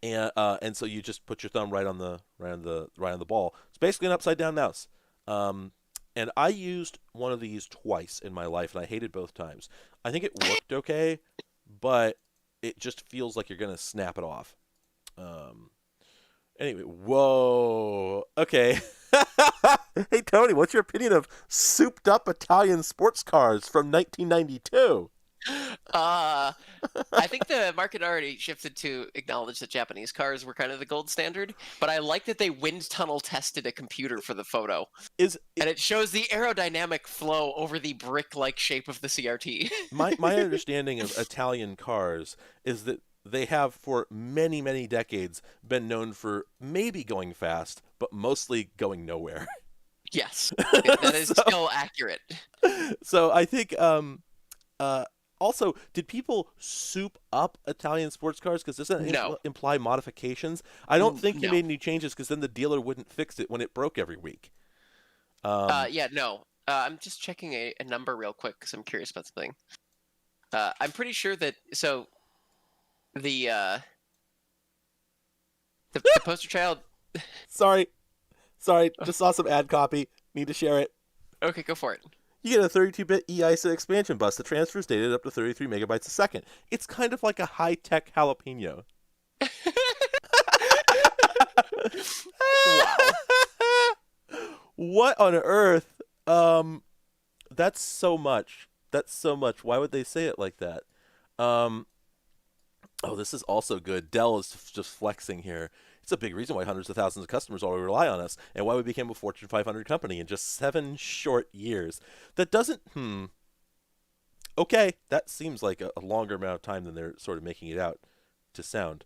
and so you just put your thumb right on the ball. It's basically an upside down mouse. Um, and I used one of these twice in my life, and I hated both times. I think it worked okay, but it just feels like you're gonna snap it off. Um, anyway, whoa, okay. Hey Tony, what's your opinion of souped up Italian sports cars from 1992? Uh, I think the market already shifted to acknowledge that Japanese cars were kind of the gold standard, but I like that they wind tunnel tested a computer for the photo. Is And it shows the aerodynamic flow over the brick-like shape of the CRT. my understanding of Italian cars is that they have for many, many decades been known for maybe going fast, but mostly going nowhere. Yes, that is so still accurate. so I think uh also, did people soup up Italian sports cars? Because doesn't that No, imply modifications? I don't think he no. made any changes because then the dealer wouldn't fix it when it broke every week. Um, Yeah, no. I'm just checking a number real quick because I'm curious about something. I'm pretty sure that the uh, the poster child. sorry, sorry, just saw some ad copy. Need to share it. Okay, go for it. You get a 32-bit eISA expansion bus that transfers data up to 33 megabytes a second. It's kind of like a high-tech jalapeno. Wow. What on earth? That's so much. That's so much. Why would they say it like that? Um, oh, this is also good. Dell is just flexing here. It's a big reason why hundreds of thousands of customers already rely on us, and why we became a Fortune 500 company in just 7 short years. That doesn't. Okay, that seems like a longer amount of time than they're sort of making it out to sound.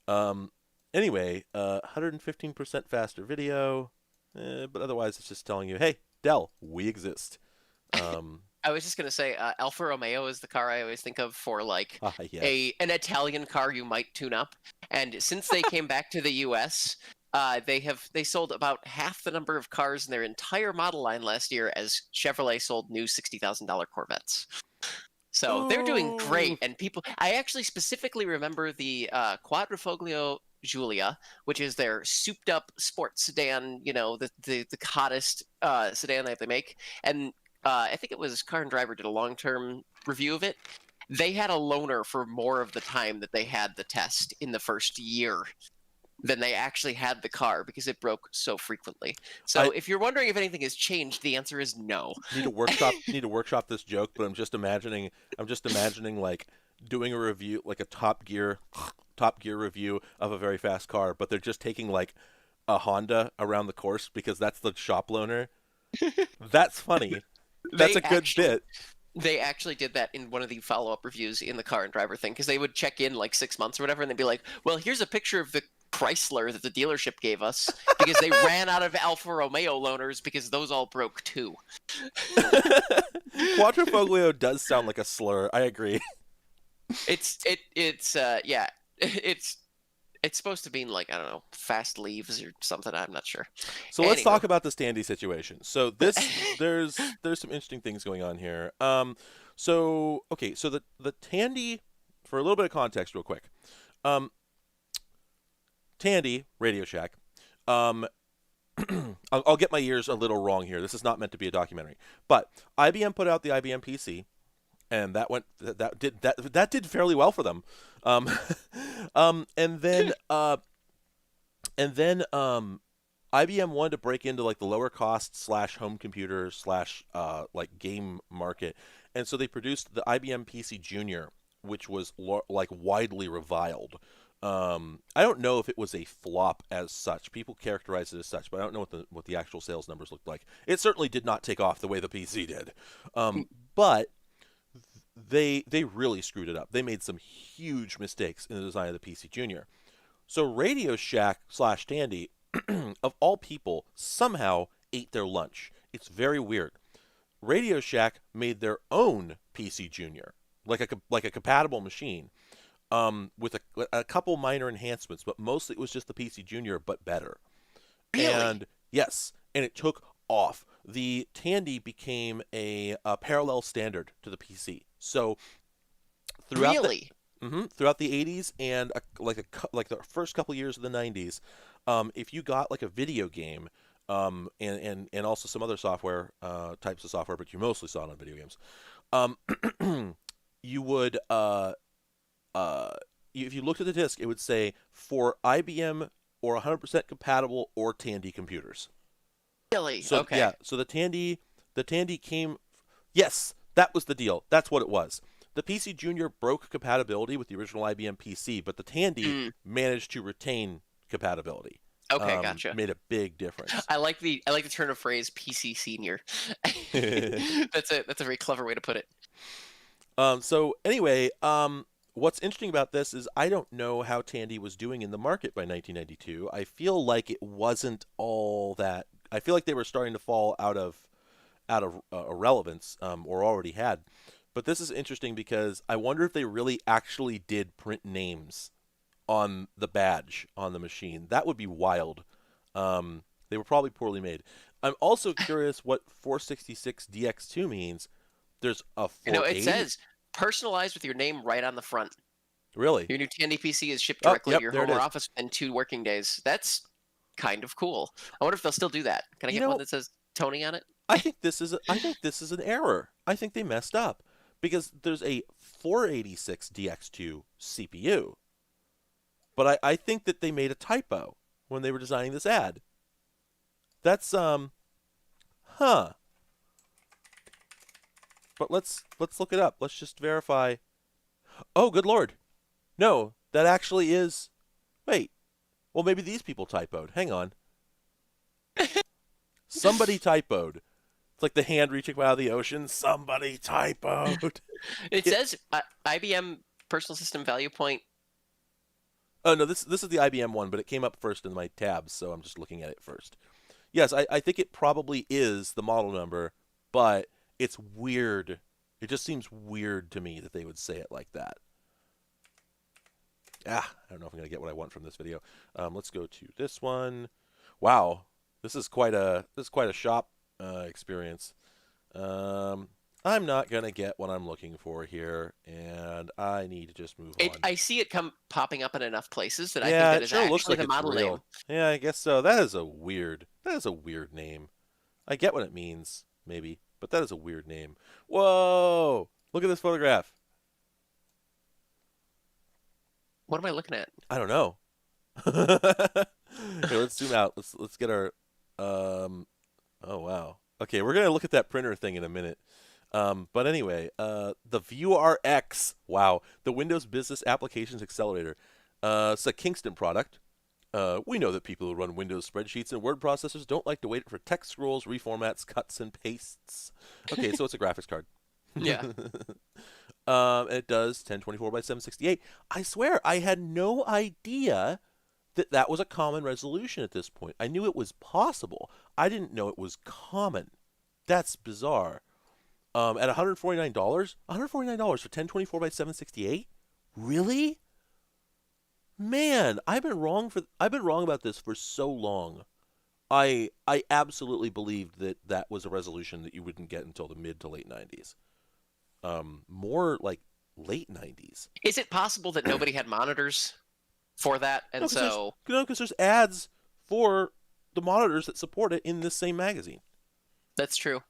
Um, anyway, 115% faster video, but otherwise it's just telling you, hey, Dell, we exist. Um, I was just gonna say, Alfa Romeo is the car I always think of for like yes. a an Italian car you might tune up. And since they came back to the U.S., they sold about half the number of cars in their entire model line last year as Chevrolet sold new $60,000 Corvettes. So they're doing Ooh. great, and people. I actually specifically remember the Quadrifoglio Giulia, which is their souped-up sports sedan. You know, the hottest sedan that they make, and I think it was Car and Driver did a long-term review of it. They had a loaner for more of the time that they had the test in the first year than they actually had the car because it broke so frequently. I So if you're wondering if anything has changed, the answer is no. need to workshop this joke, but I'm just imagining like doing a review, like a Top Gear review of a very fast car, but they're just taking like a Honda around the course because that's the shop loaner. That's funny. That's They a good actually bit. they actually did that in one of the follow-up reviews in the Car and Driver thing because they would check in like 6 months or whatever, and they'd be like, "Well, here's a picture of the Chrysler that the dealership gave us because they ran out of Alfa Romeo loaners because those all broke too." Quattrofoglio does sound like a slur. I agree. It's yeah, it's it's supposed to mean like I don't know, fast leaves or something. I'm not sure. So let's Anywho, talk about the standee situation. So there's some interesting things going on here. So okay, so the Tandy, for a little bit of context, real quick. Um, Tandy Radio Shack. Um, I'll get my ears a little wrong here. This is not meant to be a documentary, but IBM put out the IBM PC, and that did fairly well for them. Um, and then IBM wanted to break into like the lower cost slash home computer slash like game market, and so they produced the IBM PC Junior, which was like widely reviled. I don't know if it was a flop as such. People characterize it as such, but I don't know what the actual sales numbers looked like. It certainly did not take off the way the PC did. But they really screwed it up. They made some huge mistakes in the design of the PC Junior. So Radio Shack slash Tandy, of all people, somehow ate their lunch. It's very weird. Radio Shack made their own PC Junior, like a compatible machine, with a couple minor enhancements, but mostly it was just the PC Junior, but better. really, And yes, and it took off. The Tandy became a parallel standard to the PC. So throughout the really, throughout the 80s and like the first couple years of the 90s, if you got like a video game, and also some other software types of software, but you mostly saw it on video games. Um, you would if you looked at the disc, it would say for IBM or 100% compatible or Tandy computers. really. So Okay. yeah, so the Tandy came. Yes, that was the deal. That's what it was. The PC Junior broke compatibility with the original IBM PC, but the Tandy Mm, managed to retain compatibility. okay, gotcha. Made a big difference. I like the turn of phrase PC senior. That's a very clever way to put it. So anyway, what's interesting about this is I don't know how Tandy was doing in the market by 1992. I feel like it wasn't all that I feel like they were starting to fall out of irrelevance, or already had. But this is interesting because I wonder if they really actually did print names on the badge on the machine. That would be wild. They were probably poorly made. I'm also curious what 466 DX2 means. There's a It 480. says personalized with your name right on the front. Really? Your new Tandy PC is shipped Oh, directly to yep, your there it home or is. office within 2 working days. That's kind of cool. I wonder if they'll still do that. Can I You get one know, that says Tony on it? I think this is an error. I think they messed up because there's a 486 DX2 CPU, but I think that they made a typo when they were designing this ad. That's huh. But let's look it up. Let's just verify. Oh, good lord. No, that actually is. Wait. Well, maybe these people typoed. Hang on. Somebody typoed. It's like the hand reaching out of the ocean. Somebody typoed. It It, says IBM Personal System Value Point. oh no, this is the IBM one, but it came up first in my tabs, so I'm just looking at it first. Yes, I think it probably is the model number, but it's weird. It just seems weird to me that they would say it like that. I don't know if I'm gonna get what I want from this video. Let's go to this one. Wow, this is quite a shop experience. Um, I'm not gonna get what I'm looking for here, and I need to just move on. I see it come popping up in enough places that I think Yeah, that it is sure looks actually like the it's model name. real. Yeah, I guess so. That is a weird name. I get what it means, maybe, but that is a weird name. Whoa! Look at this photograph. What am I looking at? I don't know. Here, let's zoom out. Let's get our oh wow. Okay, we're gonna look at that printer thing in a minute. But anyway, the ViewRx. Wow, the Windows Business Applications Accelerator. It's a Kingston product. We know that people who run Windows spreadsheets and word processors don't like to wait for text scrolls, reformats, cuts, and pastes. Okay, so it's a graphics card. Yeah. And it does 1024 by 768. I swear, I had no idea that that was a common resolution at this point. I knew it was possible. I didn't know it was common. That's bizarre. At $149, $149 for 1024 by 768? Really? Man, I've been wrong about this for so long. I absolutely believed that that was a resolution that you wouldn't get until the mid to late 90s. More like late 90s. Is it possible that nobody had monitors for that, No, and because there's so no, because there's ads for the monitors that support it in this same magazine. that's true?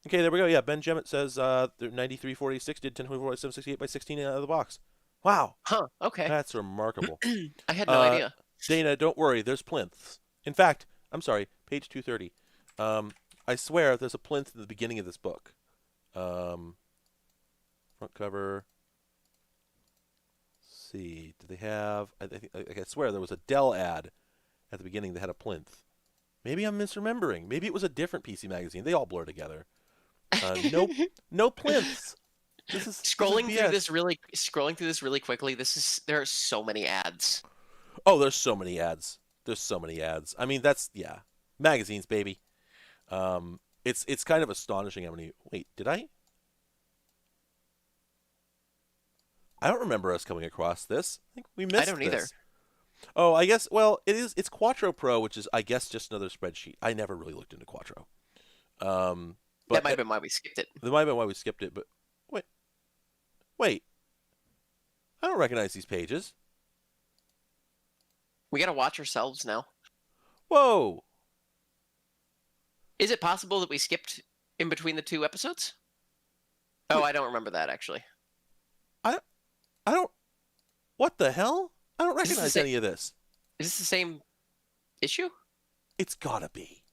Okay, there we go. Yeah, Ben Jemmett says 9346 did 1024 by 768 by 16 out of the box. Wow, Huh. Okay. that's remarkable. I had no Uh, idea. Dana, don't worry. There's plinths. In fact, I'm sorry, page 230. I swear there's a plinth in the beginning of this book. Um, front cover. Let's see, did they have? I swear there was a Dell ad at the beginning that had a plinth. Maybe I'm misremembering. Maybe it was a different PC magazine. They all blur together. No, no plinths. This is BS. Scrolling through this really quickly. There are so many ads. Oh, there's so many ads. There's so many ads. I mean, that's yeah, magazines, baby. It's kind of astonishing how many. Wait, did I? I don't remember us coming across this. I think we I missed don't either. this. Oh, I guess. Well, it is. It's Quattro Pro, which is, I guess, just another spreadsheet. I never really looked into Quattro. That But might have been why we skipped it. that might have been why we skipped it. But wait, wait. I don't recognize these pages. We got to watch ourselves now. Whoa. Is it possible that we skipped in between the two episodes? Oh, I don't remember that actually. I I don't. What the hell? I don't Is this the recognize same? any of this. Is this the same issue? It's gotta be.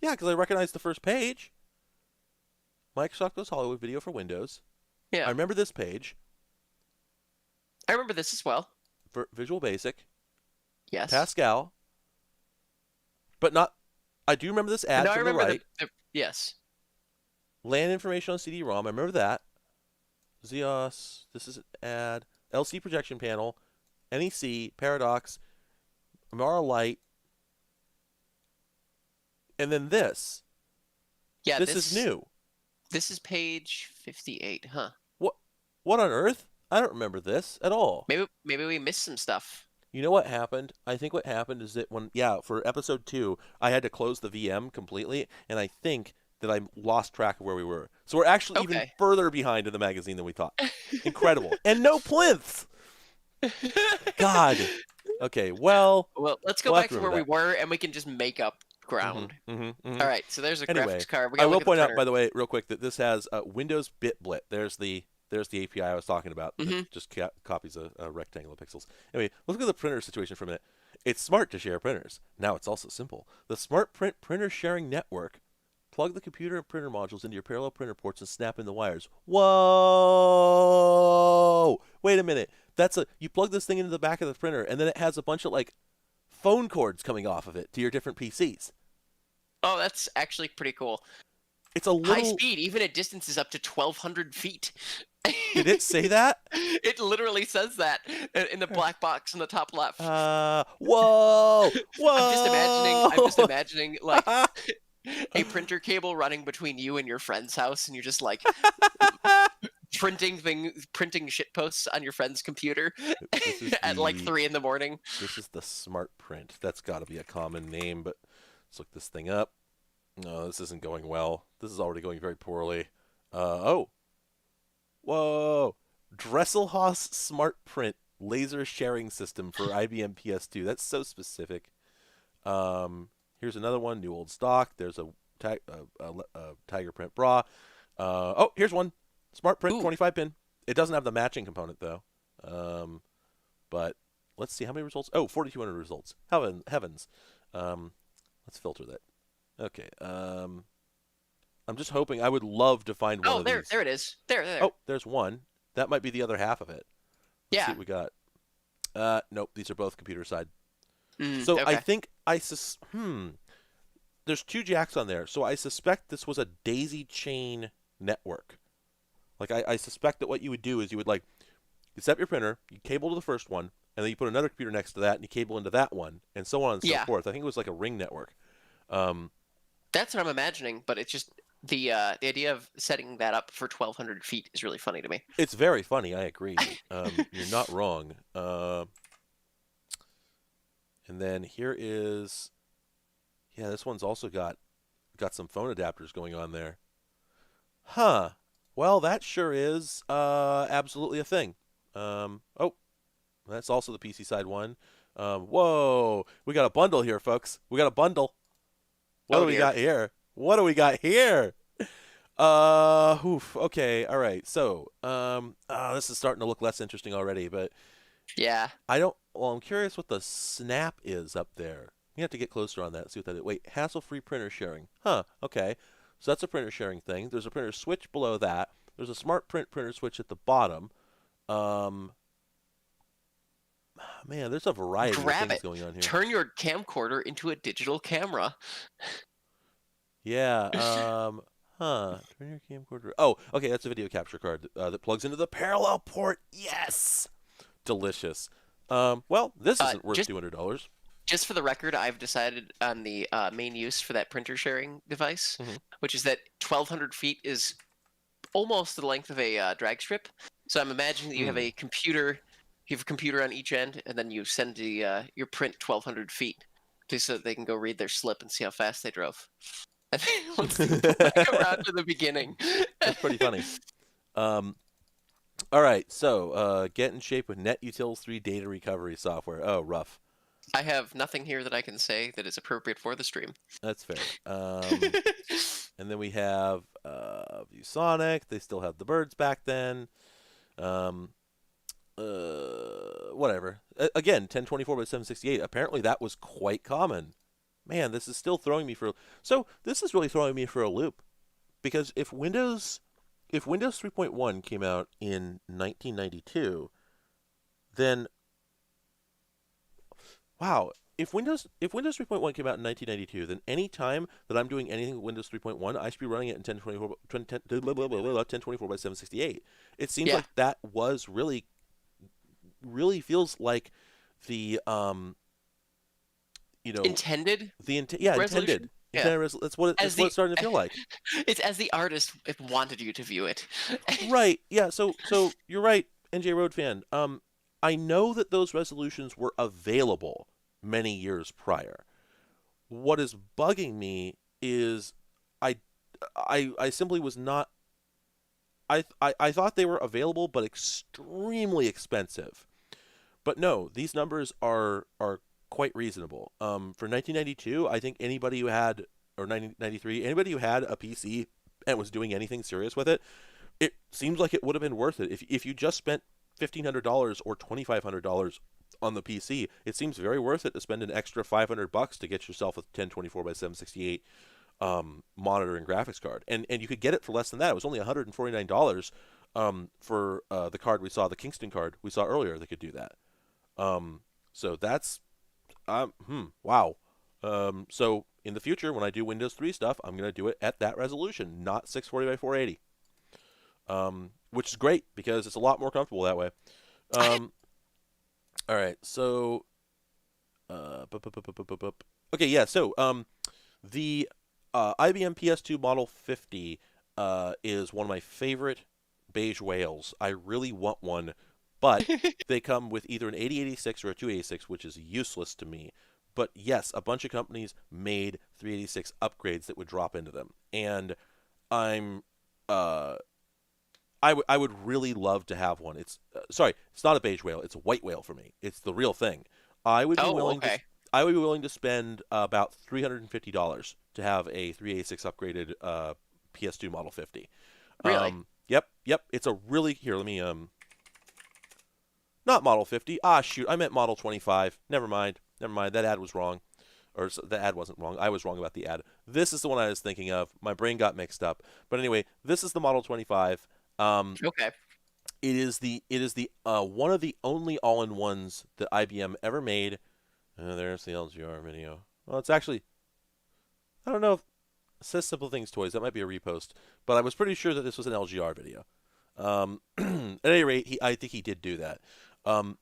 Yeah, because I recognize the first page. Microsoft Goes Hollywood Video for Windows. I Yeah, remember this page I remember this as well. for Visual Basic, Yes. Pascal, but not. I do remember this ad No, I from the remember right. yes. LAN information on CD-ROM. I remember that. Zeos. This is an ad. LC projection panel. NEC. Paradox. Amara Light. And then this. Yeah, This is this new. this is page 58, huh? What? What on earth? I don't remember this at all. Maybe we missed some stuff. You know what happened? I think what happened is that yeah, for episode 2, I had to close the VM completely, and I think that I lost track of where we were. So we're actually even Okay. further behind in the magazine than we thought. Incredible. And no plinths! God. Okay, well, Well, let's go we'll have back to to where remember we that. were, and we can just make up ground. All right, so there's a Anyway, graphics card. We I gotta will look at the point out, printer. by the way, real quick, that this has Windows BitBlit. There's the API I was talking about Hmm. that just copies a rectangle of pixels. Anyway, let's look at the printer situation for a minute. It's smart to share printers. Now it's also simple. The Smart Print printer sharing network. Plug the computer and printer modules into your parallel printer ports and snap in the wires. Whoa! Wait a minute. You plug this thing into the back of the printer, and then it has a bunch of like phone cords coming off of it to your different PCs. Oh, that's actually pretty cool. It's a High little. speed, even at distances up to 1,200 feet. Did it say that? It literally says that in the black box in the top left. Whoa, I'm just whoa! imagining like a printer cable running between you and your friend's house, and you're just like printing shit posts on your friend's computer at like 3 in the morning. This is the Smart Print. That's got to be a common name, but let's look this thing up. No, this isn't going well. This is already going very poorly. Oh, whoa! Dresselhaus Smart Print laser sharing system for IBM PS2. That's so specific. Here's another one, new old stock. There's a Tiger Print bra. Oh, here's one, Smart Print Ooh, 25 pin. It doesn't have the matching component though. But let's see how many results. Oh, 4,200 results. Heavens. Let's filter that. Okay. I'm just hoping. I would love to find one oh, of there, these. there it is. There. Oh, there's one. That might be the other half of it. Let's see Yeah. what we got. Nope. These are both computer side. Mm, So I okay. think there's 2 jacks on there. So I suspect this was a daisy chain network. Like I suspect that what you would do is you would like you set up your printer, you cable to the first one, and then you put another computer next to that, and you cable into that one, and so on and so Yeah, forth. I think it was like a ring network. Um, that's what I'm imagining. But it's just the idea of setting that up for 1,200 feet is really funny to me. it's very funny. I agree. You're not wrong. And then here is, yeah, this one's also got some phone adapters going on there. Huh. Well, that sure is absolutely a thing. Oh, that's also the PC side one. Whoa, we got a bundle here, folks. We got a bundle. What Oh do we dear. got here? What do we got here? Oof. Okay, all right. So, this is starting to look less interesting already, but Yeah. I don't. Well, I'm curious what the snap is up there. You have to get closer on that. See what that is. Wait, hassle-free printer sharing. Huh. Okay. So that's a printer sharing thing. There's a printer switch below that. There's a smart print printer switch at the bottom. Um, man, there's a variety of Grab things it. going on here. Turn your camcorder into a digital camera. Yeah. Turn your camcorder. Oh, okay. That's a video capture card that plugs into the parallel port. Yes. Delicious. Well, this isn't worth Just $200. just for the record, I've decided on the main use for that printer sharing device, Mhm. which is that 1,200 feet is almost the length of a drag strip. So I'm imagining that you have Hmm. a computer, you have a computer on each end, and then you send your print 1,200 feet, just so that they can go read their slip and see how fast they drove. And then let's go back around to the beginning. That's pretty funny. Um, all right. So, get in shape with NetUtils 3 data recovery software. Oh, rough. I have nothing here that I can say that is appropriate for the stream. That's fair. And then we have ViewSonic. They still have the birds back then. Um, whatever. Again, 1024 by 768. Apparently, that was quite common. Man, this is still throwing me for. So this is really throwing me for a loop, because if Windows 3.1 came out in 1992, then wow. If Windows 3.1 came out in 1992, then any time that I'm doing anything with Windows 3.1, I should be running it in 1024 by 768. It seems Yeah, like that was really feels like the you know intended yeah, resolution. Yeah. That's As what the it's starting to feel like. it's as the artist wanted you to view it. Right. Yeah. So you're right, NJ Road fan. I know that those resolutions were available many years prior. What is bugging me is I I simply was not. I thought they were available, but extremely expensive. But no, these numbers are quite reasonable. For 1992, I think anybody who had, or 1993, anybody who had a PC and was doing anything serious with it, it seems like it would have been worth it. If you just spent $1,500 or $2,500 on the PC, it seems very worth it to spend an extra $500 to get yourself a 1024 by 768 monitor and graphics card, and you could get it for less than that. It was only $149 for the card we saw, the Kingston card we saw earlier. They could do that. So that's wow. So in the future, when I do Windows 3 stuff, I'm going to do it at that resolution, not 640 by 480, which is great because it's a lot more comfortable that way. All right, so okay, yeah. So the IBM PS2 Model 50 is one of my favorite beige whales. I really want one, but they come with either an 8086 or a 286, which is useless to me. But yes, a bunch of companies made 386 upgrades that would drop into them, and I'm uh, I would really love to have one. It's sorry, it's not a beige whale. It's a white whale for me. It's the real thing. I would be Oh, willing to okay. I would be willing to spend about $350 to have a 386 upgraded PS2 Model 50. Really? Yep. It's a really here. Let me not Model 50. Ah, shoot, I meant Model 25. Never mind. That ad was wrong, or the ad wasn't wrong. I was wrong about the ad. This is the one I was thinking of. My brain got mixed up. But anyway, this is the Model 25. Okay. It is the one of the only all-in-ones that IBM ever made. There's the LGR video. Well, it's actually, I don't know if it says Simple Things Toys. That might be a repost, but I was pretty sure that this was an LGR video. At any rate, I think he did do that. Um,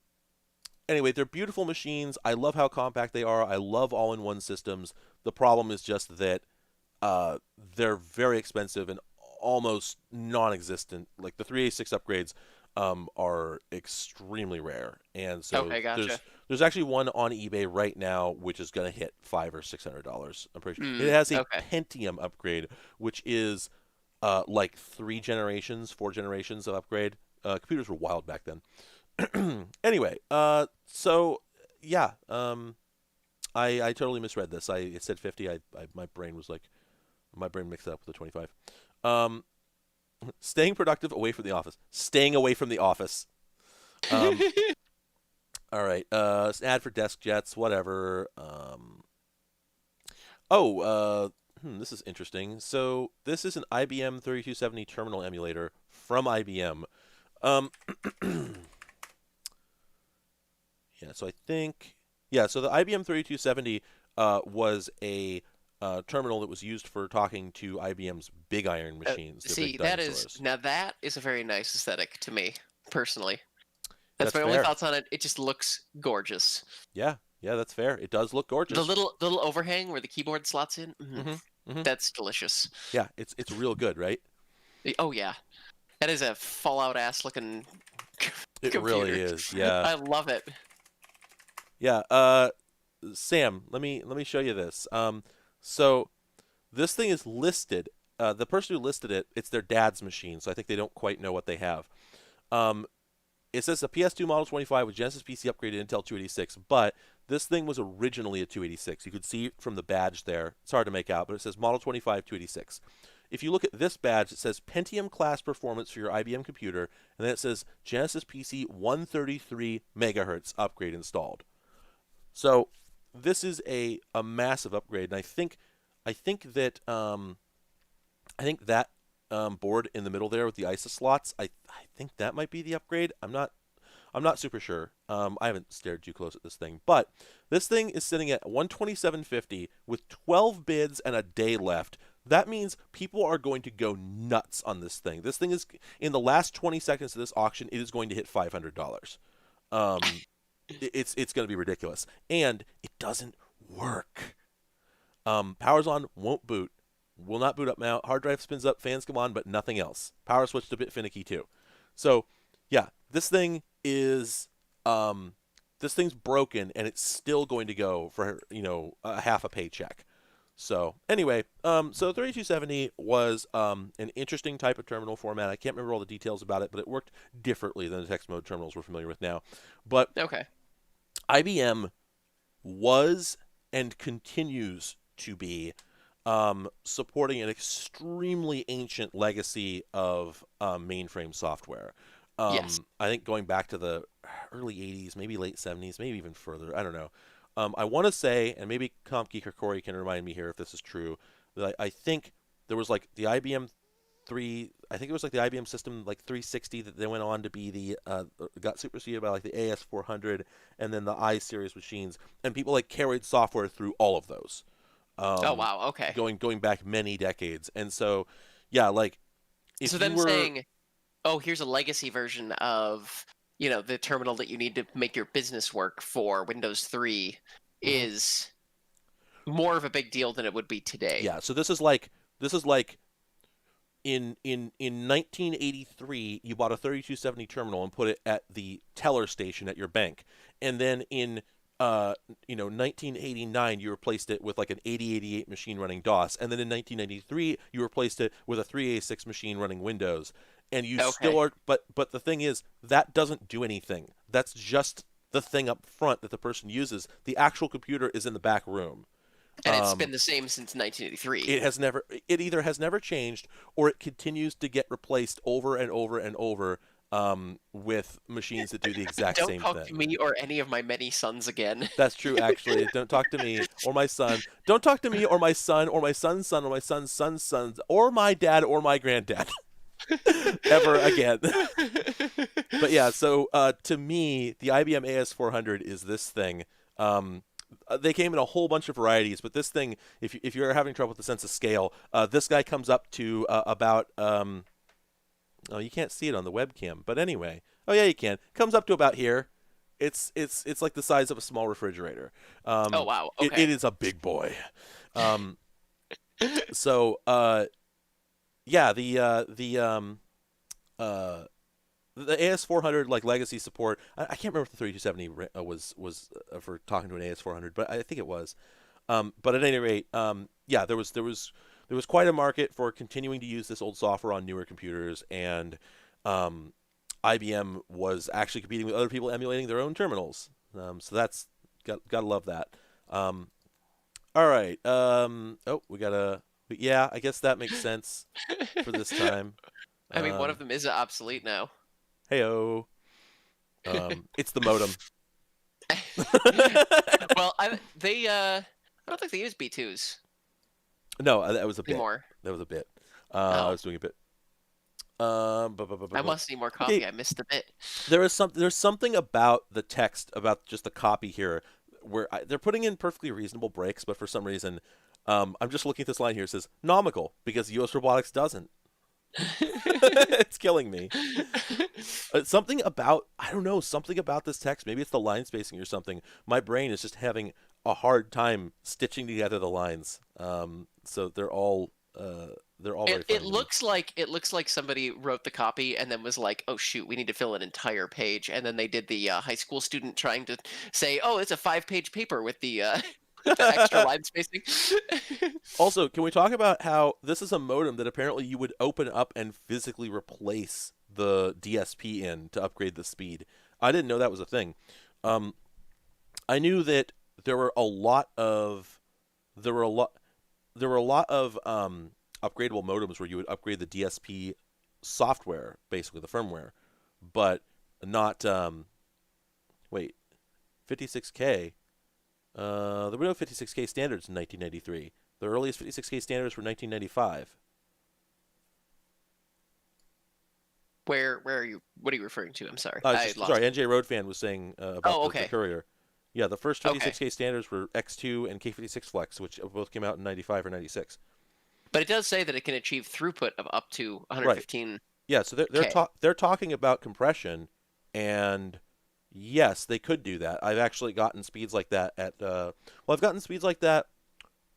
anyway, they're beautiful machines. I love how compact they are. I love all-in-one systems. The problem is just that they're very expensive and almost non-existent. Like the 386 upgrades are extremely rare, and so Okay, gotcha. there's actually one on eBay right now which is going to hit $500 or $600. I'm pretty sure it Mm, has a okay. Pentium upgrade, which is like 4 generations of upgrade. Computers were wild back then. Anyway, so yeah, I totally misread this. It said 50. My brain was like, my brain mixed it up with the 25. Um, Staying productive away from the office. Staying away from the office. Um, all right. Ad for desk jets, whatever. Oh, this is interesting. So this is an IBM 3270 terminal emulator from IBM. Um, yeah. So I think, yeah. So the IBM 3270 was a terminal that was used for talking to IBM's big iron machines, their big See, that is dinosaurs. now that is a very nice aesthetic to me, personally. That's That's my only fair. thoughts on it. It just looks gorgeous. Yeah, that's fair. It does look The gorgeous. little overhang where the keyboard slots in, hmm hmm that's delicious. Yeah, it's real good, right? Oh yeah, that is a Fallout ass looking It really computer. is. Yeah, I love it. yeah. Sam, let me show you this. So this thing is listed. The person who listed it, it's their dad's machine, so I think they don't quite know what they have. Um, it says a PS2 Model 25 with Genesis PC upgraded Intel 286, but this thing was originally a 286. You could see from the badge there. It's hard to make out, but it says Model 25 286. If you look at this badge, it says Pentium class performance for your IBM computer, and then it says Genesis PC 133 megahertz upgrade installed. So this is a massive upgrade, and I think that board in the middle there with the ISA slots, I think that might be the upgrade. I'm not super sure. I haven't stared too close at this thing, but this thing is sitting at 127.50 with 12 bids and a day left. That means people are going to go nuts on this thing. This thing is in the last 20 seconds of this auction, it is going to hit $500. It's going to be ridiculous, and it doesn't work. Powers on, won't boot, will not boot up now. Hard drive spins up, fans come on, but nothing else. Power switched a bit finicky too. So yeah, this thing's broken and it's still going to go for a half a paycheck. So anyway, so 3270 was an interesting type of terminal format. I can't remember all the details about it, but it worked differently than the text mode terminals we're familiar with now. But Okay. IBM was and continues to be supporting an extremely ancient legacy of mainframe software. Yes. I think going back to the early 80s, maybe late 70s, maybe even further. I don't know. I want to say, and maybe CompGeek or Corey can remind me here if this is true, that I think there was like the IBM 3, I think it was like the IBM system like 360 that then went on to be got superseded by like the AS400 and then the I series machines, and people like carried software through all of those, Oh um, wow. Okay. going back many decades. And so, yeah, like So if you them were saying, "Oh, here's a legacy version of, the terminal that you need to make your business work for Windows 3" Mhm. is more of a big deal than it would be today. Yeah, so this is like in 1983 you bought a 3270 terminal and put it at the teller station at your bank, and then in 1989 you replaced it with like an 8088 machine running DOS, and then in 1993 you replaced it with a 386 machine running Windows, and you still Okay. are. But the thing is, that doesn't do anything. That's just the thing up front that the person uses. The actual computer is in the back room. And it's um, been the same since 1983. it either has never changed or it continues to get replaced over and over and over, with machines that do the exact Don't same talk to thing. me or any of my many sons again. That's true, actually. Don't talk to me or my son. Don't talk to me or my son or my son's son or my son's son's sons or my dad or my granddad ever again. But yeah, so to me, the IBM AS400 is this thing. They came in a whole bunch of varieties, but this thing, if you're having trouble with the sense of scale, this guy comes up to about. Oh, you can't see it on the webcam, but anyway. Oh yeah, you can. Comes up to about here. It's like the size of a small refrigerator. Oh wow. It Okay. is a big boy. Um, so yeah, uh, the AS400 like legacy support. I can't remember if the 3270 was for talking to an AS400, but I think it was. But at any rate, yeah, there was quite a market for continuing to use this old software on newer computers, and um, IBM was actually competing with other people emulating their own terminals. So that's gotta love that. Um, all right. Oh, we gotta. Yeah, I guess that makes sense for this time. I mean, one of them is obsolete now. Heyo. It's the modem. Well, I don't think they use B2s No, that was a bit. anymore. That was a bit. I Oh, was doing a bit. I must need more Okay, coffee. I missed a bit. there's something about the text about just the copy here where they're putting in perfectly reasonable breaks, but for some reason, I'm just looking at this line here. It says nomical because U.S. Robotics doesn't. It's killing me. Something about I don't know something about this text. Maybe it's the line spacing or something. My brain is just having a hard time stitching together the lines. So they're all very It funny to me. looks like somebody wrote the copy and then was like, "Oh shoot, we need to fill an entire page," and then they did the high school student trying to say, "Oh, it's a 5-page paper with the with the extra line spacing." Also, can we talk about how this is a modem that apparently you would open up and physically replace the DSP in to upgrade the speed? I didn't know that was a thing. Um, I knew that there were a lot of there were a lot there were a lot of upgradable modems where you would upgrade the DSP software, basically the firmware, but not wait 56K. There were no 56K standards in 1993. The earliest 56K standards were 1995. Where are you? What are you referring to? I'm sorry, I was I just lost sorry. it. NJ Roadfan was saying about Oh, the okay, Courier. Yeah, the first okay. 56K standards were X2 and K56 Flex, which both came out in 95 or 96. But it does say that it can achieve throughput of up to Right. 115K. Yeah, so they're talking about compression, and yes, they could do that. I've actually gotten speeds like that at well, I've gotten speeds like that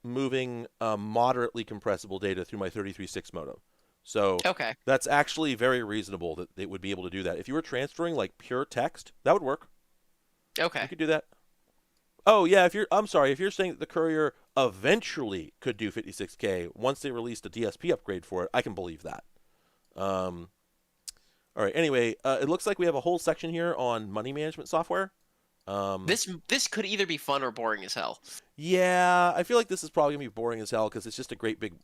moving moderately compressible data through my 33.6 modem. So Okay. that's actually very reasonable that they would be able to do that. If you were transferring like pure text, that would work. You Okay. could do that. Oh yeah, I'm sorry, if you're saying that the Courier eventually could do 56K once they released a DSP upgrade for it, I can believe that. Um, all right. Anyway, it looks like we have a whole section here on money management software. This could either be fun or boring as hell. Yeah, I feel like this is probably gonna be boring as hell because it's just a great big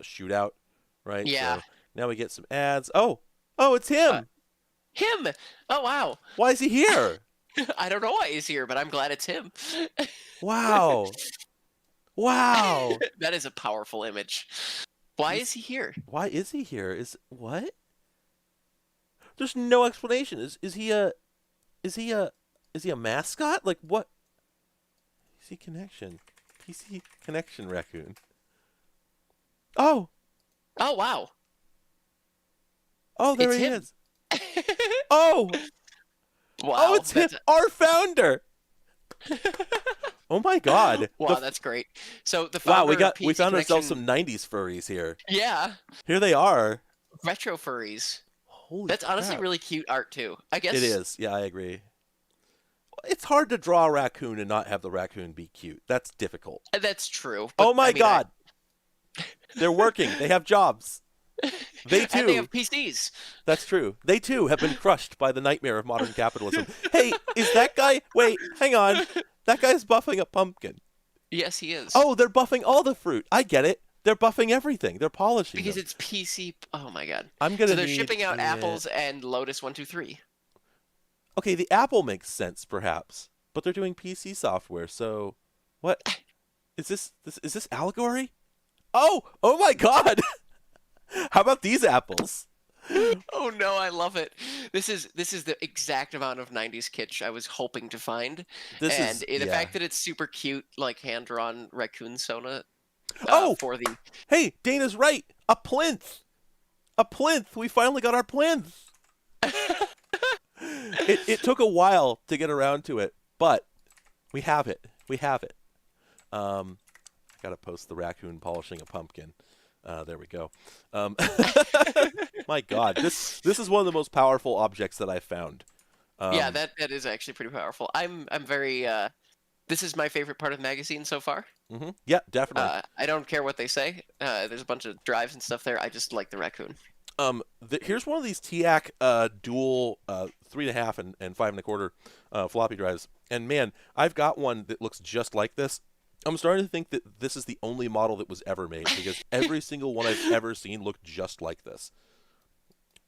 shootout, right? Yeah. So now we get some ads. Oh, it's Uh, him. him. Oh wow. Why is he here? I don't know why he's here, but I'm glad it's him. Wow. Wow. That is a powerful image. Why He's is he here? Why is he here? Is what? There's no explanation. Is he a is he a mascot? Like what? PC connection. PC connection raccoon. Oh, Oh wow. oh, there It's he him. is. Oh, oh, Wow. it's him, our founder. Oh my God. Wow, that's great. So the Wow, founder of we PC found ourselves Connection, some '90s furries here. yeah, Here they are. retro furries. Holy That's honestly crap. really cute art too. I It guess is. Yeah, I agree. It's hard to draw a raccoon and not have the raccoon be cute. That's difficult. that's true. But Oh my I mean, God. They're working. They have jobs. They and they too. have PCs. That's true. They too have been crushed by the nightmare of modern capitalism. Hey, is that guy? Wait, hang on. That guy's buffing a pumpkin. Yes, he is. Oh, they're buffing all the fruit. I get it. They're buffing everything. They're polishing because them. it's PC. Oh my god. I'm gonna So they're need shipping out it. apples and Lotus 123. Okay, the Apple makes sense, perhaps, but they're doing PC software. So, what is this? Is this allegory? Oh my God! How about these apples? Oh no, I love it. This is the exact amount of 90s kitsch I was hoping to find. This And is the yeah. fact that it's super cute, like hand-drawn raccoon Sona Oh, for the hey, Dana's right. A plinth. A plinth. We finally got our plinth. It took a while to get around to it, but we have it. We have it. I gotta post the raccoon polishing a pumpkin. There we go. My God, this is one of the most powerful objects that I've found. yeah, that is actually pretty powerful. I'm very this is my favorite part of the magazine so far. Yeah, definitely. I don't care what they say. There's a bunch of drives and stuff there. I just like the raccoon. Here's one of these TIAC dual 3.5 and 5.25 floppy drives, and man, I've got one that looks just like this. I'm starting to think that this is the only model that was ever made because every single one I've ever seen looked just like this.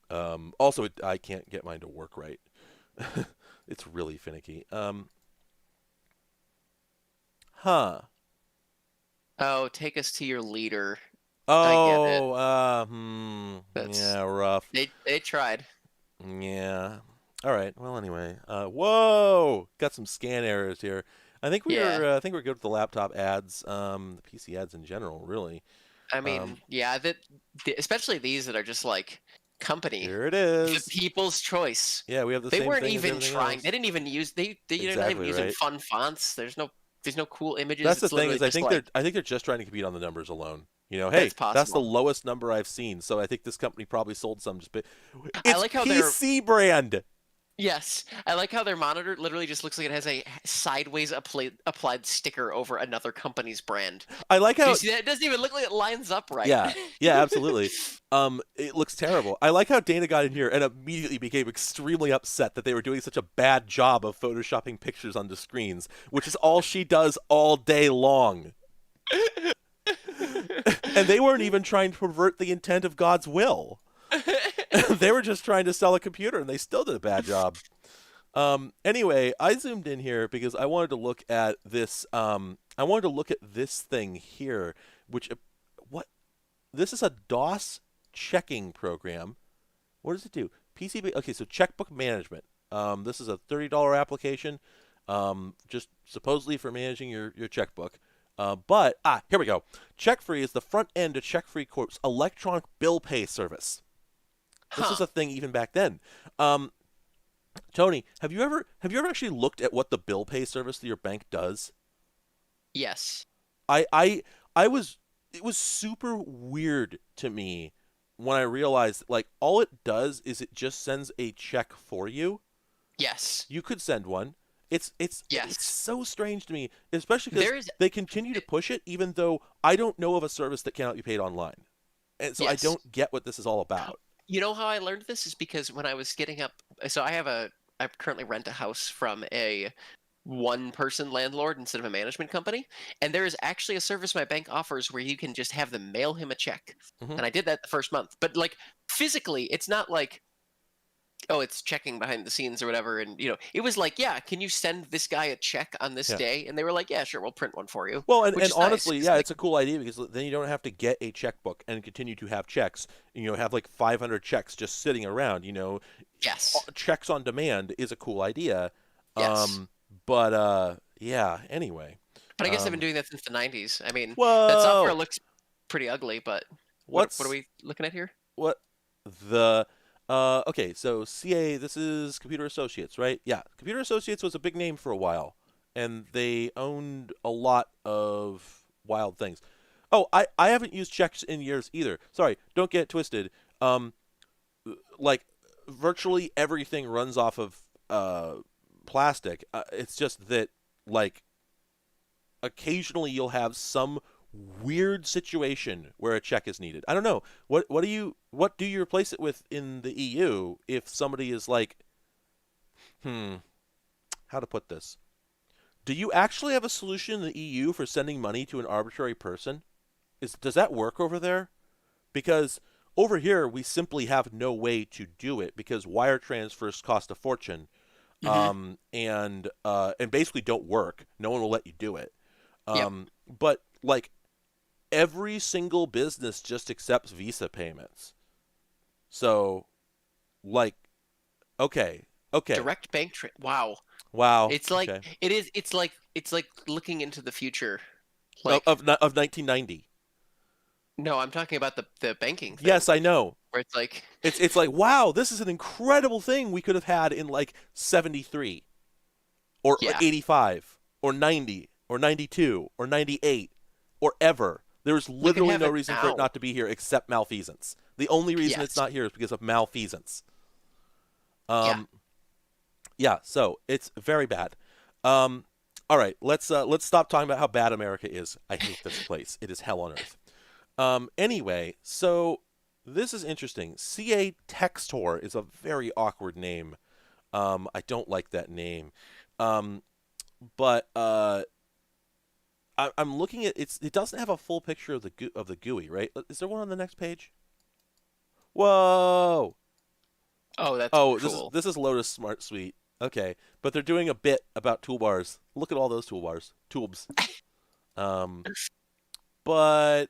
Also, I can't get mine to work right. It's really finicky. Huh. Oh, take us to your leader. Oh, yeah, rough. They tried. Yeah. All right. Well, anyway. Whoa! Got some scan errors here. I think I think we're good with the laptop ads, the PC ads in general, really. I mean, yeah, especially these that are just like company. Here it The is. people's choice. Yeah, we have the They same weren't thing as even everything trying. else. They didn't even use. They're not Exactly even using right. fun fonts. There's no cool images. That's the It's thing is literally I think they're just trying to compete on the numbers alone. You know, That's hey, that's the possible. lowest number I've seen, so I think this company probably sold some just I it's like how they're PC brand. Yes, I like how their monitor literally just looks like it has a sideways applied sticker over another company's brand. I like Do how you see that? It doesn't even look like it lines up right. Yeah, absolutely. It looks terrible. I like how Dana got in here and immediately became extremely upset that they were doing such a bad job of photoshopping pictures onto screens, which is all she does all day long. And they weren't even trying to pervert the intent of God's will. They were just trying to sell a computer, and they still did a bad job. Anyway, I zoomed in here because I wanted to look at this. I wanted to look at this thing here, which what? This is a DOS checking program. What does it do? PCB. Okay, so checkbook management. This is a $30 application, just supposedly for managing your checkbook. But here we go. CheckFree is the front end to CheckFree Corp's electronic bill pay service. This was a thing even back then. Tony, have you ever actually looked at what the bill pay service that your bank does? Yes. I I I was it was super weird to me when I realized like all it does is it just sends a check for you. Yes. You could send one. It's Yes. so strange to me, especially because There's they continue to push it, even though I don't know of a service that cannot be paid online, and so I yes. don't get what this is all How- about. You know how I learned this is because when I was getting up, so I currently rent a house from a one person landlord instead of a management company. And there is actually a service my bank offers where you can just have them mail him a check. Hmm. And I did that the first month. But like physically, it's not like, oh, it's checking behind the scenes or whatever. And it was like, yeah, can you send this guy a check on this Yeah. day? And they were like, yeah, sure, we'll print one for you, Well, and, which and is nice honestly, because yeah, like, it's a cool idea because then you don't have to get a checkbook and continue to have checks. Have like 500 checks just sitting around. yes, Checks on demand is a cool idea. yes. Um, but yeah. Anyway, But I guess they've been um, doing that since the 90s. I mean, that software whoa, looks pretty ugly, but what are what's we looking at here? what the okay, so CA, this is Computer Associates, right? Yeah, Computer Associates was a big name for a while, and they owned a lot of wild things. Oh, I haven't used checks in years either. Sorry, don't get it twisted. Um, like virtually everything runs off of plastic. It's just that like occasionally you'll have some weird situation where a check is needed. I don't know. What do you replace it with in the EU if somebody is like, hmm, how to put this? Do you actually have a solution in the EU for sending money to an arbitrary person? Does that work over there? Because over here we simply have no way to do it because wire transfers cost a fortune, Hmm. and basically don't work. No one will let you do it. Yep. But like every single business just accepts Visa payments. So, like, okay, okay, Direct bank wow. wow, It's like okay, it's like looking into the future. of Like, of, of 1990. no, I'm talking about the banking thing Yes, I know. where it's like, It's like wow, this is an incredible thing we could have had in like 73 or yeah, 85 or 90 or 92 or 98 or ever. There's we can literally have no it reason for it now. not to be here except malfeasance. The only reason it's Yes. not here is because of malfeasance. Yeah. Um, yeah, so it's very bad. Um, all right, let's stop talking about how bad America is. I hate this place. It is hell on earth. Anyway, so this is interesting. CA Textor is a very awkward name. I don't like that name. Um, but I'm looking at it doesn't have a full picture of the GUI, right? Is there one on the next page? Whoa! Oh, that's Oh, this is cool. this is Lotus Smart Suite. Okay, but they're doing a bit about toolbars. Look at all those toolbars, tubes. Um, but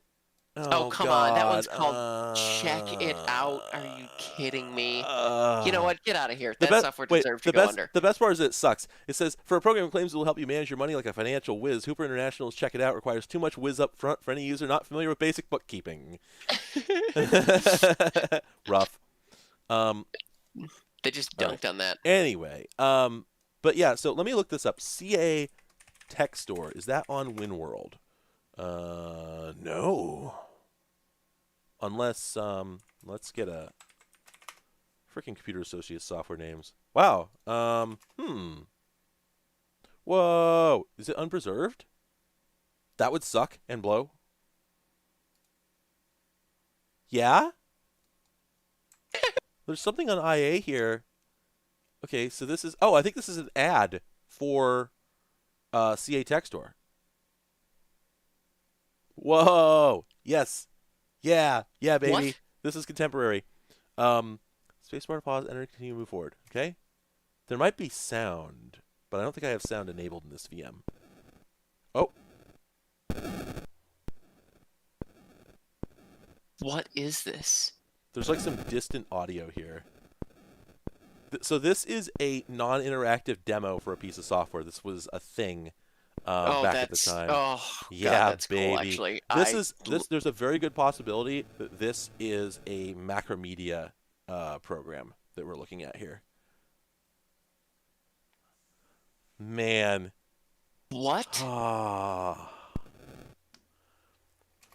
Oh, oh come on. That one's god, called Check It Out. Are you kidding me? You know uh, what? Get out of here. the That best software wait deserves to the go best under. the best part is that it sucks. It says for a program that claims it will help you manage your money like a financial whiz, Hooper International's Check It Out requires too much whiz up front for any user not familiar with basic bookkeeping. Rough. Um, They just all right. dunked on that. Anyway, but yeah, so let me look this up. CA Tech Store, is that on WinWorld? No. Unless let's get a freaking Computer Associates software names. Wow. Whoa. Is it unpreserved? That would suck and blow. Yeah? There's something on IA here. Okay, so this is I think this is an ad for CA Tech Store. Whoa. Yes. Yeah. Yeah, baby. What? This is contemporary. Um Spacebar pause, enter, continue, move forward. Okay? There might be sound, but I don't think I have sound enabled in this VM. Oh, What is this? there's like some distant audio here. So this is a non-interactive demo for a piece of software. This was a thing Oh, back at the time. oh God, Yeah, that's cool. baby. Actually, There's a very good possibility that this is a Macromedia program that we're looking at here. Man. What? Ah.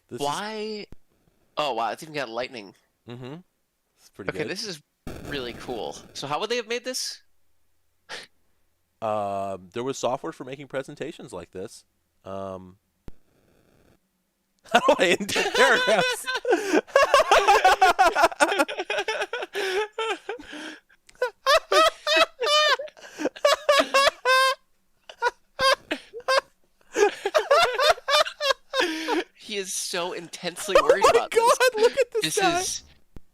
This is. Why? Oh wow, it's even got lightning. Mm-hmm. It's pretty Okay, good. this is really cool. So how would they have made this? There was software for making presentations like this. Um, how do I indent paragraphs? He is so intensely Oh worried my about this. God! Look at this This guy. is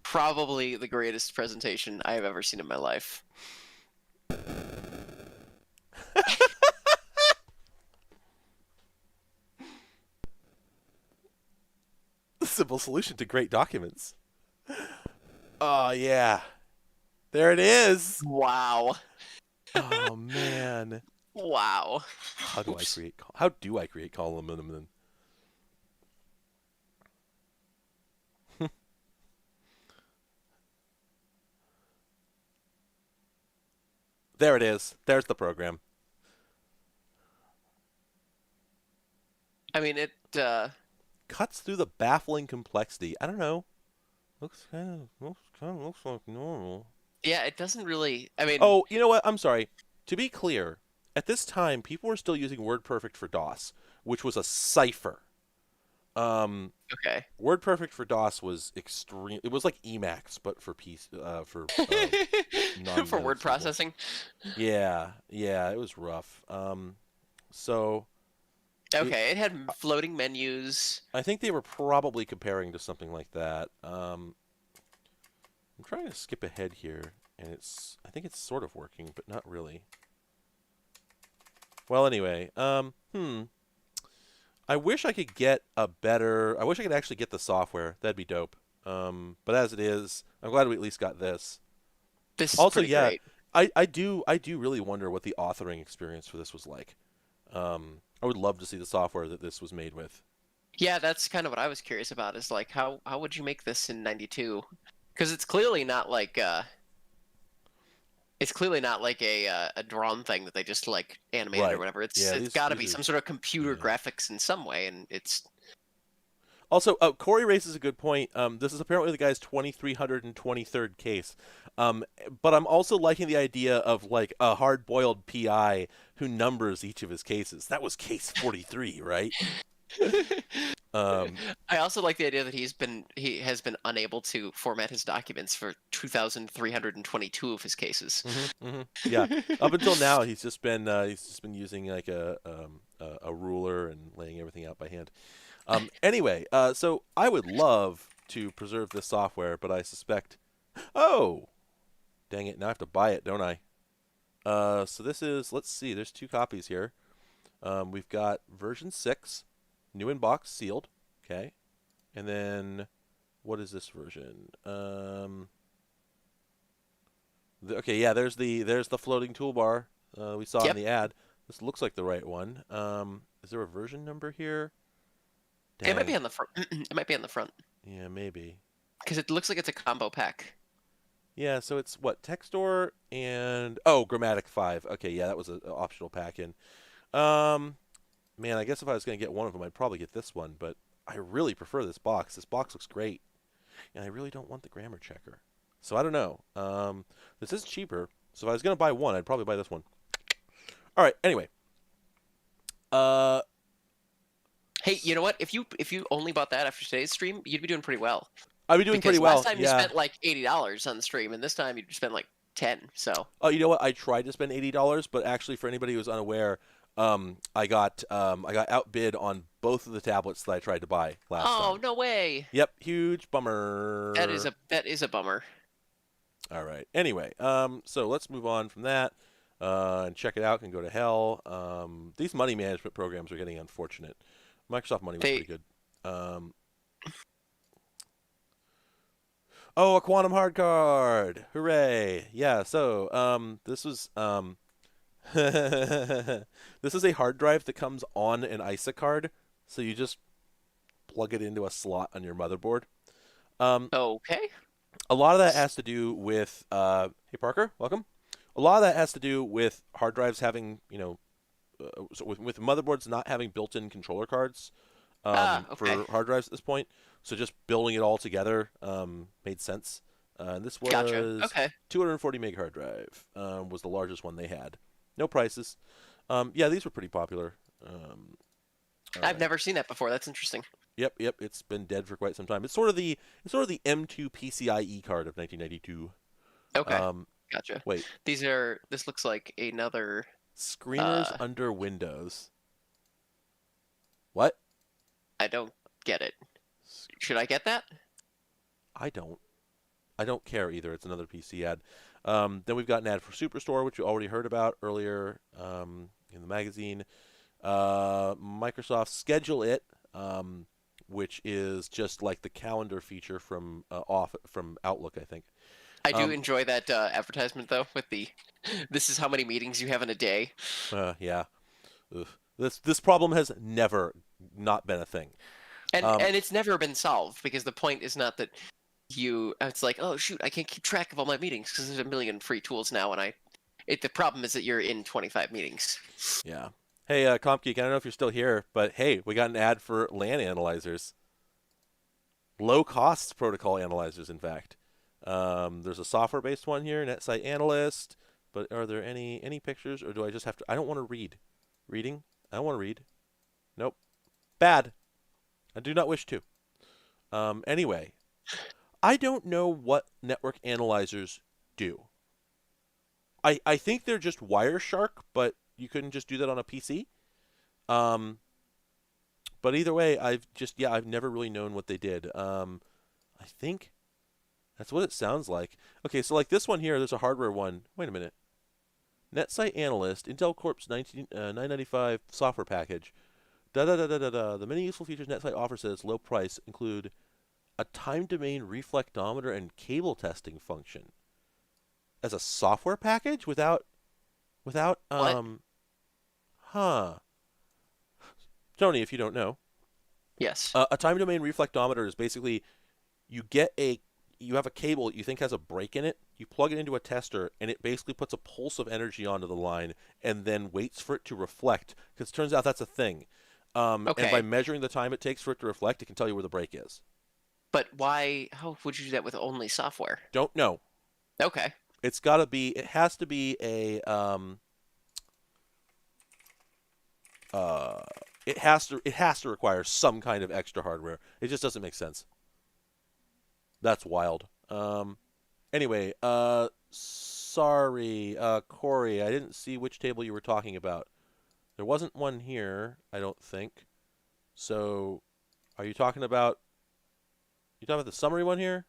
probably the greatest presentation I have ever seen in my life. The simple solution to great documents. Oh yeah, there it is. Wow. Oh man, Wow. how do I Oops. create? How do I create column then? There it is. There's the program. I mean, Cuts through the baffling complexity. I don't know. Looks like normal. yeah, it doesn't really. I mean, Oh, you know what? I'm sorry. To be clear, at this time, people were still using WordPerfect for DOS, which was a cipher. Um, okay. WordPerfect for DOS was extreme. It was like Emacs, but for For word non-Linux people. processing. Yeah, yeah, it was rough. So it, Okay, it had floating menus. I think they were probably comparing to something like that. I'm trying to skip ahead here, and I think it's sort of working, but not really. Well, anyway, I wish I could get a better. I wish I could actually get the software. That'd be dope. But as it is, I'm glad we at least got this. This is Also, pretty yeah, great. I do really wonder what the authoring experience for this was like. I would love to see the software that this was made with. Yeah, that's kind of what I was curious about. Is like how would you make this in '92? Because it's clearly not like a drawn thing that they just like animated or Right. whatever. It's Yeah, it's these got to these be are some sort of computer yeah. graphics in some way, and it's Also, Corey raises a good point. This is apparently the guy's 2323rd case. But I'm also liking the idea of like a hard-boiled PI who numbers each of his cases. That was case 43, right? Um, I also like the idea that he has been unable to format his documents for 2,322 of his cases. yeah. Up until now, he's just been using like a ruler and laying everything out by hand. Anyway, so I would love to preserve this software, but I suspect. Oh, dang it! Now I have to buy it, don't I? So this is. Let's see. There's two copies here. We've got version 6, new in box, sealed. Okay, and then what is this version? Okay, yeah. There's the floating toolbar we saw in Yep, the ad. This looks like the right one. Is there a version number here? it might be Dang. on the front. It might be on the front Yeah, maybe. because it looks like it's a combo pack. Yeah, so it's what Textor and oh, Grammatic 5. Okay, yeah, that was an optional pack-in. Um, Man, I guess if I was gonna get one of them, I'd probably get this one. But I really prefer this box. This box looks great, and I really don't want the grammar checker. So I don't know. This is cheaper. So if I was gonna buy one, I'd probably buy this one. All right. Anyway, uh, Hey, you know what? If you only bought that after today's stream, you'd be doing pretty well. I'd be doing pretty Because last well. time you Yeah. spent like $80 on the stream, and this time you spent like 10. So, Oh, you know what? I tried to spend $80, but actually, for anybody who's unaware, I got outbid on both of the tablets that I tried to buy last oh time. no way! Yep, huge That is bummer. a bummer. All right. Anyway, so let's move on from that and check it out. Can go to hell. These money management programs are getting unfortunate. Microsoft Money was They pretty good. Um, oh, a quantum hard card! Hooray! Yeah. So this was this is a hard drive that comes on an ISA card, so you just plug it into a slot on your motherboard. Um, okay. a lot of that has to do with hey Parker, welcome. A A lot of that has to do with hard drives having, so with motherboards not having built-in controller cards Ah, okay. for hard drives at this point. So just building it all together made sense. And this Gotcha. was Okay. 240 meg hard drive was the largest one they had. No prices. Yeah, these were pretty popular. All I've right. never seen that before. That's interesting. Yep, yep. It's been dead for quite some time. It's sort of the M2 PCIe card of 1992. Okay. Um, Gotcha. wait, This looks like another, screeners uh, under Windows. What? I don't get it. Should I get that? I don't. I don't care either. It's another PC ad. Then we've got an ad for Superstore, which you already heard about earlier in the magazine. Microsoft Schedule It, which is just like the calendar feature from Outlook, I think. I do Um, enjoy that advertisement though, with the this is how many meetings you have in a day. yeah. Ugh. This problem has never not been a thing. Um, And it's never been solved because the point is not that it's like, oh shoot, I can't keep track of all my meetings because there's a million free tools now, and the problem is that you're in 25 meetings. yeah. Hey, CompGeek, I don't know if you're still here, but hey, we got an ad for LAN analyzers. Low cost protocol analyzers, in fact. There's a software-based one here, NetSite Analyst. But are there any pictures, or do I just have to? I don't want to read. Reading? I don't want to read. Nope. Bad. I do not wish to. Anyway, I don't know what network analyzers do. I think they're just Wireshark, but you couldn't just do that on a PC. Um, but either way, I've never really known what they did. I think that's what it sounds like. Okay, so like this one here, there's a hardware one. Wait a minute. NetSite Analyst, Intel Corp's 995 software package. Da da da da da da. The many useful features NetSite offers at its low price include a time domain reflectometer and cable testing function. As a software package without What? huh. Tony, if you don't know, Yes. a time domain reflectometer is basically you get a you have a cable that you think has a break in it, you plug it into a tester, and it basically puts a pulse of energy onto the line and then waits for it to reflect, because it turns out that's a thing. And by Okay. measuring the time it takes for it to reflect, it can tell you where the break is. But why? How would you do that with only software? Don't know. Okay. It has to be uh, it has to require some kind of extra hardware. It just doesn't make sense. That's wild. Anyway, sorry, Corey, I didn't see which table you were talking about. There wasn't one here, I don't think. So, are you talking about the summary one here?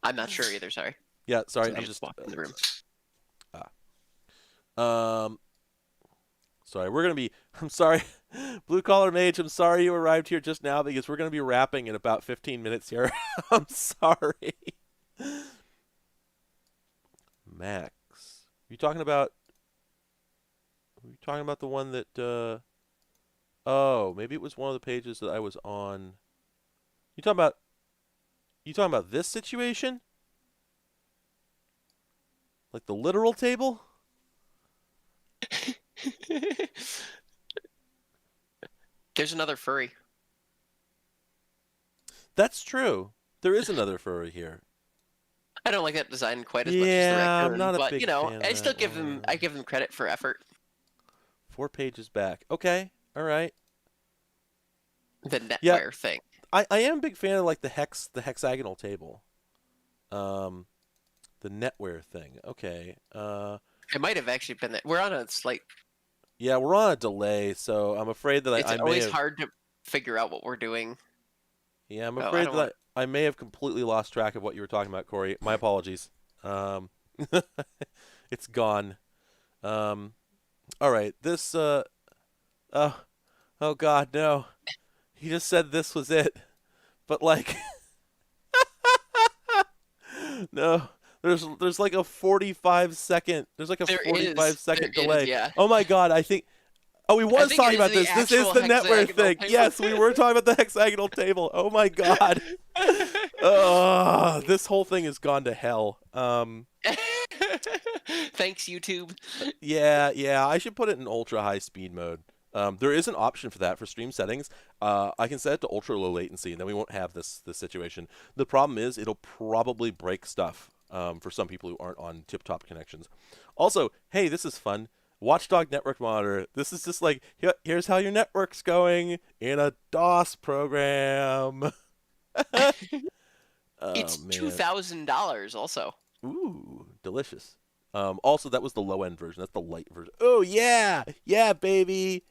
I'm not sure either. Sorry. Yeah, sorry, I'm Somebody just just walked in the room. um sorry, we're gonna be. I'm sorry, Blue Collar Mage. I'm sorry you arrived here just now because we're gonna be wrapping in about 15 minutes here. I'm sorry. Max, you talking about? Are you talking about the one that? Oh, maybe it was one of the pages that I was on. You talking about? You talking about this situation? Like the literal table? There's another furry. That's true. There is another furry here. I don't like that design quite as much as the Yeah, I'm raccoon, not a but big fan of I still that I one. give them credit for effort. 4 pages back. Okay, all right. The Yeah, netware thing. I am a big fan of like the hexagonal table. Um, the netware thing. Okay. It might have actually been that we're on a slight. Yeah, we're on a delay, so I'm afraid that It's I may always have. hard to figure out what we're doing. Yeah, I'm Oh, I afraid don't want. that I may have completely lost track of what you were talking about, Corey. My apologies. Um, it's gone. Um, all right. Oh, oh God, no. He just said this was it, but like, no. There's like a 45 second. There's like a There 45 is. There second is. delay. Yeah. Oh my God, I think. Oh, we I was think it talking is about the this. This is actual the network hexagonal thing. table. Yes, we were talking about the hexagonal table. Oh my god. This whole thing has gone to hell. Thanks, YouTube. Yeah, I should put it in ultra high speed mode. There is an option for that for stream settings. I can set it to ultra low latency, and then we won't have this situation. The problem is it'll probably break stuff for some people who aren't on tip-top connections. Also, hey, this is fun. Watchdog Network Monitor. This is just like, here's how your network's going in a DOS program. Oh, It's man. $2,000 also. Ooh, delicious. Also, that was the low-end version. That's the light version. Oh, yeah. Yeah, baby.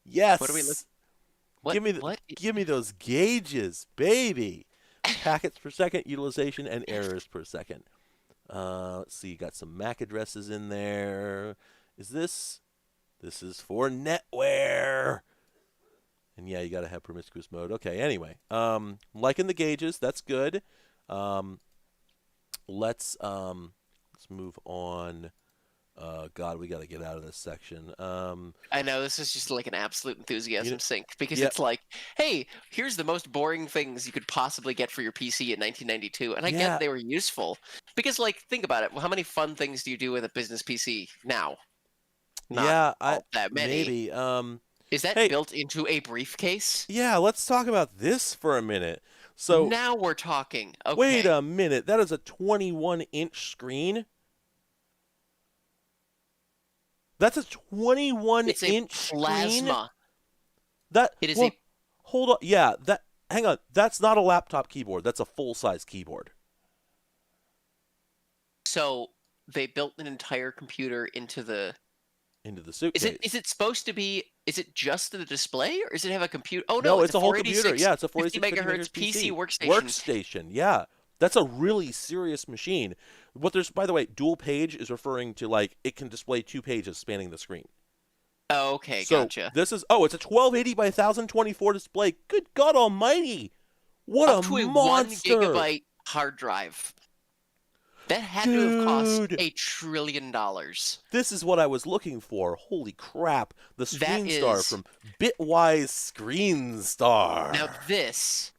What are we looking? Yes. What? Give me What? give me those gauges, baby. Packets per second, utilization, and errors per second. Let's see. Got some MAC addresses in there. Is this? This is for netware. And yeah, you got to have promiscuous mode. Okay. Anyway, liking the gauges. That's good. Um, let's move on. God, we got to get out of this section. I know this is just like an absolute enthusiasm sink because yeah. it's like, hey, here's the most boring things you could possibly get for your PC in 1992, and I Yeah. get they were useful because, like, think about it. Well, how many fun things do you do with a business PC now? Not that many. Maybe. Is that Hey, built into a briefcase? yeah, let's talk about this for a minute. So Now we're talking. Okay. wait a minute. That is a 21-inch screen. That's a 21-inch screen. Plasma. That It is well, hold on. Yeah, hang on. That's not a laptop keyboard. That's a full-size keyboard. So they built an entire computer into the suitcase. Is it supposed to be? Is it just the display, or does it have a computer? Oh no, no, it's a whole computer. Yeah, it's a 50 megahertz PC workstation. Workstation. Yeah, that's a really serious machine. What there's, by the way, dual page is referring to like it can display 2 pages spanning the screen. Oh, okay, So gotcha. this is it's a 1280 by 1024 display. Good God Almighty! What Up a to a monster! 1 gigabyte hard drive. That had to have cost $1 trillion. This is what I was looking for. Holy crap! The Screen Star from Bitwise Screen Star. Now this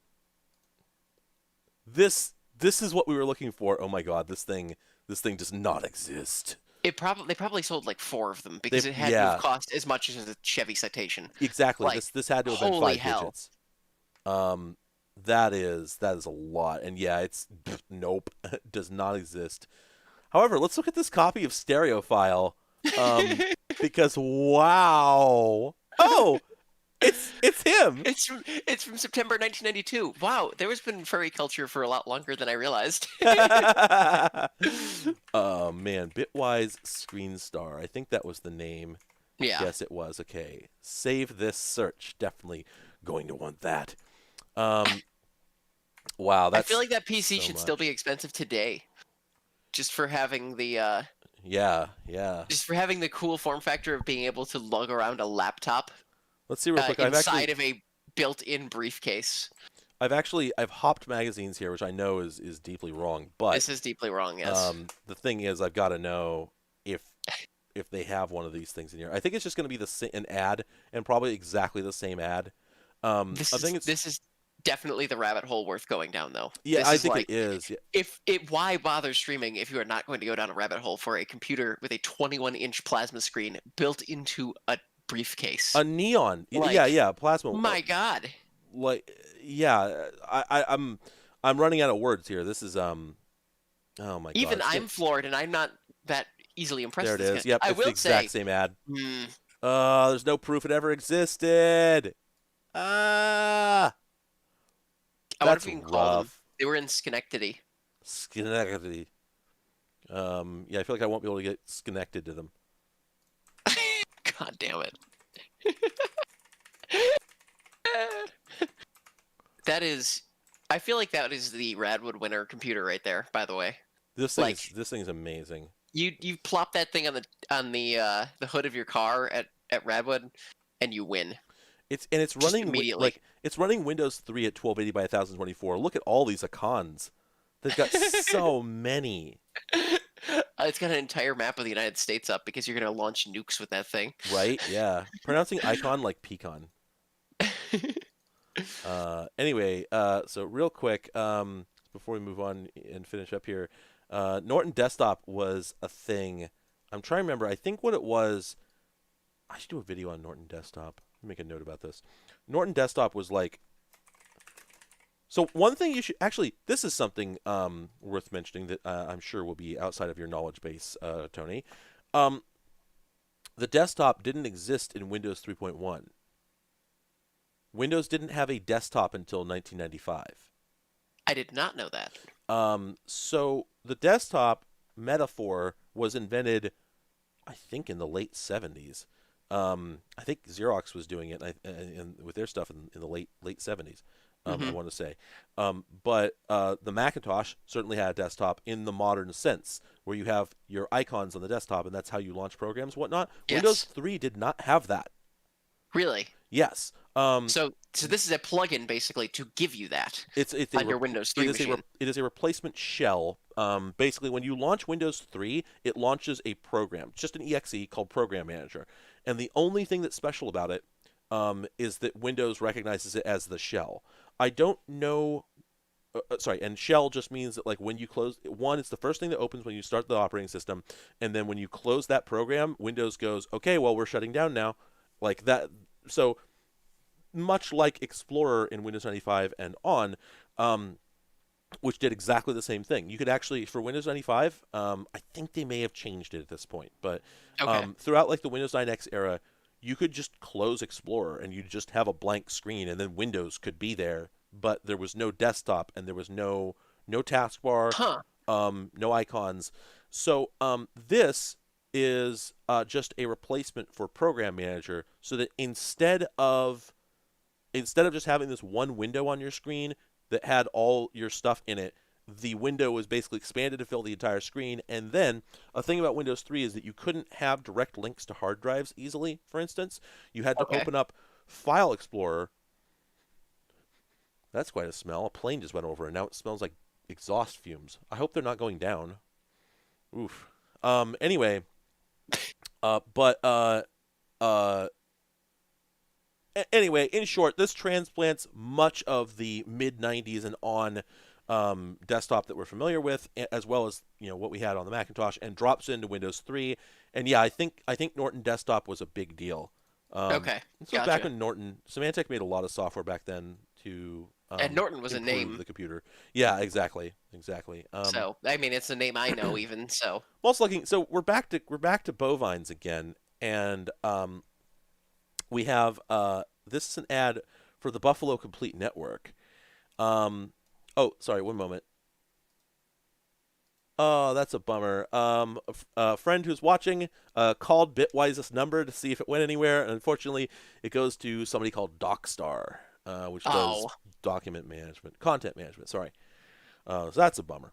is what we were looking for. Oh my God! This thing does not exist. they probably sold like 4 of them because it had to have cost as much as a Chevy Citation. Exactly. Like, this had to have been 5 hell. digits. That is a lot, and yeah, it's nope, does not exist. However, let's look at this copy of Stereophile, because wow, it's him. It's from September 1992. Wow, there has been furry culture for a lot longer than I realized. Oh man, Bitwise Screen Star. I think that was the name. Yeah. Yes, it was. Okay, save this search. Definitely going to want that. Wow, that's. I feel like that PC should much. still be expensive today, just for having the. Yeah. Just for having the cool form factor of being able to lug around a laptop. Let's see real quick. Inside of a built-in briefcase. I've hopped magazines here, which I know is deeply wrong, but this is deeply wrong. Yes. The thing is, I've got to know if they have one of these things in here. I think it's just going to be an ad, and probably exactly the same ad. This is definitely the rabbit hole worth going down, though. Yeah, I think it is. Yeah. Why bother streaming if you are not going to go down a rabbit hole for a computer with a 21-inch plasma screen built into a briefcase? A neon. Yeah, plasma. My God. Like, yeah, I'm running out of words here. This is oh my God. Even I'm floored, and I'm not that easily impressed. There it is. Yep, I it's will the exact same ad. There's no proof it ever existed. I wonder if we can call them. They were in Schenectady. Yeah, I feel like I won't be able to get connected to them. God damn it. I feel like that is the Radwood winner computer right there, by the way. This thing's amazing. You plop that thing on the hood of your car at Radwood, and you win. It's running immediately. It's running Windows 3 at 1280 by 1024. Look at all these icons. They've got so many. It's got an entire map of the United States up because you're gonna launch nukes with that thing. Right? Yeah. Pronouncing icon like pecan. Anyway, so real quick, before we move on and finish up here, Norton Desktop was a thing. I'm trying to remember. I think what it was. I should do a video on Norton Desktop. Let me make a note about this. Norton Desktop was like. So one thing you should actually. This is something worth mentioning that I'm sure will be outside of your knowledge base, Tony. Um, the desktop didn't exist in Windows 3.1. Windows didn't have a desktop until 1995. I did not know that. So the desktop metaphor was invented, I think, in the late 70s. I think Xerox was doing it and with their stuff in the late 70s. I Hmm. want to say, but the Macintosh certainly had a desktop in the modern sense, where you have your icons on the desktop, and that's how you launch programs, whatnot. Windows Yes. 3 did not have that. Really? Yes. So this is a plugin basically to give you that It's on your Windows 3 machine. it is a replacement shell. Basically, when you launch Windows 3, it launches a program, just an exe called Program Manager, and the only thing that's special about it is that Windows recognizes it as the shell. I don't know. Sorry, and shell just means that like when you close one, it's the first thing that opens when you start the operating system, and then when you close that program, Windows goes, okay, well we're shutting down now, like that. So much like Explorer in Windows 95 and on, um, which did exactly the same thing. You could actually, for Windows 95, I think they may have changed it at this point, but Okay. throughout like the Windows 9X era, you could just close Explorer and you'd just have a blank screen, and then Windows could be there, but there was no desktop and there was no taskbar, Huh. no icons. So this is just a replacement for Program Manager, so that instead of just having this one window on your screen that had all your stuff in it, the window was basically expanded to fill the entire screen. And then a thing about Windows 3 is that you couldn't have direct links to hard drives easily, for instance. You had to Okay. open up File Explorer. That's quite a smell. A plane just went over and now it smells like exhaust fumes. I hope they're not going down. Oof. Anyway, but uh anyway, in short, this transplants much of the mid 90s and on desktop that we're familiar with, as well as what we had on the Macintosh, and drops into Windows 3. And yeah, I think Norton Desktop was a big deal. Okay. This was back Gotcha. when Norton Symantec made a lot of software back then to And Norton was a improve name, the computer. Yeah, exactly. so I mean it's a name I know even. So Well, it's looking. So we're back to bovines again, and we have this is an ad for the Buffalo Complete Network. Um, oh, sorry, one moment. Oh, that's a bummer. A friend who's watching called Bitwise's number to see if it went anywhere, and unfortunately, it goes to somebody called DocStar, which does oh, document management, content management. Sorry, so that's a bummer.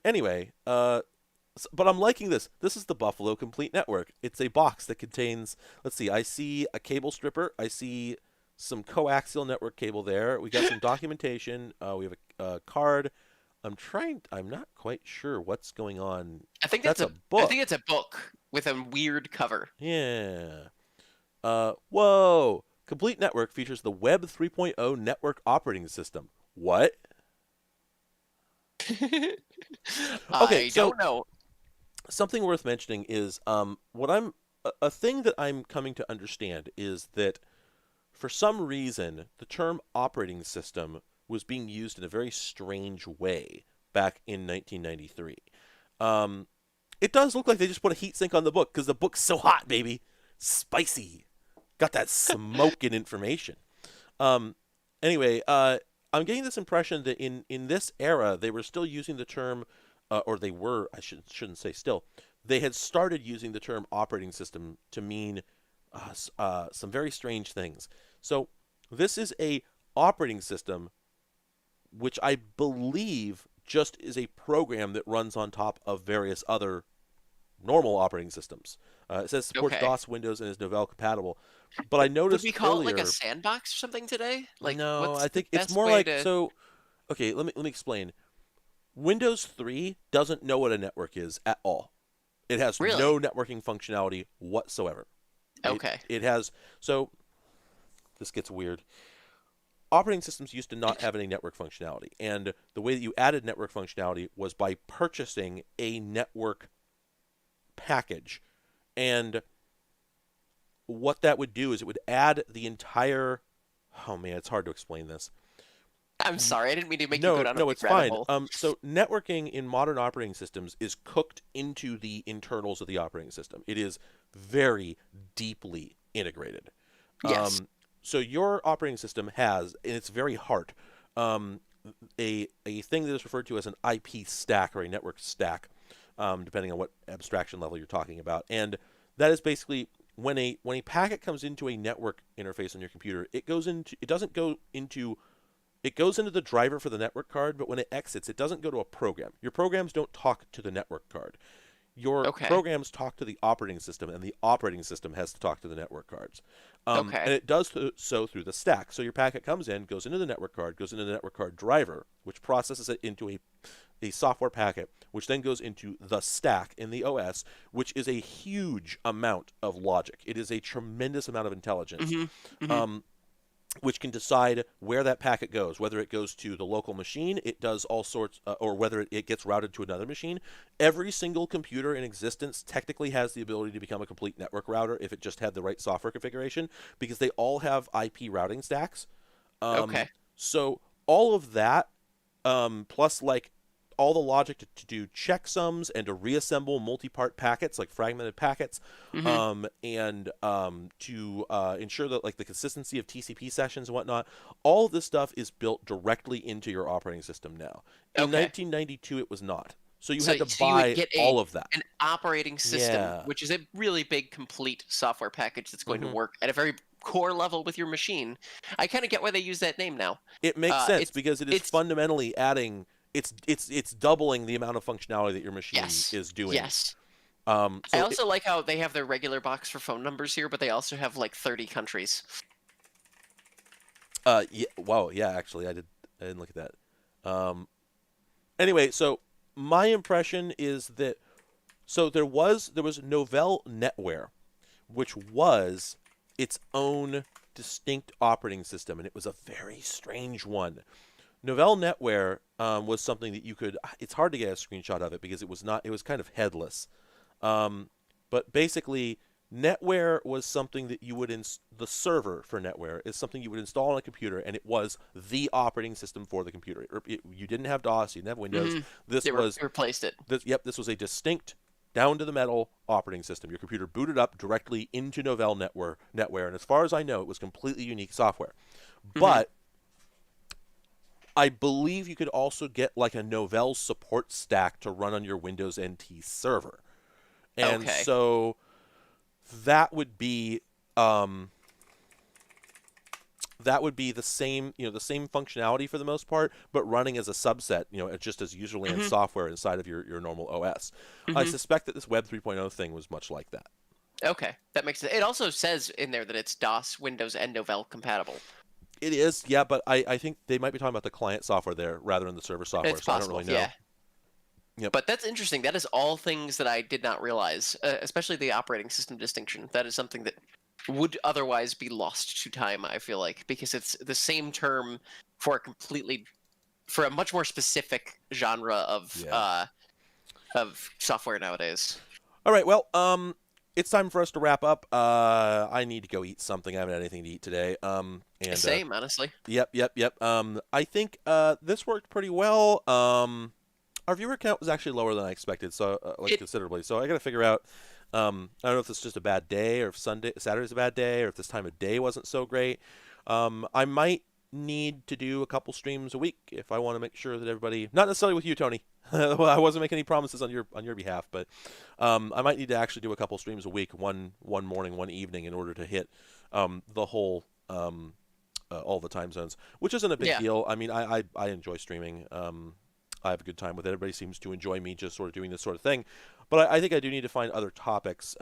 Anyway, but I'm liking this. This is the Buffalo Complete Network. It's a box that contains. Let's see. I see a cable stripper. I see some coaxial network cable there. We got some documentation. We have a card. I'm not quite sure what's going on. That's a I think book. it's a book with a weird cover. Yeah. Whoa. Complete Network features the Web 3.0 network operating system. What? Okay, I so don't know. something worth mentioning is what I'm a thing that I'm coming to understand is that for some reason the term operating system was being used in a very strange way back in 1993. Um, it does look like they just put a heatsink on the book because the book's so hot, baby, spicy, got that smoking information. Um, anyway, I'm getting this impression that in this era they were still using the term, or they were. I shouldn't say still. They had started using the term operating system to mean some very strange things. So this is a operating system, which I believe just is a program that runs on top of various other normal operating systems. It says supports Okay. DOS, Windows, and is Novell compatible. But I Would we noticed call it like a earlier. sandbox or something today? Like, No, what's I the think it's best more way like to? so. Okay, let me explain. Windows 3 doesn't know what a network is at all. It has Really? no networking functionality whatsoever. It Okay. it has so this gets weird. Operating systems used to not have any network functionality, and the way that you added network functionality was by purchasing a network package. And what that would do is it would add the entire. Oh man, it's hard to explain this. I'm sorry, I didn't mean to make you go No, down a no, big it's rabbit fine. hole. So networking in modern operating systems is cooked into the internals of the operating system. It is very deeply integrated. Yes. Um, so your operating system has, in its very heart, um, a thing that is referred to as an IP stack or a network stack, depending on what abstraction level you're talking about. And that is basically when a packet comes into a network interface on your computer, it doesn't go into it goes into the driver for the network card, but when it exits, it doesn't go to a program. Your programs don't talk to the network card. Your Okay. programs talk to the operating system, and the operating system has to talk to the network cards. And Okay. it does so through the stack. So your packet comes in, goes into the network card, goes into the network card driver, which processes it into a software packet, which then goes into the stack in the OS, which is a huge amount of logic. It is a tremendous amount of intelligence. Mm-hmm. Mm-hmm. Um, which can decide where that packet goes, whether it goes to the local machine, it does all sorts, or whether it gets routed to another machine. Every single computer in existence technically has the ability to become a complete network router if it just had the right software configuration, because they all have IP routing stacks. Um, Okay. so all of that, plus like all the logic to do checksums and to reassemble multi-part packets like fragmented packets, Mm-hmm. and to ensure that like the consistency of TCP sessions and whatnot. All of this stuff is built directly into your operating system now. In Okay. 1992, it was not. So you So, had to so you would buy get all of that. an operating system, Yeah. which is a really big, complete software package that's going to hmm work at a very core level with your machine. I kind of get why they use that name now. It makes sense It's because it is it's fundamentally adding. It's doubling the amount of functionality that your machine yes, is doing. yes. I So also like how they have their regular box for phone numbers here, but they also have like 30 countries. yeah, wow, yeah, actually, I didn't look at that. Anyway, so my impression is that there was Novell NetWare, which was its own distinct operating system, and it was a very strange one. Novell NetWare was something that you could. It's hard to get a screenshot of it because it was not. It was kind of headless. Um, but basically, NetWare was something that you would the server for NetWare is something you would install on a computer, and it was the operating system for the computer. You didn't have DOS, you didn't have Windows. Hmm. This They was replaced it. this was a distinct, down to the metal operating system. Your computer booted up directly into Novell NetWare, and as far as I know, it was completely unique software. Hmm. But I believe you could also get like a Novell support stack to run on your Windows NT server. And Okay. so that would be um, the same, the same functionality for the most part, but running as a subset, just as userland Hmm. software inside of your normal OS. I Hmm. suspect that this Web 3.0 thing was much like that. Okay, that makes sense. It also says in there that it's DOS, Windows, and Novell compatible. It is, yeah, but I think they might be talking about the client software there rather than the server software, It's so I don't possible, really know. yeah. Yep. But that's interesting. That is all things that I did not realize, especially the operating system distinction. That is something that would otherwise be lost to time, I feel like, because it's the same term for a completely for a much more specific genre Yeah. of software nowadays. All right, well, it's time for us to wrap up. I need to go eat something. I haven't had anything to eat today. And Same, honestly. yep, yep, yep. I think this worked pretty well. Our viewer count was actually lower than I expected, so like It considerably. So I got to figure out. I don't know if it's just a bad day, or if Saturday's a bad day, or if this time of day wasn't so great. I might need to do a couple streams a week if I want to make sure that everybody, not necessarily with you, Tony. Well, I wasn't making any promises on your behalf, but I might need to actually do a couple streams a week, one morning, one evening, in order to hit the whole all the time zones, which isn't a big yeah. deal. I mean, I enjoy streaming. I have a good time with it. Everybody seems to enjoy me just sort of doing this sort of thing. But I think I do need to find other topics.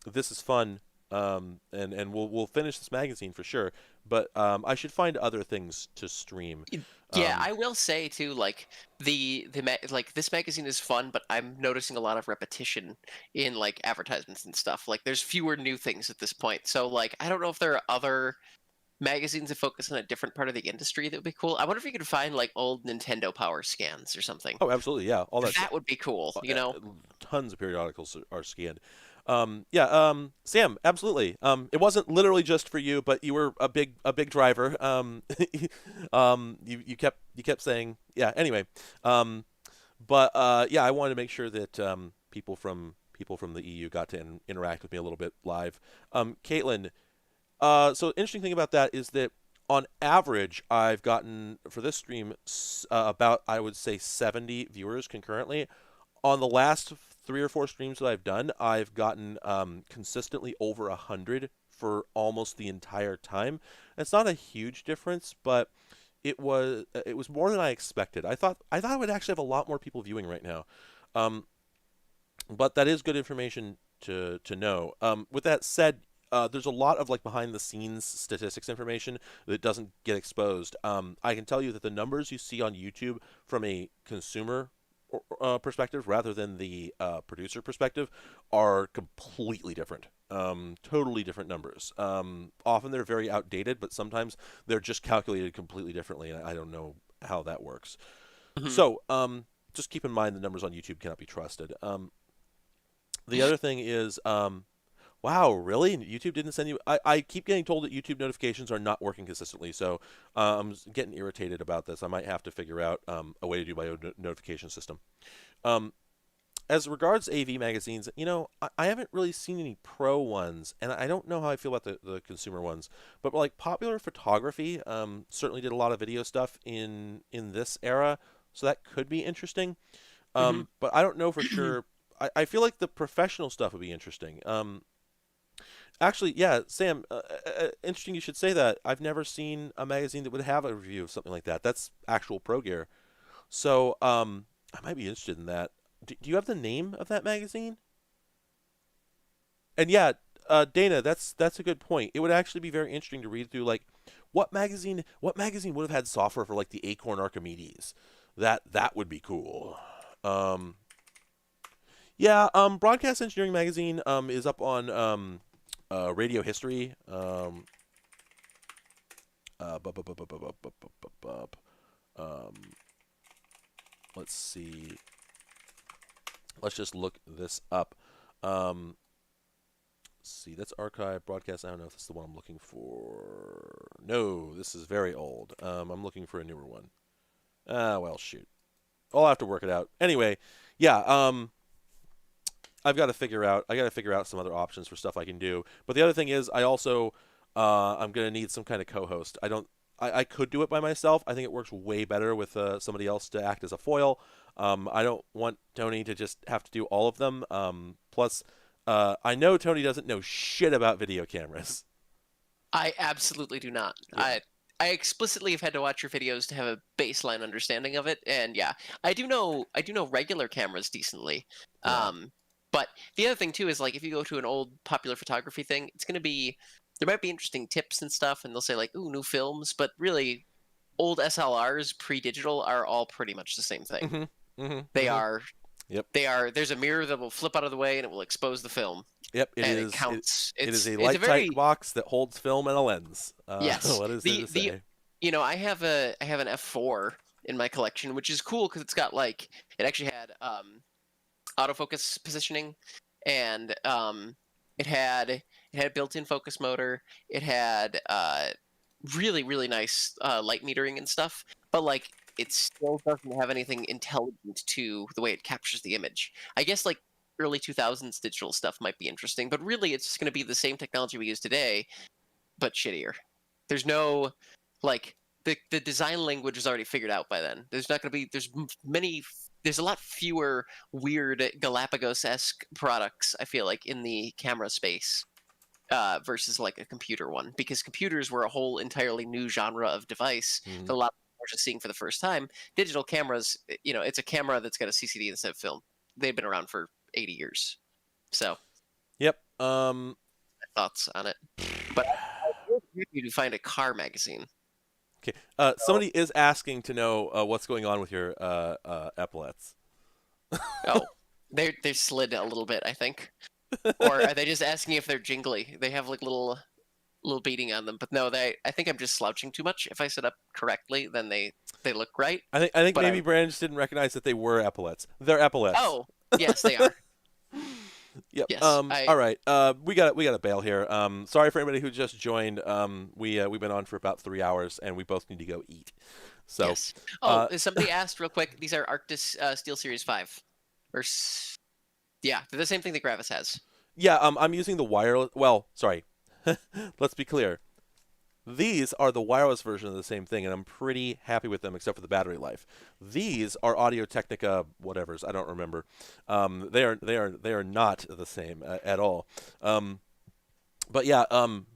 This is fun. and we'll finish this magazine for sure. But I should find other things to stream. Yeah, Um, I will say too, like like this magazine is fun, but I'm noticing a lot of repetition in like advertisements and stuff. Like there's fewer new things at this point. So like I don't know if there are other magazines that focus on a different part of the industry that would be cool. I wonder if you could find like old Nintendo Power scans or something. oh, absolutely, yeah, all that's That would be cool, you know? tons of periodicals are scanned. Yeah, Sam, absolutely. It wasn't literally just for you, but you were a big driver. You kept saying, yeah. Anyway, but yeah, I wanted to make sure that people from the EU got to interact with me a little bit live. Caitlin, so interesting thing about that is that on average, I've gotten for this stream about, I would say, 70 viewers concurrently. On the last 3 or 4 streams that I've done, I've gotten consistently over 100 for almost the entire time. It's not a huge difference, but it was more than I expected. I thought I would actually have a lot more people viewing right now, um, but that is good information to know. With that said, there's a lot of like behind the scenes statistics information that doesn't get exposed. I can tell you that the numbers you see on YouTube from a consumer perspective rather than the producer perspective are completely different. Totally different numbers. Often they're very outdated, but sometimes they're just calculated completely differently, and I don't know how that works. Mhm. So, just keep in mind the numbers on YouTube cannot be trusted. The other thing is, wow, really? YouTube didn't send you? I keep getting told that YouTube notifications are not working consistently, so I'm getting irritated about this. I might have to figure out a way to do my own notification system. Um, as regards AV magazines, I haven't really seen any pro ones, and I don't know how I feel about the consumer ones. But like Popular Photography, certainly did a lot of video stuff in this era, so that could be interesting. Mhm. But I don't know for sure. I feel like the professional stuff would be interesting. Actually, yeah, Sam, interesting you should say that. I've never seen a magazine that would have a review of something like that. That's actual pro gear. So, I might be interested in that. Do you have the name of that magazine? And yeah, Dana, that's a good point. It would actually be very interesting to read through like what magazine would have had software for like the Acorn Archimedes. That would be cool. Um, yeah, Broadcast Engineering Magazine is up on Radio History. Bu- bu- bu- bu- bu- bu- bu- bu- bu- bu- um, let's see. Let's just look this up. Um, see, that's archive broadcast. I don't know if that's the one I'm looking for. No, this is very old. I'm looking for a newer one. Ah, well, shoot. I'll have to work it out. Anyway, yeah. I got to figure out some other options for stuff I can do. But the other thing is, I'm gonna need some kind of co-host. I could do it by myself. I think it works way better with somebody else to act as a foil. I don't want Tony to just have to do all of them. Plus, I know Tony doesn't know shit about video cameras. I absolutely do not. Yeah, I explicitly have had to watch your videos to have a baseline understanding of it, and yeah, I do know regular cameras decently. yeah. Um, but the other thing too is like if you go to an old popular photography thing, it's gonna be there might be interesting tips and stuff, and they'll say like, "Ooh, new films," but really, old SLRs pre-digital are all pretty much the same thing. Mhm. Mhm. They Mhm. are Yep. they are. There's a mirror that will flip out of the way and it will expose the film, Yep. It and it is. counts. It is a It's a light tight very box that holds film and a lens. yes. What is there The to the say? I have an F4 in my collection, which is cool because it's got like it actually had autofocus positioning, and it had built-in focus motor. It had really nice light metering and stuff, but like it still doesn't have anything intelligent to the way it captures the image. I guess like early 2000s digital stuff might be interesting, but really it's just going to be the same technology we use today but shittier. There's no like the design language is already figured out by then. There's not going to be there's a lot fewer weird Galapagos-esque products, I feel like, in the camera space versus like a computer one, because computers were a whole entirely new genre of device Mhm. that a lot of people are just seeing for the first time. Digital cameras, it's a camera that's got a CCD instead of film. They've been around for 80 years. So Yep. thoughts on it. But I was happy to find a car magazine. Okay. So, Somebody is asking to know what's going on with your epaulets. oh, they slid a little bit, I think. Or are they just asking if they're jingly? They have like little beating on them, but no, they. I think I'm just slouching too much. If I sit up correctly, then they look right. I think But maybe I'm. Brandon just didn't recognize that they were epaulets. They're epaulets. Oh, yes, they are. Yep. Yes, I. All right. We got to bail here. Sorry for anybody who just joined. We've been on for about 3 hours, and we both need to go eat. So, Yes. Oh, uh, somebody asked real quick. These are Arctis Steel Series 5. Yeah, they're the same thing that Gravis has. yeah. I'm using the wireless. Well, sorry. Let's be clear. These are the wireless version of the same thing, and I'm pretty happy with them, except for the battery life. These are Audio Technica whatevers. I don't remember. They are not the same at all. But yeah,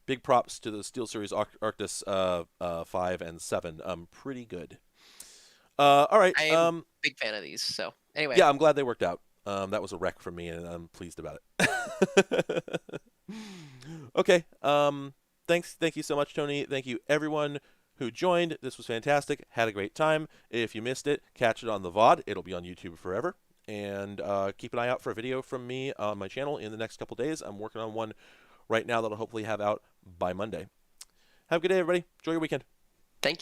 big props to the SteelSeries Arctis 5 and 7. Pretty good. All right. I'm a big fan of these. So anyway, Yeah, I'm glad they worked out. That was a wreck for me, and I'm pleased about it. Okay. Thank you so much, Tony. Thank you, everyone who joined. This was fantastic. Had a great time. If you missed it, catch it on the VOD. It'll be on YouTube forever. And keep an eye out for a video from me on my channel in the next couple days. I'm working on one right now that'll hopefully have out by Monday. Have a good day, everybody. Enjoy your weekend.